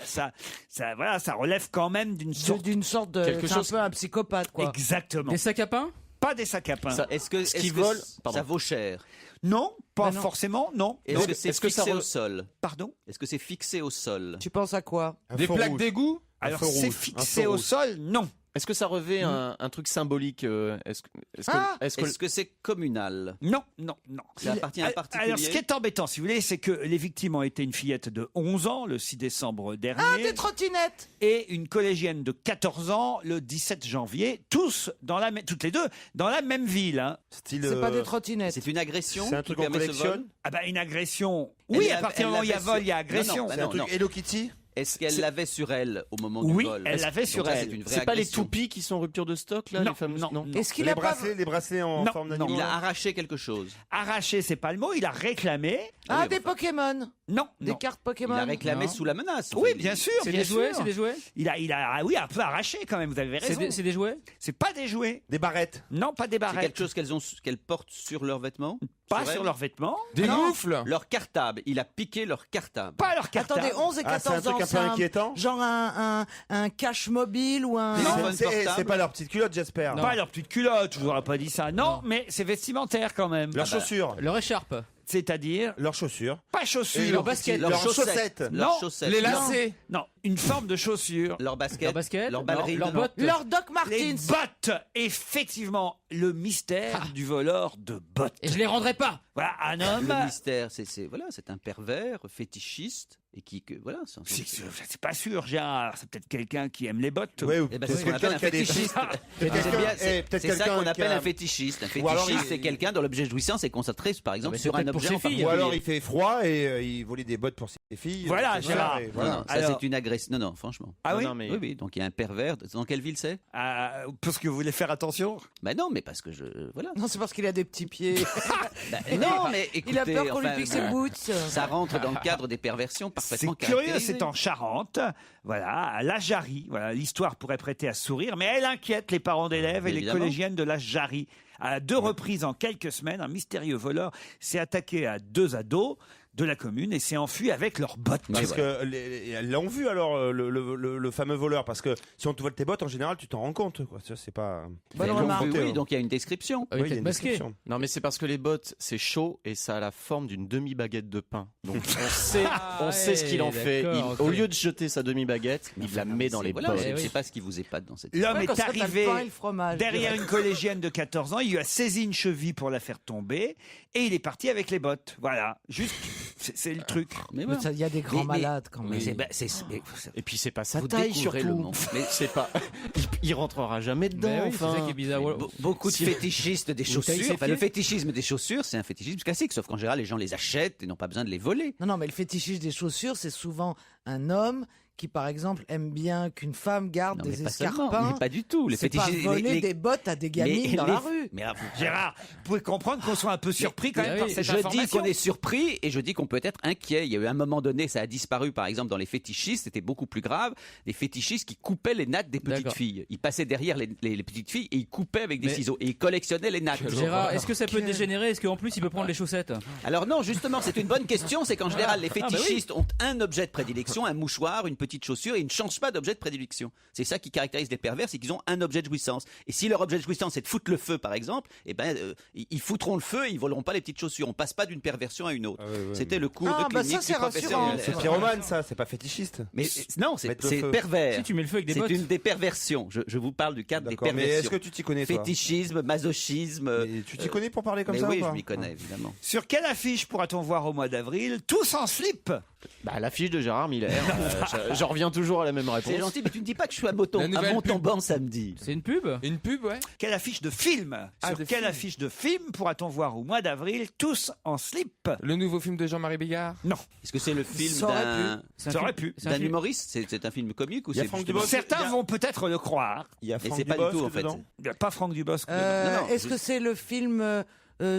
C: voilà, ça relève quand même d'une sorte.
E: D'une sorte de.
H: Quelque
E: C'est
H: chose-
E: un peu un psychopathe, quoi.
C: Exactement.
G: Des sacs à pain?
C: Pas des sacs à pain.
D: Est-ce que,
H: Ce qui
D: est-ce que
H: vole-
D: ça
H: pardon.
D: vaut cher?
C: Non, pas
E: non.
C: forcément. Non.
D: Est-ce
C: Non.
D: que c'est
H: Est-ce que ça
D: fixé
H: re-
D: au sol?
C: Pardon.
D: Est-ce que c'est fixé au sol?
E: Tu penses à quoi?
L: Un
I: Des
L: feu
I: plaques
L: rouge.
I: d'égout?
C: Alors
L: feu
C: c'est
L: rouge, un
C: fixé
L: feu
C: au
L: rouge.
C: sol? Non.
H: Est-ce que ça revêt un truc symbolique est-ce que
E: Ah,
D: Est-ce que c'est communal?
C: Non, non, non.
D: Ça appartient à un particulier?
C: Alors, ce qui est embêtant, si vous voulez, c'est que les victimes ont été une fillette de 11 ans le 6 décembre dernier
E: Ah, des trottinettes!
C: et une collégienne de 14 ans le 17 janvier, toutes les deux dans la même ville. Hein.
L: Style.
E: C'est pas des trottinettes.
D: C'est une agression
L: C'est un
D: qui
L: truc qu'on
D: permet ce vol?
L: collectionne.
C: Ah bah une agression.
D: Elle
C: Oui,
D: l'a-
C: à partir du moment où il y a
D: elle
C: vol,
D: l'avait
C: il y a
D: sur-
C: agression.
D: Non, non,
L: C'est un truc
D: non.
L: Hello Kitty.
D: Est-ce qu'elle l'avait sur elle au moment du
C: Oui,
D: vol?
C: elle l'avait sur
D: Donc ça,
C: elle.
D: c'est une vraie
H: c'est pas les
D: agression.
H: toupies qui sont en rupture de stock là,
C: Non,
H: les fameuses
C: non.
E: Est-ce qu'il
L: Les
E: a pas.
L: bracelets en
C: Non,
L: forme
C: non.
L: d'animal.
D: Il a arraché quelque chose.
C: Arraché, c'est pas le mot, il a réclamé.
E: Ah,
D: oui,
E: des
D: enfin.
E: Pokémon!
C: Non,
E: Des
C: non.
E: cartes
D: Il
E: Pokémon?
D: a réclamé
G: Non.
D: sous la menace.
C: Oui,
D: Enfin,
C: bien sûr,
G: C'est
C: bien
G: des jouets?
C: sûr.
G: C'est des jouets?
C: Oui, un peu arraché quand même, vous avez raison.
G: C'est des jouets?
C: C'est pas des jouets.
L: Des barrettes.
C: Non, pas des
D: C'est
C: barrettes.
D: quelque chose qu'elles portent sur leurs vêtements?
C: Pas
D: elle
C: sur leurs vêtements.
I: Des
E: Non.
I: moufles?
D: Leur cartable. Il a piqué leur cartable.
C: Pas leur cartable.
E: Attendez, 11 et
L: Ah, c'est un
E: 14 ans,
L: truc un peu inquiétant.
E: genre un cache mobile ou un.
D: Des
L: Non,
D: téléphones portables.
L: c'est pas leur petite culotte, j'espère.
C: Pas leur petite culotte, je vous aurais pas dit ça. Non, mais c'est vestimentaire quand même.
L: Leurs chaussures.
G: Leur écharpe?
C: C'est-à-dire
L: Leurs chaussures.
C: pas chaussures.
G: Leurs baskets?
L: Leurs chaussettes.
C: Non.
D: Leurs chaussettes.
I: Les lacets?
C: Non, une forme de chaussure.
D: Leur basket,
G: leur
D: ballerine,
G: leur botte.
E: Leur Doc
C: Les
E: Martens.
C: bottes, effectivement, le mystère du voleur de bottes.
G: Et je les rendrai pas.
C: Voilà, un homme.
D: Le mystère, c'est un pervers fétichiste et voilà.
C: C'est pas sûr, Gérard. C'est peut-être quelqu'un qui aime les bottes.
L: Ouais, ou
D: Eh ben,
L: peut-être
D: c'est ce qu'on appelle un
L: quelqu'un qui a des-
D: fétichiste.
L: Peut-être quelqu'un-
D: C'est ça qu'on appelle un fétichiste. Un
L: Ou alors,
D: fétichiste, c'est quelqu'un dont l'objet de jouissance est concentré, par exemple, sur un objet en particulier.
L: Ou alors il fait froid et il volait des bottes pour ses filles.
C: Voilà,
L: C'est ça,
C: Gérard.
L: et
D: Non,
L: voilà.
D: non, ça
C: Alors-
D: c'est une agression. Non, franchement.
C: Ah oui.
D: Oui, oui. Donc il y a un pervers. Dans quelle ville c'est
C: Parce que vous voulez faire attention.
D: Bah non, mais parce que voilà.
E: Non, c'est parce qu'il a des petits pieds.
D: Bah, non, mais écoutez,
E: Il a peur qu'on lui
D: enfin,
E: pique ses boots.
D: Ça rentre dans le cadre des perversions
C: C'est
D: parfaitement
C: curieux,
D: caractérisées.
C: c'est en Charente, voilà, à la Jarry. Voilà, l'histoire pourrait prêter à sourire, mais elle inquiète les parents d'élèves et les
D: Évidemment.
C: collégiennes de la Jarry. À 2 reprises en quelques semaines, un mystérieux voleur s'est attaqué à 2 ados de la commune et s'est enfui avec leurs bottes.
L: Parce que elles l'ont vu alors le fameux voleur, parce que si on te vole tes bottes en général tu t'en rends compte quoi. Ça, c'est pas.
D: Bonne remarque. Oui, donc il y a une description.
H: Ah oui,
L: Oui, il y a une description.
H: Non, mais c'est parce que les bottes, c'est chaud et ça a la forme d'une demi-baguette de pain. Donc on sait ce qu'il en fait.
G: d'accord,
H: Au
G: ok.
H: lieu de jeter sa demi-baguette, il la met dans les
D: Voilà,
H: bottes.
D: je ne sais pas ce qui vous épate dans cette
C: L'homme
E: Ouais, quand
C: est
E: ça, t'as le
C: arrivé
E: pain et le fromage.
C: derrière une collégienne de 14 ans, il lui a saisi une cheville pour la faire tomber et il est parti avec les bottes. Voilà, juste, c'est le truc.
D: Mais
E: Mais ça, il y a des grands
D: Mais-
E: malades quand même.
H: Et puis c'est pas sa
D: Vous
H: taille
D: découvrez
H: surtout.
D: le monde.
H: Mais c'est pas. Il rentrera jamais dedans.
G: Mais oui, c'est
H: enfin.
G: ça qui est bizarre.
D: Beaucoup de fétichistes des
G: Vous taillez
D: chaussures.
G: ses
D: Enfin, le
G: pieds
D: fétichisme des chaussures, c'est un fétichisme classique, sauf qu'en général, les gens les achètent et n'ont pas besoin de les voler.
E: Non, mais le fétichisme des chaussures, c'est souvent un homme qui, par exemple, aime bien qu'une femme garde
D: Non, mais
E: des
D: pas seulement,
E: escarpins.
D: mais pas du tout. Les
E: C'est pas
D: fétichistes,
E: voler des bottes à des gamines dans la rue.
D: Mais là,
C: Gérard, vous pouvez comprendre qu'on soit un peu surpris quand même
G: oui,
C: par cette
D: je dis
C: information.
D: qu'on est surpris et je dis qu'on peut être inquiet. Il y a eu un moment donné, ça a disparu par exemple dans les fétichistes, c'était beaucoup plus grave, des fétichistes qui coupaient les nattes des petites
G: D'accord.
D: filles. Ils passaient derrière les petites filles et ils coupaient avec des
G: Mais-
D: ciseaux et ils collectionnaient les nattes.
G: Gérard, est-ce que ça peut dégénérer? Est-ce qu'en plus il peut prendre les chaussettes?
D: Alors non, justement, c'est une bonne question. C'est qu'en général, les
G: Ah, bah oui.
D: fétichistes ont un objet de prédilection, un mouchoir, une petite chaussure, et ils ne changent pas d'objet de prédilection. C'est ça qui caractérise les pervers, c'est qu'ils ont un objet de jouissance. Et si leur objet de jouissance c'est de foutre le feu, par exemple, eh ben, ils foutront le feu et ils voleront pas les petites chaussures. On passe pas d'une perversion à une autre. C'était le cours
E: Ah,
D: de
E: bah
D: clinique
E: ça, c'est
D: du professeur
E: rassurant.
D: Muller.
L: C'est pyromane ça, c'est pas fétichiste.
D: Mais non, c'est
L: Mettre le feu.
D: pervers.
G: Si tu mets le feu avec des
D: C'est
G: bottes.
D: une des perversions. Je vous parle du cadre des
L: D'accord, mais
D: perversions.
L: est-ce que tu t'y connais toi?
D: Fétichisme, masochisme.
L: Mais tu t'y connais pour parler comme
D: mais
L: ça
D: oui,
L: ou pas
D: je m'y connais évidemment.
C: Sur quelle affiche pourra-t-on voir au mois d'avril Tous en slip?
H: Bah, l'affiche de Gérard Miller. J'en reviens toujours à la même réponse.
D: C'est gentil, mais tu ne dis pas que je suis à
I: La
D: Montauban
I: nouvelle pub.
D: samedi.
G: C'est une pub?
I: Une pub, ouais.
C: Quelle affiche de film Sur
I: de
C: quelle
I: film.
C: affiche de film pourra-t-on voir au mois d'avril Tous en slip?
I: Le nouveau film de Jean-Marie Bigard.
C: Non,
D: Est-ce que c'est le film
E: Ça aurait
D: d'un
C: ça aurait pu.
G: C'est un
D: d'un
G: film-
D: humoriste? C'est un film comique ou
L: Il y a
D: c'est
L: Franck
D: justement-
L: Dubosc.
C: Certains vont peut-être le croire.
L: Il y a
D: Mais
L: Franck
D: c'est pas du
L: Dubosc
D: tout en fait.
L: dedans.
C: Il n'y a pas Franck Dubosc.
D: Non, non,
E: Est-ce que c'est le film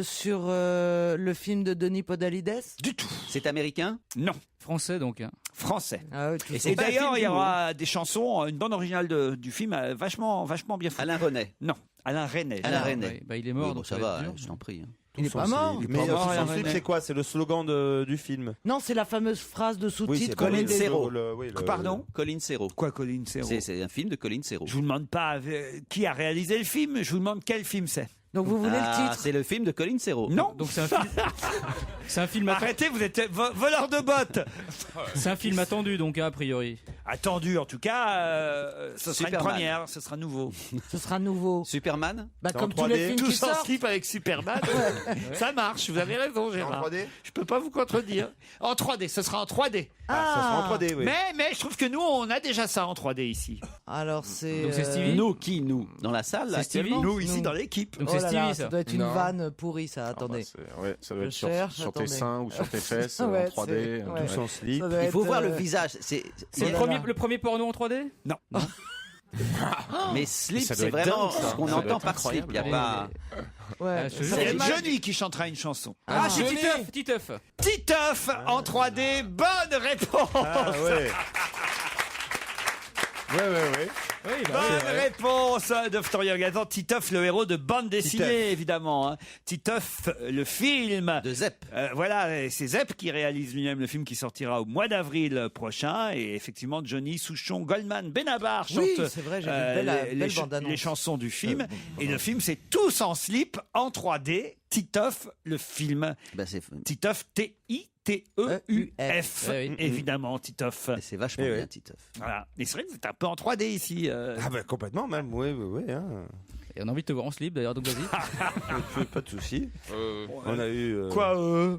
E: sur le film de Denis Podalides?
C: Du tout.
D: C'est américain?
C: Non,
G: Français donc.
C: français.
E: Ah ouais, tout
D: Et
E: ça.
C: Et
D: pas un
C: d'ailleurs,
D: film
C: il y
D: d'humour.
C: aura des chansons, une bande originale du film vachement bien faite.
D: Alain René.
C: Non, Alain René.
D: Alain
C: Non.
D: René.
G: Ouais, bah, il est mort.
D: Oui, bon,
G: donc
D: ça
G: va
D: va,
G: être dur.
D: je t'en prie. hein.
E: Il est pas mort.
C: Il est
L: Mais
C: pas mort,
L: Tous en
C: Alain
L: slip,
C: René.
L: c'est quoi? C'est le slogan du film.
E: Non, c'est la fameuse phrase de sous-titre.
L: c'est
E: qu'on
D: Colin
E: met des-
D: Serrault.
C: Pardon
D: Colin Serrault.
C: Quoi, Colin Serrault?
D: C'est un film de Colin Serrault.
C: Je vous demande pas qui a réalisé le film, je vous demande quel film c'est.
E: Donc vous voulez
D: Ah,
E: le titre?
D: c'est le film de Colin Serrault.
C: Non.
G: Donc c'est un film. C'est un film attendu.
C: Arrêtez, vous êtes voleur de bottes.
G: C'est un film attendu donc a priori.
C: Attendu, en tout cas, ce sera une
D: Superman.
C: première, ce sera nouveau.
E: Ce sera nouveau.
D: Superman?
E: Bah,
L: C'est en
E: comme tous les
L: 3D.
E: films qui
C: Tous en
E: sortent.
C: slip avec Superman, ça marche. Vous avez raison, Gérard.
L: 3D.
C: Je peux pas vous contredire. En 3D, ce sera en 3D.
L: Ah, ça sera en 3D, oui.
C: Mais je trouve que nous, on a déjà ça en 3D ici.
E: Alors c'est.
G: Donc c'est Stevie.
D: Nous, qui nous? Dans la salle, là,
G: C'est Stevie.
D: actuellement?
C: Nous, ici,
E: Nous.
C: dans l'équipe.
G: Donc
E: Oh
G: c'est
E: là
G: Stevie
E: là,
G: ça.
E: ça doit être une
I: Non.
E: vanne pourrie, ça.
H: Ah bah,
E: Attendez.
H: ouais, ça doit
E: Je
H: être sur,
E: cherche,
H: sur tes
E: attendez.
H: seins ou sur tes fesses,
E: Ouais,
H: en 3D.
E: c'est- ouais.
L: Tous en slip.
E: Ça doit
D: Il faut
E: être,
D: voir le visage.
G: C'est
E: Oh là là.
G: le premier porno en 3D?
C: Non.
D: Mais slip,
H: Ça doit
D: c'est
H: être
D: vraiment
H: dingue, ça.
D: ce qu'on
H: Ça doit
D: entend
H: être
D: par slip. Il y a
G: Allez,
D: pas.
E: Ouais.
G: je te
E: Ça
G: jure.
E: fait
C: C'est
E: mal.
C: Johnny qui chantera une chanson.
G: Ah, c'est
I: Johnny.
G: Titeuf.
C: Titeuf en 3D, bonne réponse.
L: Ah ouais. Ouais.
G: Oui, bah,
C: Bonne réponse de Florian Gazan. Titeuf, le héros de bande dessinée,
L: Titeuf.
C: évidemment. hein. Titeuf, le film.
D: De Zep.
C: Voilà, c'est Zep qui réalise lui-même le film qui sortira au mois d'avril prochain. Et effectivement, Johnny, Souchon, Goldman, Benabar chantent
E: Oui, c'est vrai, j'ai vu une belle
C: les
E: bande-annonce.
C: chansons du film. Et le film, c'est Tous en slip en 3D. Titeuf, le film. Titeuf, T-I-T-E-U-F. Évidemment, Titeuf.
D: C'est vachement bien, Titeuf.
C: Voilà. Et c'est vrai que vous êtes un peu en 3D ici.
L: Ah bah complètement même, oui. Hein.
G: Et on a envie de te voir en slip d'ailleurs, donc vas-y.
L: Pas de soucis. On a eu.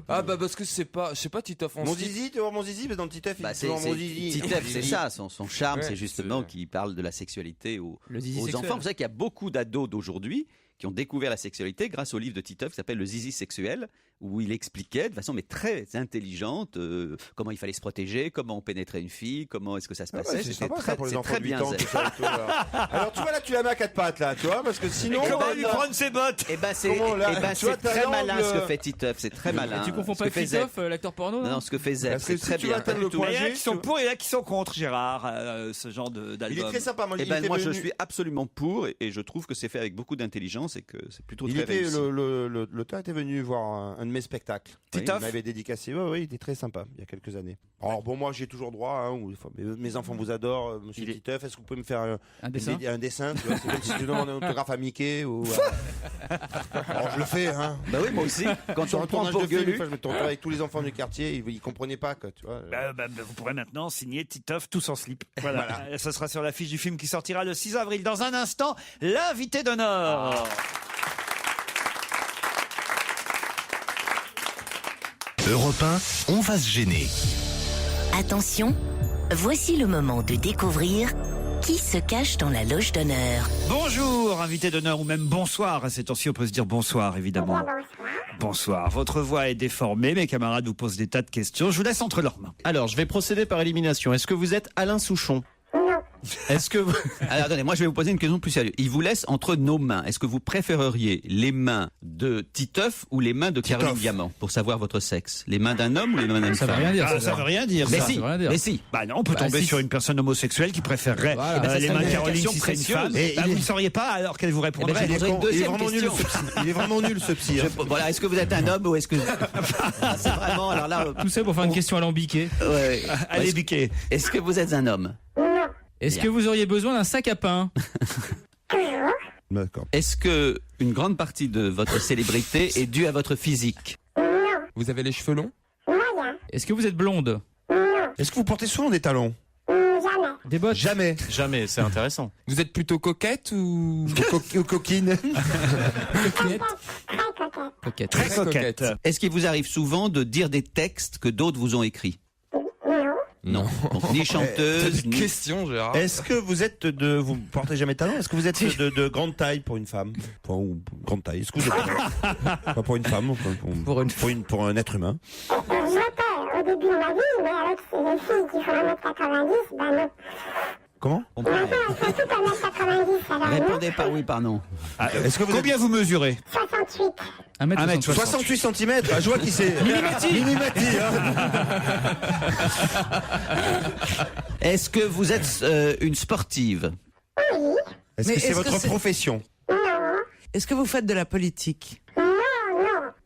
I: Ah bah parce que c'est pas, je sais pas, Titeuf en
L: Mon
I: slip.
L: zizi, tu vois mon zizi, mais dans le Titeuf, il
D: c'est
L: dit mon zizi.
D: Titeuf, c'est ça, son charme,
I: Ouais,
D: c'est justement qu'il parle de la sexualité aux
G: sexuel.
D: enfants. Vous savez qu'il y a beaucoup d'ados d'aujourd'hui qui ont découvert la sexualité grâce au livre de Titeuf qui s'appelle Le zizi sexuel, où il expliquait de façon mais très intelligente comment il fallait se protéger, comment on pénétrait une fille, comment est-ce que ça se passait.
L: C'est
D: C'était
L: sympa ça pour les enfants
D: très
L: de 8
D: bien.
L: ans, tout ça, alors tu vois là, tu la mets à 4 pattes là, tu vois, parce que sinon.
C: Et comment lui prendre ses bottes?
D: Et ben c'est très malin ce que fait Titeuf, c'est très malin.
G: Et tu confonds pas avec Titeuf, l'acteur porno?
D: Non, ce que fait Zep, c'est très bien.
C: Il y en a qui sont pour et il y en a qui sont contre, Gérard, ce genre d'album.
L: Il est très sympa. Moi,
D: je suis absolument pour et je trouve que c'est fait avec beaucoup d'intelligence et que c'est plutôt très réussi.
L: L'auteur était venu voir un de mes spectacles.
C: Titeuf.
L: Il m'avait dédicacé. Oui, il était très sympa il y a quelques années. Alors bon, moi j'ai toujours droit. Mes enfants vous adorent, Monsieur Titeuf. Est-ce que vous pouvez me faire un dessin tu vois, c'est comme si tu demandes un autographe à Mickey ou. Alors je le fais. Hein.
D: Bah oui, moi aussi. Quand
L: sur
D: on
L: un
D: prend
L: tournage
D: pour
L: de film,
D: Gueulu,
L: je me tournais avec tous les enfants du quartier. Ils comprenaient pas quoi, tu vois.
C: Vous pourrez maintenant signer Titeuf tous en slip. Voilà. Ça sera sur l'affiche du film qui sortira le 6 avril. Dans un instant, l'invité d'honneur.
B: Europe 1, on va se gêner.
A: Attention, voici le moment de découvrir qui se cache dans la loge d'honneur.
C: Bonjour, invité d'honneur, ou même bonsoir. À ces temps-ci, on peut se dire bonsoir, évidemment. Bonsoir. Votre voix est déformée. Mes camarades vous posent des tas de questions. Je vous laisse entre leurs mains.
H: Alors, je vais procéder par élimination. Est-ce que vous êtes Alain Souchon? Est-ce que vous...
D: Alors attendez, moi je vais vous poser une question plus sérieuse. Il vous laisse entre nos mains. Est-ce que vous préféreriez les mains de Titeuf ou les mains de Caroline Diamant pour savoir votre sexe? Les mains d'un homme ou les mains d'une femme?
G: Ça veut rien dire.
C: Ça veut rien dire.
D: Mais
C: ça.
D: si, mais si.
C: Bah non, on peut tomber sur une personne homosexuelle qui préférerait les mains de Caroline si c'est une femme. Et vous ne sauriez pas alors qu'elle vous répondrait.
L: Il est vraiment nul ce psy.
D: Voilà, est-ce que vous êtes un homme ou est-ce que... C'est vraiment, alors là...
G: Tout ça pour faire une question alambiquée.
D: Ouais.
C: Allez, biquer.
D: Est-ce que vous êtes un homme?
G: Est-ce que vous auriez besoin d'un sac à pain?
L: D'accord.
D: Est-ce que une grande partie de votre célébrité est due à votre physique?
I: Vous avez les cheveux longs?
G: Est-ce que vous êtes blonde?
L: Est-ce que vous portez souvent des talons?
G: Des bottes?
L: Jamais.
H: Jamais, c'est intéressant.
I: Vous êtes plutôt coquette ou
L: Coquine?
G: Coquette.
C: Très coquette.
D: Est-ce qu'il vous arrive souvent de dire des textes que d'autres vous ont écrits? Non. Donc, ni chanteuse, ni...
I: question, Gérard.
L: Est-ce que vous êtes vous portez jamais de talons? Est-ce que vous êtes de grande taille pour une femme? Ou grande taille? Est-ce que vous êtes pas pour une femme, pour un être humain?
N: J'étais au début de ma vie, mais avec les filles qui font 1m90, ben non.
L: Comment?
N: Les filles, elles font toutes 1m90, alors non.
D: Répondez par oui, par non.
L: Est-ce que
C: Combien vous mesurez?
N: 68.
C: 1m68.
L: 68 cm. Je vois qui c'est. Minimati.
D: Est-ce que vous êtes une sportive?
N: Oui.
L: Est-ce que c'est votre profession?
N: Non.
E: Est-ce que vous faites de la politique?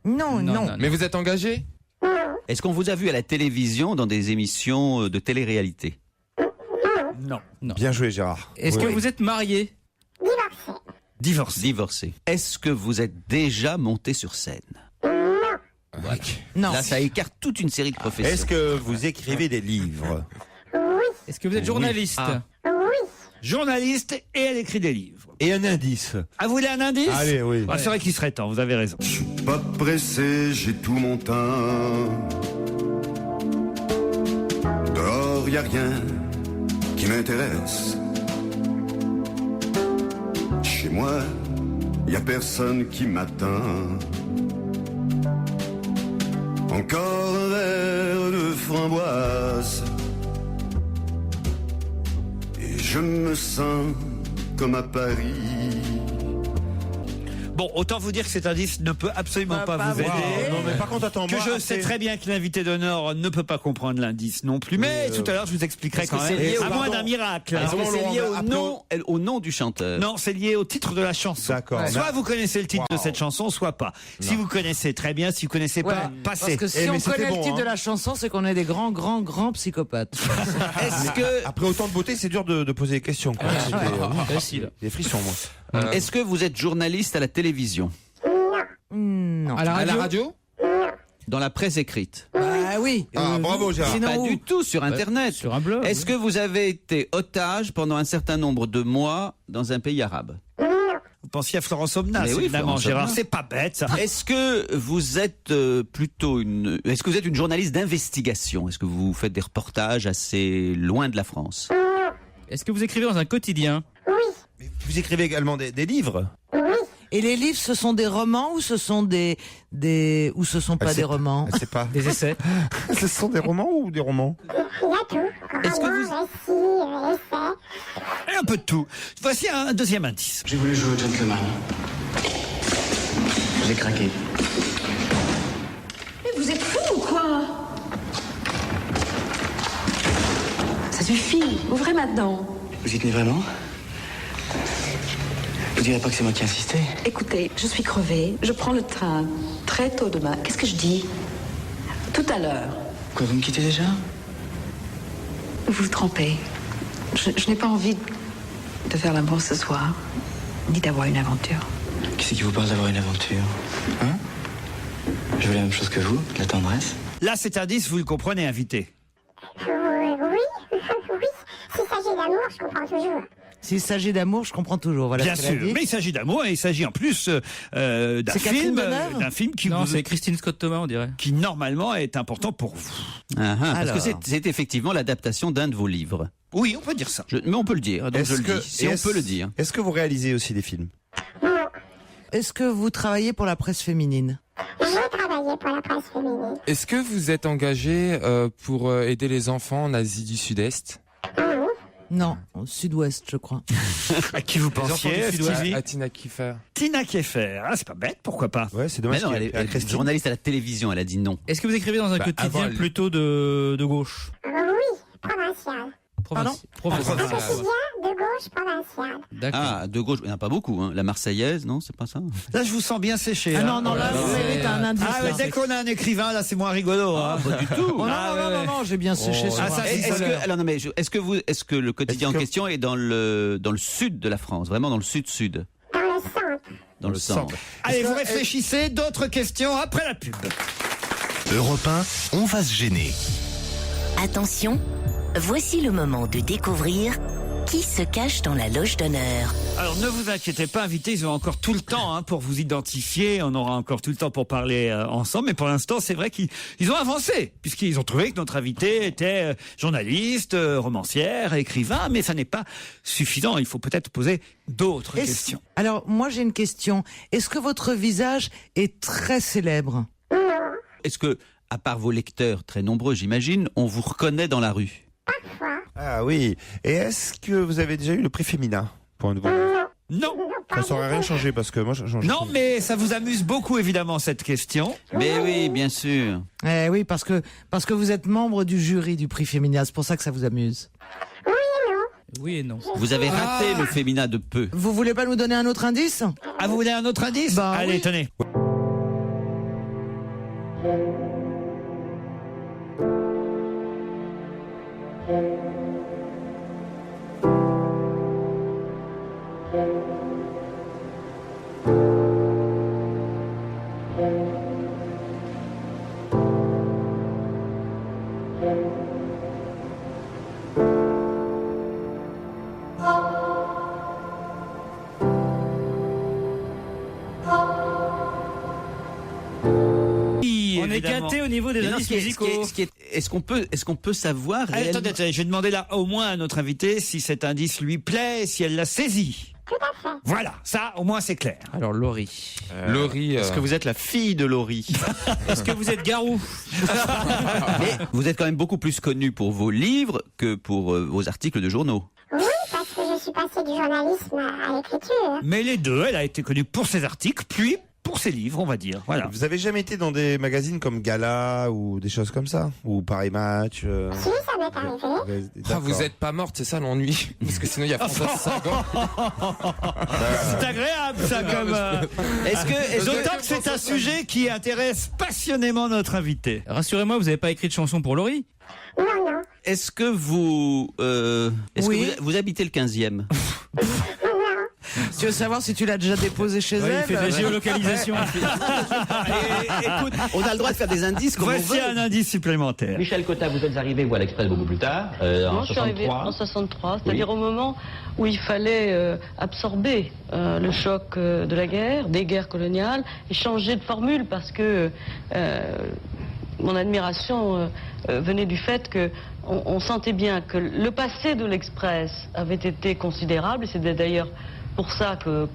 N: Non.
E: Non.
I: Mais vous êtes engagé?
N: Non.
D: Est-ce qu'on vous a vu à la télévision dans des émissions de télé-réalité?
C: Non.
L: Bien joué, Gérard.
G: Est-ce que vous êtes marié?
N: Divorcé.
D: Divorcé. Est-ce que vous êtes déjà monté sur scène?
E: Non.
D: Là, ça écarte toute une série de professions.
L: Est-ce que vous écrivez des livres?
N: Oui.
G: Est-ce que vous êtes journaliste?
N: Oui.
C: Journaliste et elle écrit des livres.
L: Et un indice.
C: Ah, vous voulez un indice?
L: Allez, oui.
C: C'est vrai qu'il serait temps, vous avez raison.
O: Pas pressé, j'ai tout mon teint. Dehors, y a rien qui m'intéresse. Chez moi, y a personne qui m'atteint. Encore un verre de framboise. Et je me sens comme à Paris.
C: Bon, autant vous dire que cet indice ne peut absolument pas vous aider.
L: Non, mais par contre, attends,
C: Que je sais très bien que l'invité d'honneur ne peut pas comprendre l'indice non plus. Mais tout à l'heure, je vous expliquerai quand même. À moins d'un miracle.
D: Est-ce que c'est lié au nom du chanteur?
C: Non, c'est lié au titre de la chanson.
L: D'accord.
C: Soit vous connaissez le titre de cette chanson, soit pas. Si vous connaissez très bien, si vous connaissez pas, passez.
E: Parce que si on connaît le titre de la chanson, c'est qu'on est des grands psychopathes.
D: Est-ce que...
L: Après autant de beauté, c'est dur de poser des questions. Des frissons, moi.
D: Est-ce que vous êtes journaliste à la télévision?
N: Non.
E: non.
P: À la radio?
Q: Dans la presse écrite?
E: Bah oui.
L: Bravo Gérard.
Q: Pas du tout, sur Internet.
G: Sur un blog.
Q: Est-ce que vous avez été otage pendant un certain nombre de mois dans un pays arabe?
C: Vous pensiez à Florence Omnas,
Q: Mais oui,
C: évidemment,
Q: Florence
C: Gérard.
Q: Omnas.
C: C'est pas bête, ça.
Q: Est-ce que vous êtes est-ce que vous êtes une journaliste d'investigation? Est-ce que vous faites des reportages assez loin de la France?
G: Est-ce que vous écrivez dans un quotidien?
L: Vous écrivez également des livres?
E: Et les livres, ce sont des romans ou ce sont ou ce sont pas des romans?
L: Je sais pas.
G: Des essais?
L: Ce sont des romans ou des romans?
N: Il y a tout.
Q: Est-ce que
N: Roman, récit, essai.
C: Et un peu de tout. Voici un deuxième indice.
R: J'ai voulu jouer au gentleman. J'ai craqué.
S: Mais vous êtes fou ou quoi? Ça suffit, ouvrez maintenant.
R: Vous y tenez vraiment? Vous direz pas que c'est moi qui ai insisté?
S: Écoutez, je suis crevée, je prends le train très tôt demain. Qu'est-ce que je dis? Tout à l'heure.
R: Quoi, vous me quittez déjà?
S: Vous vous trompez. Je n'ai pas envie de faire l'amour ce soir, ni d'avoir une aventure.
R: Qui c'est qui vous parle d'avoir une aventure? Hein? Je veux la même chose que vous, de la tendresse.
C: Là, cet indice, vous le comprenez, invité.
N: Oui. S'il s'agit d'amour, je comprends toujours.
E: S'il s'agit d'amour, je comprends toujours. Voilà
C: Bien
E: ce qu'elle a
C: sûr,
E: dit.
C: mais il s'agit d'amour et il s'agit en plus d'un
E: C'est Catherine
C: film,
E: Deneuve
C: qui
G: Non,
C: vous-
G: c'est Christine Scott Thomas, on dirait.
C: qui normalement est important pour vous.
Q: Parce
E: Alors.
Q: que c'est effectivement l'adaptation d'un de vos livres.
C: Oui, on peut dire ça.
Q: Mais on peut le dire, donc je le dis. Si on peut le dire.
L: Est-ce que vous réalisez aussi des films?
E: Est-ce que vous travaillez pour la presse féminine?
N: J'ai travaillé pour la presse féminine.
I: Est-ce que vous êtes engagé pour aider les enfants en Asie du Sud-Est?
E: Non, au sud-ouest, je crois.
C: À qui vous
I: Les enfants
C: pensiez,
I: du Sud-Ouest,
C: Stevie?
I: à Tina Kiefer.
C: Tina Kiefer. Ah, c'est pas bête, pourquoi pas?
L: Ouais, c'est
Q: Mais
L: dommage.
Q: non, elle est journaliste à la télévision, elle a dit non.
G: Est-ce que vous écrivez dans un quotidien
I: avant,
G: plutôt de gauche?
N: Oui, provincial.
E: Pardon?
N: Un quotidien de gauche provincial.
G: D'accord.
Q: Ah, de gauche, il n'y en a pas beaucoup. Hein. La Marseillaise, non, c'est pas ça?
C: Là, je vous sens bien séché.
E: Ah
C: hein.
E: non, là, vous mérite un indice.
C: Ah, mais
E: là.
C: dès qu'on a un écrivain, là, c'est moins rigolo. Hein.
Q: Pas du tout.
E: Oh, non, j'ai bien séché sur
C: Ah, ça,
E: un-
C: c'est
Q: Est-ce
C: ça.
Q: que, alors non, mais est-ce que le quotidien
L: Est-ce que-
Q: en question est dans le sud de la France, vraiment dans le sud-sud,
N: Dans le centre.
Q: dans le centre?
C: Allez, vous réfléchissez. D'autres questions après la pub.
B: Europe 1, on va se gêner.
A: Attention, voici le moment de découvrir qui se cache dans la loge d'honneur.
C: Alors ne vous inquiétez pas, invités, ils ont encore tout le temps pour vous identifier. On aura encore tout le temps pour parler ensemble. Mais pour l'instant, c'est vrai qu'ils ont avancé, puisqu'ils ont trouvé que notre invité était journaliste, romancière, écrivain. Mais ça n'est pas suffisant. Il faut peut-être poser d'autres questions.
E: Alors, moi, j'ai une question. Est-ce que votre visage est très célèbre?
Q: Est-ce que, à part vos lecteurs très nombreux, j'imagine, on vous reconnaît dans la rue?
L: Ah oui. Et est-ce que vous avez déjà eu le prix féminin pour un nouveau livre?
C: Non.
L: Ça n'aurait rien changé parce que moi, j'en
C: Non, mais ça vous amuse beaucoup, évidemment, cette question.
Q: Mais oui, bien sûr.
E: Oui, parce que vous êtes membre du jury du prix féminin. C'est pour ça que ça vous amuse.
G: Oui et non.
Q: Vous avez raté le féminin de peu.
E: Vous voulez pas nous donner un autre indice?
C: Ah, vous voulez un autre indice?
E: Bah,
C: Allez,
E: oui.
C: tenez.
G: On est gâté au niveau des
Q: Mais non,
G: indices musicaux.
Q: Est-ce qu'on peut savoir
C: Allez,
Q: réellement...
C: attendez, je vais demander là au moins à notre invité si cet indice lui plaît, si elle l'a saisi.
N: Tout à fait.
C: Voilà, ça au moins c'est clair.
G: Alors Laurie.
I: Laurie.
Q: Est-ce que vous êtes la fille de Laurie?
G: Est-ce que vous êtes Garou?
Q: Mais vous êtes quand même beaucoup plus connu pour vos livres que pour vos articles de journaux.
N: Oui, parce que je suis passée du journalisme à l'écriture.
C: Mais les deux, elle a été connue pour ses articles, puis pour ses livres, on va dire. Voilà.
L: Vous avez jamais été dans des magazines comme Gala ou des choses comme ça? Ou Paris Match
N: Si, ça m'est arrivé.
I: Ah, vous êtes pas morte, c'est ça l'ennui? Parce que sinon il y a François Sagan.
C: C'est agréable ça comme. D'autant que c'est un sujet qui intéresse passionnément notre invité.
G: Rassurez-moi, vous n'avez pas écrit de chanson pour Laurie?
N: Non, non.
Q: Est-ce que vous...
E: Oui.
Q: que vous habitez le 15e?
E: Tu veux savoir si tu l'as déjà déposé chez elle?
G: Il fait de la géolocalisation.
Q: Écoute, on a le droit de faire des indices comme on
C: Voici
Q: veut.
C: un indice supplémentaire.
P: Michel Cotta, vous êtes arrivé où à l'Express beaucoup plus tard,
T: Moi,
P: en
T: je suis arrivée
P: 63.
T: en 63, c'est-à-dire au moment où il fallait absorber le choc de la guerre, des guerres coloniales, et changer de formule parce que mon admiration venait du fait que on sentait bien que le passé de l'Express avait été considérable, et c'était d'ailleurs pour ça que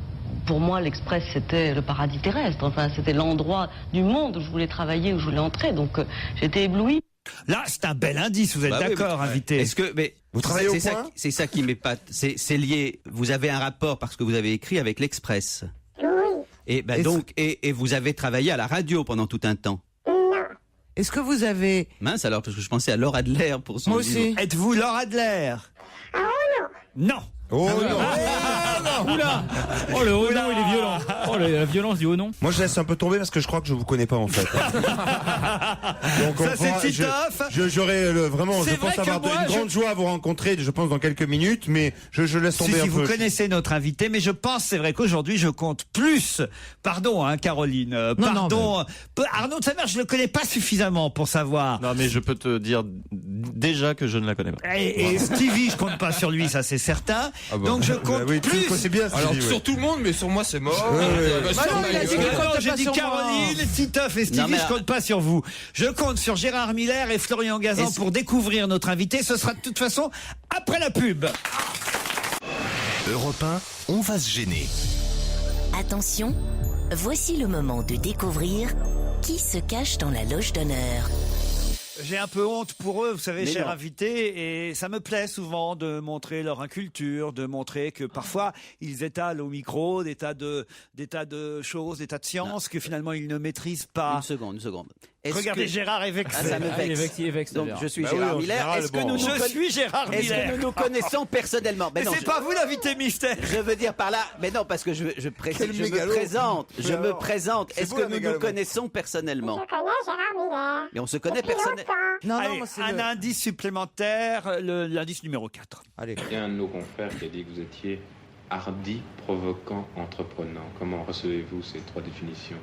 T: pour moi, l'Express, c'était le paradis terrestre. Enfin, c'était l'endroit du monde où je voulais travailler, où je voulais entrer. Donc, j'étais éblouie.
C: Là, c'est un bel indice, vous êtes d'accord, invité.
Q: Est-ce que, mais
L: vous travaillez au point?
Q: C'est ça qui m'épate. C'est lié. Vous avez un rapport parce que vous avez écrit avec l'Express.
N: Oui.
Q: Et ben donc, et vous avez travaillé à la radio pendant tout un temps.
E: Est-ce que vous avez...
Q: Mince alors, parce que je pensais à Laura Adler pour son
E: Moi
Q: livre.
E: aussi.
C: Êtes-vous Laura Adler?
N: Ah non.
C: Non.
L: Oh non.
G: Oula. Oh le haut nom, il est violent. Oh la violence du haut nom.
L: Moi, je laisse un peu tomber parce que je crois que je vous connais pas en fait. Donc,
C: Ça, c'est Titoff.
L: J'aurais vraiment, je
C: C'est
L: pense
C: vrai
L: avoir
C: que moi,
L: une grande joie à vous rencontrer, je pense dans quelques minutes, mais je laisse tomber
C: Si,
L: un
C: vous
L: peu.
C: connaissez notre invité, mais je pense, c'est vrai qu'aujourd'hui, je compte plus. Pardon, hein, Caroline. Pardon. Arnaud de Samer, je le connais pas suffisamment pour savoir.
H: Non, mais je peux te dire déjà que je ne la connais pas.
C: Et Stevie, je compte pas sur lui, ça c'est certain. Donc je compte plus.
L: C'est bien.
I: Alors
L: Stevie,
I: sur
L: ouais.
I: tout le monde, mais sur moi c'est mort.
C: J'ai dit Caroline, Titoff et Stevie, je compte pas sur vous. Je compte sur Gérard Miller et Florian Gazan pour découvrir notre invité. Ce sera de toute façon après la pub.
B: Europe 1, on va se gêner.
A: Attention, voici le moment de découvrir qui se cache dans la loge d'honneur.
C: J'ai un peu honte pour eux, vous savez,
Q: Mais
C: chers
Q: non.
C: invités, et ça me plaît souvent de montrer leur inculture, de montrer que parfois ils étalent au micro des tas de choses, des tas de sciences que finalement ils ne maîtrisent pas.
Q: Une seconde.
C: Regardez, Gérard est vexé.
Q: Ah, ça me vexe.
G: Il est vexé,
Q: Donc
G: d'ailleurs.
Q: je suis
L: Bah oui,
Q: Gérard
L: en
Q: Miller.
L: général,
Q: Est-ce que
L: bon.
Q: nous
C: Je suis Gérard
Q: Est-ce
C: Miller.
Q: que nous nous connaissons personnellement?
C: Mais
Q: non,
C: c'est pas vous l'invité mystère.
Q: Je veux dire par là, mais non, parce que je me présente. Je me présente.
L: C'est
Q: Est-ce
L: vous,
Q: que
L: la
Q: nous nous
L: mégalomane.
Q: connaissons personnellement?
N: Je connais Gérard Miller.
Q: Et on se connaît
N: Depuis
Q: personnellement.
N: longtemps.
E: Non,
C: Allez,
E: moi, c'est
C: un
E: le-
C: indice supplémentaire, l'indice numéro 4.
L: Allez.
U: Il y a un de nos confrères qui a dit que vous étiez hardi, provoquant, entreprenant. Comment recevez-vous ces trois définitions?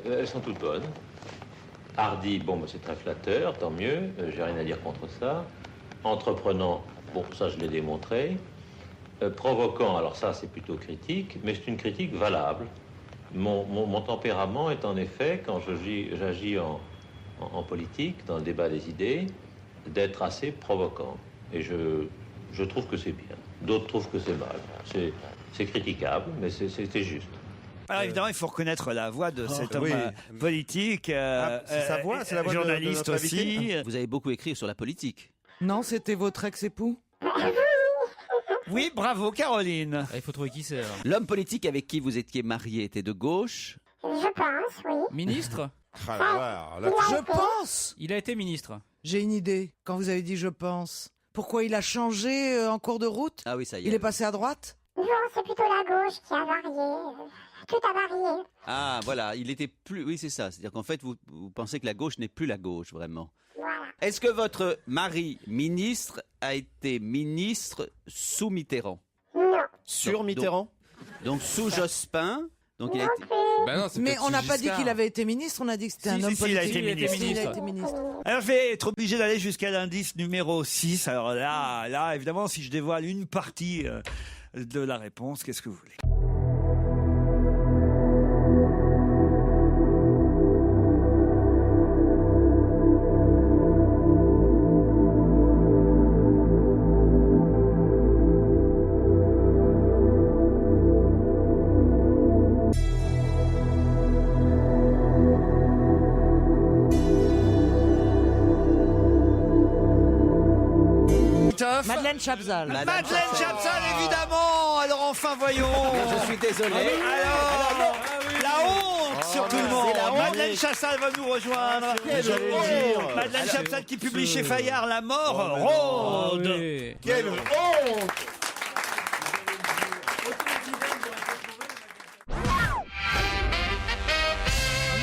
V: Elles sont toutes bonnes. Hardy, bon, bah, c'est très flatteur, tant mieux, j'ai rien à dire contre ça. Entreprenant, bon, ça je l'ai démontré. Provoquant, alors ça c'est plutôt critique, mais c'est une critique valable. Mon tempérament est en effet, quand j'agis en politique, dans le débat des idées, d'être assez provoquant. Et je trouve que c'est bien. D'autres trouvent que c'est mal. C'est critiquable, mais c'est juste.
C: Alors évidemment, il faut reconnaître la voix de cet homme
L: oui.
C: politique,
L: c'est sa voix, c'est la voix de
C: journaliste
L: notre invité.
C: aussi.
Q: Vous avez beaucoup écrit sur la politique.
E: Non, c'était votre ex-époux?
C: Oui, bravo Caroline.
G: Il faut trouver qui c'est. alors.
Q: L'homme politique avec qui vous étiez marié était de gauche.
N: Je pense, oui.
G: Ministre.
E: Je pense.
G: Il a été ministre.
E: J'ai une idée. Quand vous avez dit je pense, pourquoi il a changé en cours de route?
Q: Ah oui, ça y est.
E: Il est passé à droite?
N: Non, c'est plutôt la gauche qui a varié. Tout a varié.
Q: Ah voilà, il était plus. Oui, c'est ça. C'est-à-dire qu'en fait, vous pensez que la gauche n'est plus la gauche vraiment.
N: Voilà.
Q: Est-ce que votre mari ministre a été ministre sous Mitterrand?
N: Non.
H: Sur Mitterrand?
Q: Donc sous Jospin. Donc il a été.
I: Ben non, c'est
E: Mais
I: peut-être
E: on n'a
I: sous
E: pas dit
I: Giscard.
E: qu'il avait été ministre, on a dit que c'était
C: Si,
E: un
C: si,
E: homme
C: si,
E: politique.
C: il a été ministre.
E: Il a été ministre.
C: Alors je vais être obligé d'aller jusqu'à l'indice numéro 6. Alors là, évidemment, si je dévoile une partie de la réponse, qu'est-ce que vous voulez?
E: Madeleine Chapzal.
C: Madeleine Chapzal, évidemment. Alors enfin, voyons.
Q: Je suis désolé.
C: Alors, la honte sur tout le monde.
Q: c'est la honte.
C: Madeleine Chapzal va nous rejoindre.
H: J'allais le dire.
C: Madeleine Chapzal qui publie chez Fayard La mort rôde.
G: Oui.
L: Quelle honte!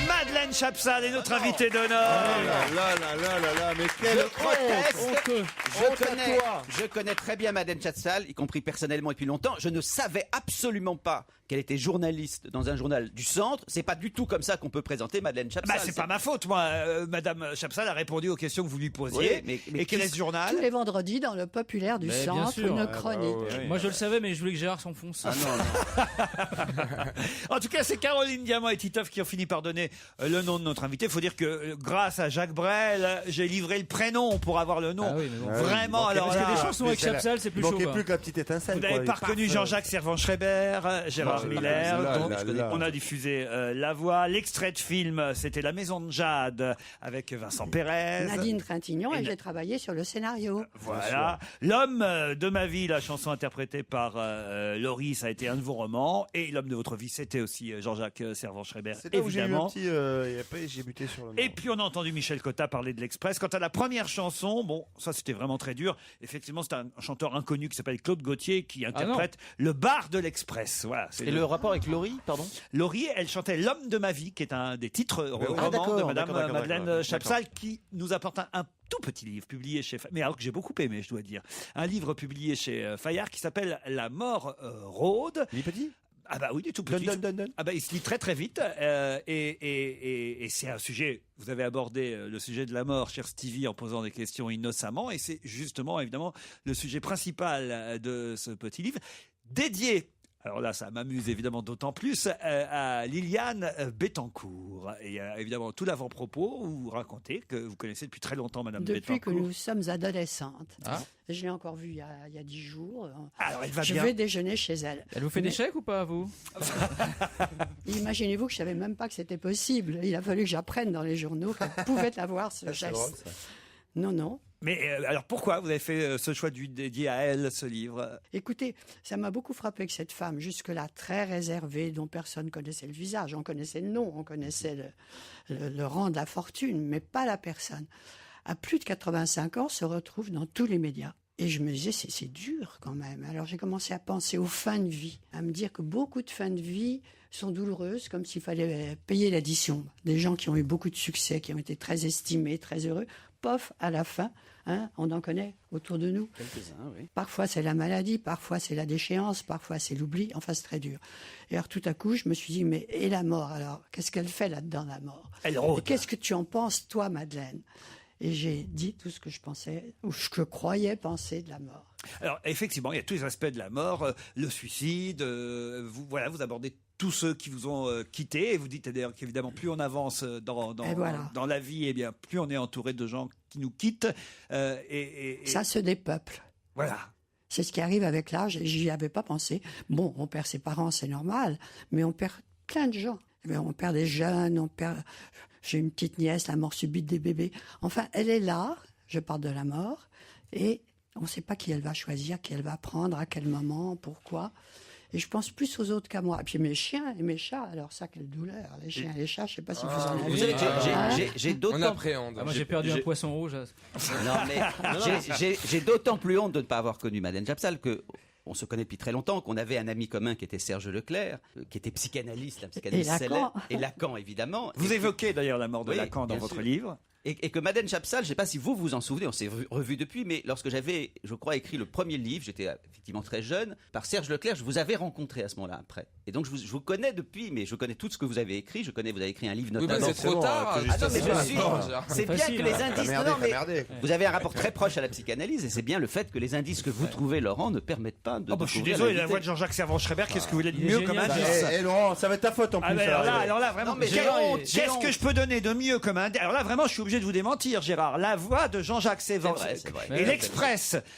C: Madeleine Madeleine Chapsal est notre invitée d'honneur.
H: Mais quel
D: Proteste. Je connais très bien Madeleine Chapsal, y compris personnellement depuis longtemps. Je ne savais absolument pas qu'elle était journaliste dans un journal du centre. C'est pas du tout comme ça qu'on peut présenter Madeleine Chapsal.
C: Bah, c'est pas ma faute, moi. Madame Chapsal a répondu aux questions que vous lui posiez.
D: Oui,
C: et quel est ce journal?
F: Tous les vendredis dans le Populaire du Centre, une chronique.
G: Moi je le savais, mais je voulais que Gérard s'enfonce.
C: En tout cas, c'est Caroline Diamant et Titoff qui ont fini par donner le nom de notre invité. Il faut dire que grâce à Jacques Brel, j'ai livré le prénom pour avoir le nom. Vraiment, alors
G: parce
C: là,
G: que des chansons avec Chapsal, c'est plus chaud.
L: Il manquait plus que la petite étincelle.
C: Vous n'avez pas reconnu Jean-Jacques Servan-Schreiber, Gérard Miller, dont
L: là.
C: on a diffusé la voix. L'extrait de film, c'était La Maison de Jade avec Vincent Pérez.
F: Nadine Trintignant, et j'ai travaillé sur le scénario.
C: Voilà. L'homme de ma vie, la chanson interprétée par Laurie, ça a été un de vos romans. Et l'homme de votre vie, c'était aussi Jean-Jacques Servan-Schreiber,
L: C'est là où j'ai eu un
C: évidemment.
L: petit. Et après, j'ai buté sur le nom.
C: Et puis on a entendu Michel Cotta parler de l'Express. Quant à la première chanson, bon, ça c'était vraiment très dur. Effectivement, c'est un chanteur inconnu qui s'appelle Claude Gauthier qui interprète le bar de l'Express. Voilà.
H: Et le rapport avec Laurie, pardon?
C: Laurie, elle chantait L'homme de ma vie, qui est un des titres romans de Madame Madeleine Chapsal, qui nous apporte un tout petit livre publié chez mais alors que j'ai beaucoup aimé, je dois dire. Un livre publié chez Fayard qui s'appelle La mort rôde.
L: Il est petit?
C: Ah bah oui, du tout petit. Ah bah il se lit très très vite et c'est un sujet. Vous avez abordé le sujet de la mort, cher Stevie, en posant des questions innocemment, et c'est justement évidemment le sujet principal de ce petit livre dédié. Alors là, ça m'amuse évidemment d'autant plus à Liliane Bettencourt. Et évidemment, tout l'avant-propos où vous racontez que vous connaissez depuis très longtemps Madame Bettencourt.
F: Depuis que nous sommes adolescentes. Je l'ai encore vue il y a 10 jours.
C: Alors, elle va
F: je
C: bien.
F: vais déjeuner chez elle.
G: Elle vous fait des chèques ou pas, vous?
F: Imaginez-vous que je savais même pas que c'était possible. Il a fallu que j'apprenne dans les journaux qu'elle pouvait avoir ce geste. Non.
C: Mais alors pourquoi vous avez fait ce choix dédié à elle, ce livre?
F: Écoutez, ça m'a beaucoup frappé que cette femme, jusque-là très réservée, dont personne connaissait le visage, on connaissait le nom, on connaissait le rang de la fortune, mais pas la personne, à plus de 85 ans, se retrouve dans tous les médias. Et je me disais, c'est dur quand même. Alors j'ai commencé à penser aux fins de vie, à me dire que beaucoup de fins de vie sont douloureuses, comme s'il fallait payer l'addition. Des gens qui ont eu beaucoup de succès, qui ont été très estimés, très heureux, pof, à la fin, on en connaît autour de nous.
D: Quelques-uns, oui.
F: Parfois c'est la maladie, parfois c'est la déchéance, parfois c'est l'oubli, enfin c'est très dur. Et alors tout à coup, je me suis dit, mais et la mort alors? Qu'est-ce qu'elle fait là-dedans, la mort?
C: Elle rôde.
F: Et qu'est-ce que tu en penses, toi, Madeleine? Et j'ai dit tout ce que je pensais, ou ce que je croyais penser de la mort.
C: Alors effectivement, il y a tous les aspects de la mort, le suicide, vous abordez tous ceux qui vous ont quitté, et vous dites d'ailleurs qu'évidemment plus on avance dans la vie, et bien plus on est entouré de gens qui nous quittent.
F: Ça se dépeuple.
C: Voilà.
F: C'est ce qui arrive avec l'âge, et j'y avais pas pensé. Bon, on perd ses parents, c'est normal, mais on perd plein de gens. On perd des jeunes, j'ai une petite nièce, la mort subite des bébés. Enfin, elle est là, je parle de la mort, et on ne sait pas qui elle va choisir, qui elle va prendre, à quel moment, pourquoi. Et je pense plus aux autres qu'à moi. Et puis mes chiens et mes chats, alors ça, quelle douleur. Les chiens et les chats, je ne sais pas si vous en avez.
D: Vous savez, j'ai d'autant...
I: On appréhende.
G: Moi, j'ai perdu un poisson rouge.
D: Non, mais j'ai d'autant plus honte de ne pas avoir connu Madeleine Chapsal que... On se connaît depuis très longtemps, qu'on avait un ami commun qui était Serge Leclerc, qui était psychanalyste, un psychanalyste célèbre. Et Lacan, évidemment.
C: Vous évoquez d'ailleurs la mort de Lacan dans votre livre.
D: Et que Madeleine Chapsal, je ne sais pas si vous vous en souvenez, on s'est revu depuis, mais lorsque j'avais, je crois, écrit le premier livre, j'étais effectivement très jeune, par Serge Leclerc, je vous avais rencontré à ce moment-là après. Et donc je vous connais depuis, mais je connais tout ce que vous avez écrit. Vous avez écrit un livre notamment.
I: Oui, c'est trop tard.
D: C'est bien que les indices. Non, mais vous avez un rapport très proche à la psychanalyse, et c'est bien le fait que les indices que vous trouvez, Laurent, ne permettent pas de.
C: Je suis désolé, la voix de Jean-Jacques Servan-Schreiber, qu'est-ce que vous voulez de mieux comme indice?
L: Laurent, ça va être ta faute en plus.
C: Alors là, vraiment, qu'est-ce que je peux donner de mieux comme indice? Alors là, vraiment, je suis obligé de vous démentir, Gérard. La voix de Jean-Jacques Servan-Schreiber. Et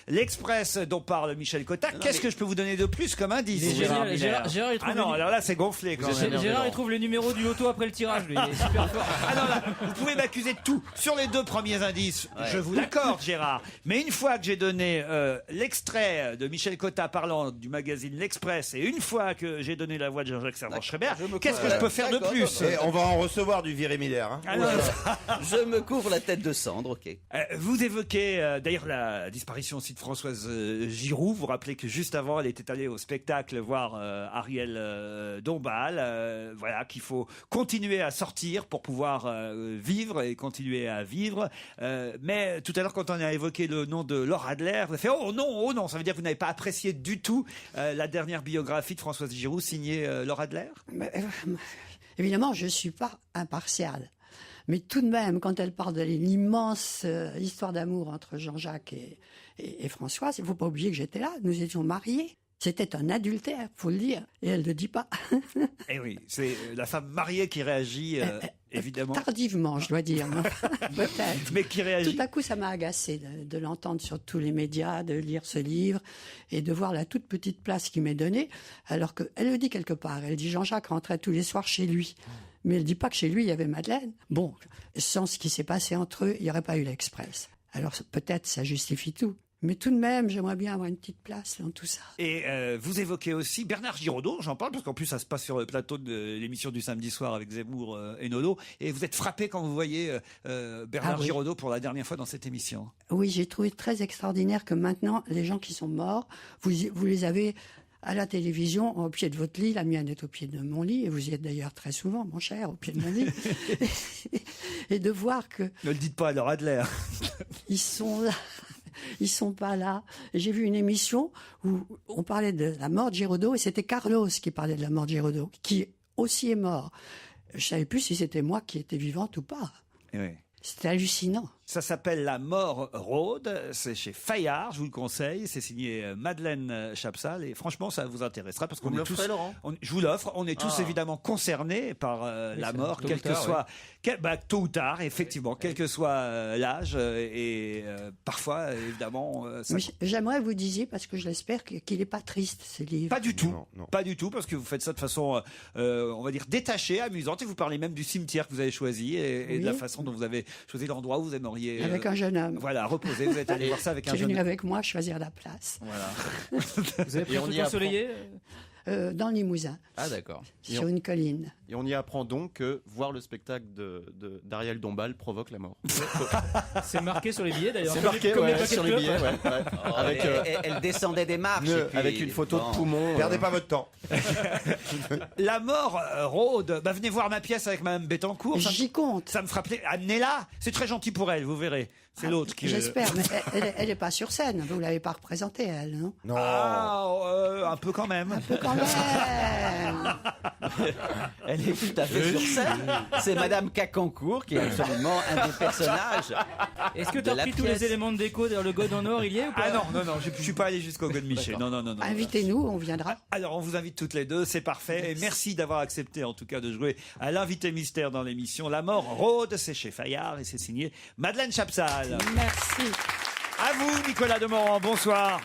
C: l'Express dont parle Michel Cotta, qu'est-ce que je peux vous donner de plus comme indice?
G: Gérard, il trouve.
C: Ah non, alors là, c'est gonflé quand même.
G: Gérard, il trouve le numéro du loto après le tirage, lui. Il est super fort.
C: Ah non, là, vous pouvez m'accuser de tout. Sur les deux premiers indices, je vous l'accorde, Gérard. Mais une fois que j'ai donné l'extrait de Michel Cotta parlant du magazine L'Express, et une fois que j'ai donné la voix de Jean-Jacques Servan-Schreiber, qu'est-ce que je peux faire de plus?
L: On va en recevoir du Viré Miller.
D: Je me
Q: recouvre la tête de cendre, ok.
C: Vous évoquez d'ailleurs la disparition aussi de Françoise Giroud. Vous vous rappelez que juste avant, elle était allée au spectacle voir Ariel Dombal. Voilà, qu'il faut continuer à sortir pour pouvoir vivre et continuer à vivre. Mais tout à l'heure, quand on a évoqué le nom de Laure Adler, vous avez fait oh non, ça veut dire que vous n'avez pas apprécié du tout la dernière biographie de Françoise Giroud signée Laure Adler?
F: Évidemment, je ne suis pas impartiale. Mais tout de même, quand elle parle de l'immense histoire d'amour entre Jean-Jacques et Françoise, il ne faut pas oublier que j'étais là. Nous étions mariés. C'était un adultère, faut le dire. Et elle ne le dit pas.
C: Eh oui, c'est la femme mariée qui réagit, évidemment.
F: Tardivement, je dois dire. Peut-être.
C: Mais qui réagit.
F: Tout à coup, ça m'a agacé de l'entendre sur tous les médias, de lire ce livre et de voir la toute petite place qui m'est donnée. Alors qu'elle le dit quelque part. Elle dit Jean-Jacques rentrait tous les soirs chez lui. Mais elle ne dit pas que chez lui, il y avait Madeleine. Bon, sans ce qui s'est passé entre eux, il n'y aurait pas eu l'Express. Alors peut-être ça justifie tout. Mais tout de même, j'aimerais bien avoir une petite place dans tout ça.
C: Et vous évoquez aussi Bernard Giraudot, j'en parle parce qu'en plus ça se passe sur le plateau de l'émission du samedi soir avec Zemmour et Nono. Et vous êtes frappé quand vous voyez Bernard Giraudot pour la dernière fois dans cette émission.
F: Oui, j'ai trouvé très extraordinaire que maintenant, les gens qui sont morts, vous les avez à la télévision, au pied de votre lit. La mienne est au pied de mon lit, et vous y êtes d'ailleurs très souvent, mon cher, au pied de mon lit. Et de voir que...
C: Ne le dites pas à Laure Adler.
F: Ils sont là. Ils sont pas là. J'ai vu une émission où on parlait de la mort de Giraudot et c'était Carlos qui parlait de la mort de Giraudot, qui aussi est mort. Je savais plus si c'était moi qui étais vivante ou pas.
C: Oui.
F: C'était hallucinant.
C: Ça s'appelle La Mort Rôde, c'est chez Fayard, je vous le conseille, c'est signé Madeleine Chapsal et franchement ça vous intéressera parce qu'on est tous, je vous l'offre, on est tous évidemment concernés par la mort, quel que soit, tôt ou tard, effectivement, quel que soit l'âge et parfois évidemment.
F: J'aimerais que vous disiez, parce que je l'espère, qu'il n'est pas triste ce livre.
C: Pas du tout, non. Pas du tout, parce que vous faites ça de façon, on va dire détachée, amusante, et vous parlez même du cimetière que vous avez choisi et de la façon dont vous avez choisi l'endroit où vous aimeriez.
F: Avec un jeune homme.
C: Voilà, reposer. Vous êtes allé voir ça avec un jeune homme.
F: Qui est venu avec moi choisir la place.
C: Voilà.
G: Vous avez pris un truc ensoleillé
F: dans le Limousin.
H: Ah d'accord.
F: Sur une colline.
H: Et on y apprend donc que voir le spectacle d'Ariel Dombal provoque la mort.
G: C'est marqué sur les billets d'ailleurs.
H: C'est marqué sur les billets. Ouais.
Q: Oh, avec, elle descendait des marches.
H: Avec une photo de poumon.
L: Perdez pas votre temps.
C: La Mort Rôde. Venez voir ma pièce avec Mme Bettencourt.
F: J'y compte.
C: Ça me fera plaisir. Amenez-la. C'est très gentil pour elle, vous verrez. C'est l'autre qui.
F: J'espère, mais elle n'est pas sur scène. Vous ne l'avez pas représentée, elle, non?
L: Non.
C: Un peu quand même.
F: Un peu quand même.
Q: Elle est tout à fait sur scène. C'est Madame Cacancourt qui est absolument un des personnages.
G: Est-ce que tu as pris tous les éléments de déco derrière le God en or, il y est ou pas?
C: Ah non, je suis pas allé jusqu'au God Miché. Non.
F: Invitez-nous, on viendra.
C: Alors on vous invite toutes les deux, c'est parfait. Et merci d'avoir accepté en tout cas de jouer à l'invité mystère dans l'émission La Mort Rôde. C'est chez Fayard et c'est signé Madeleine Chapsal.
F: Merci.
C: À vous, Nicolas Demorand, bonsoir.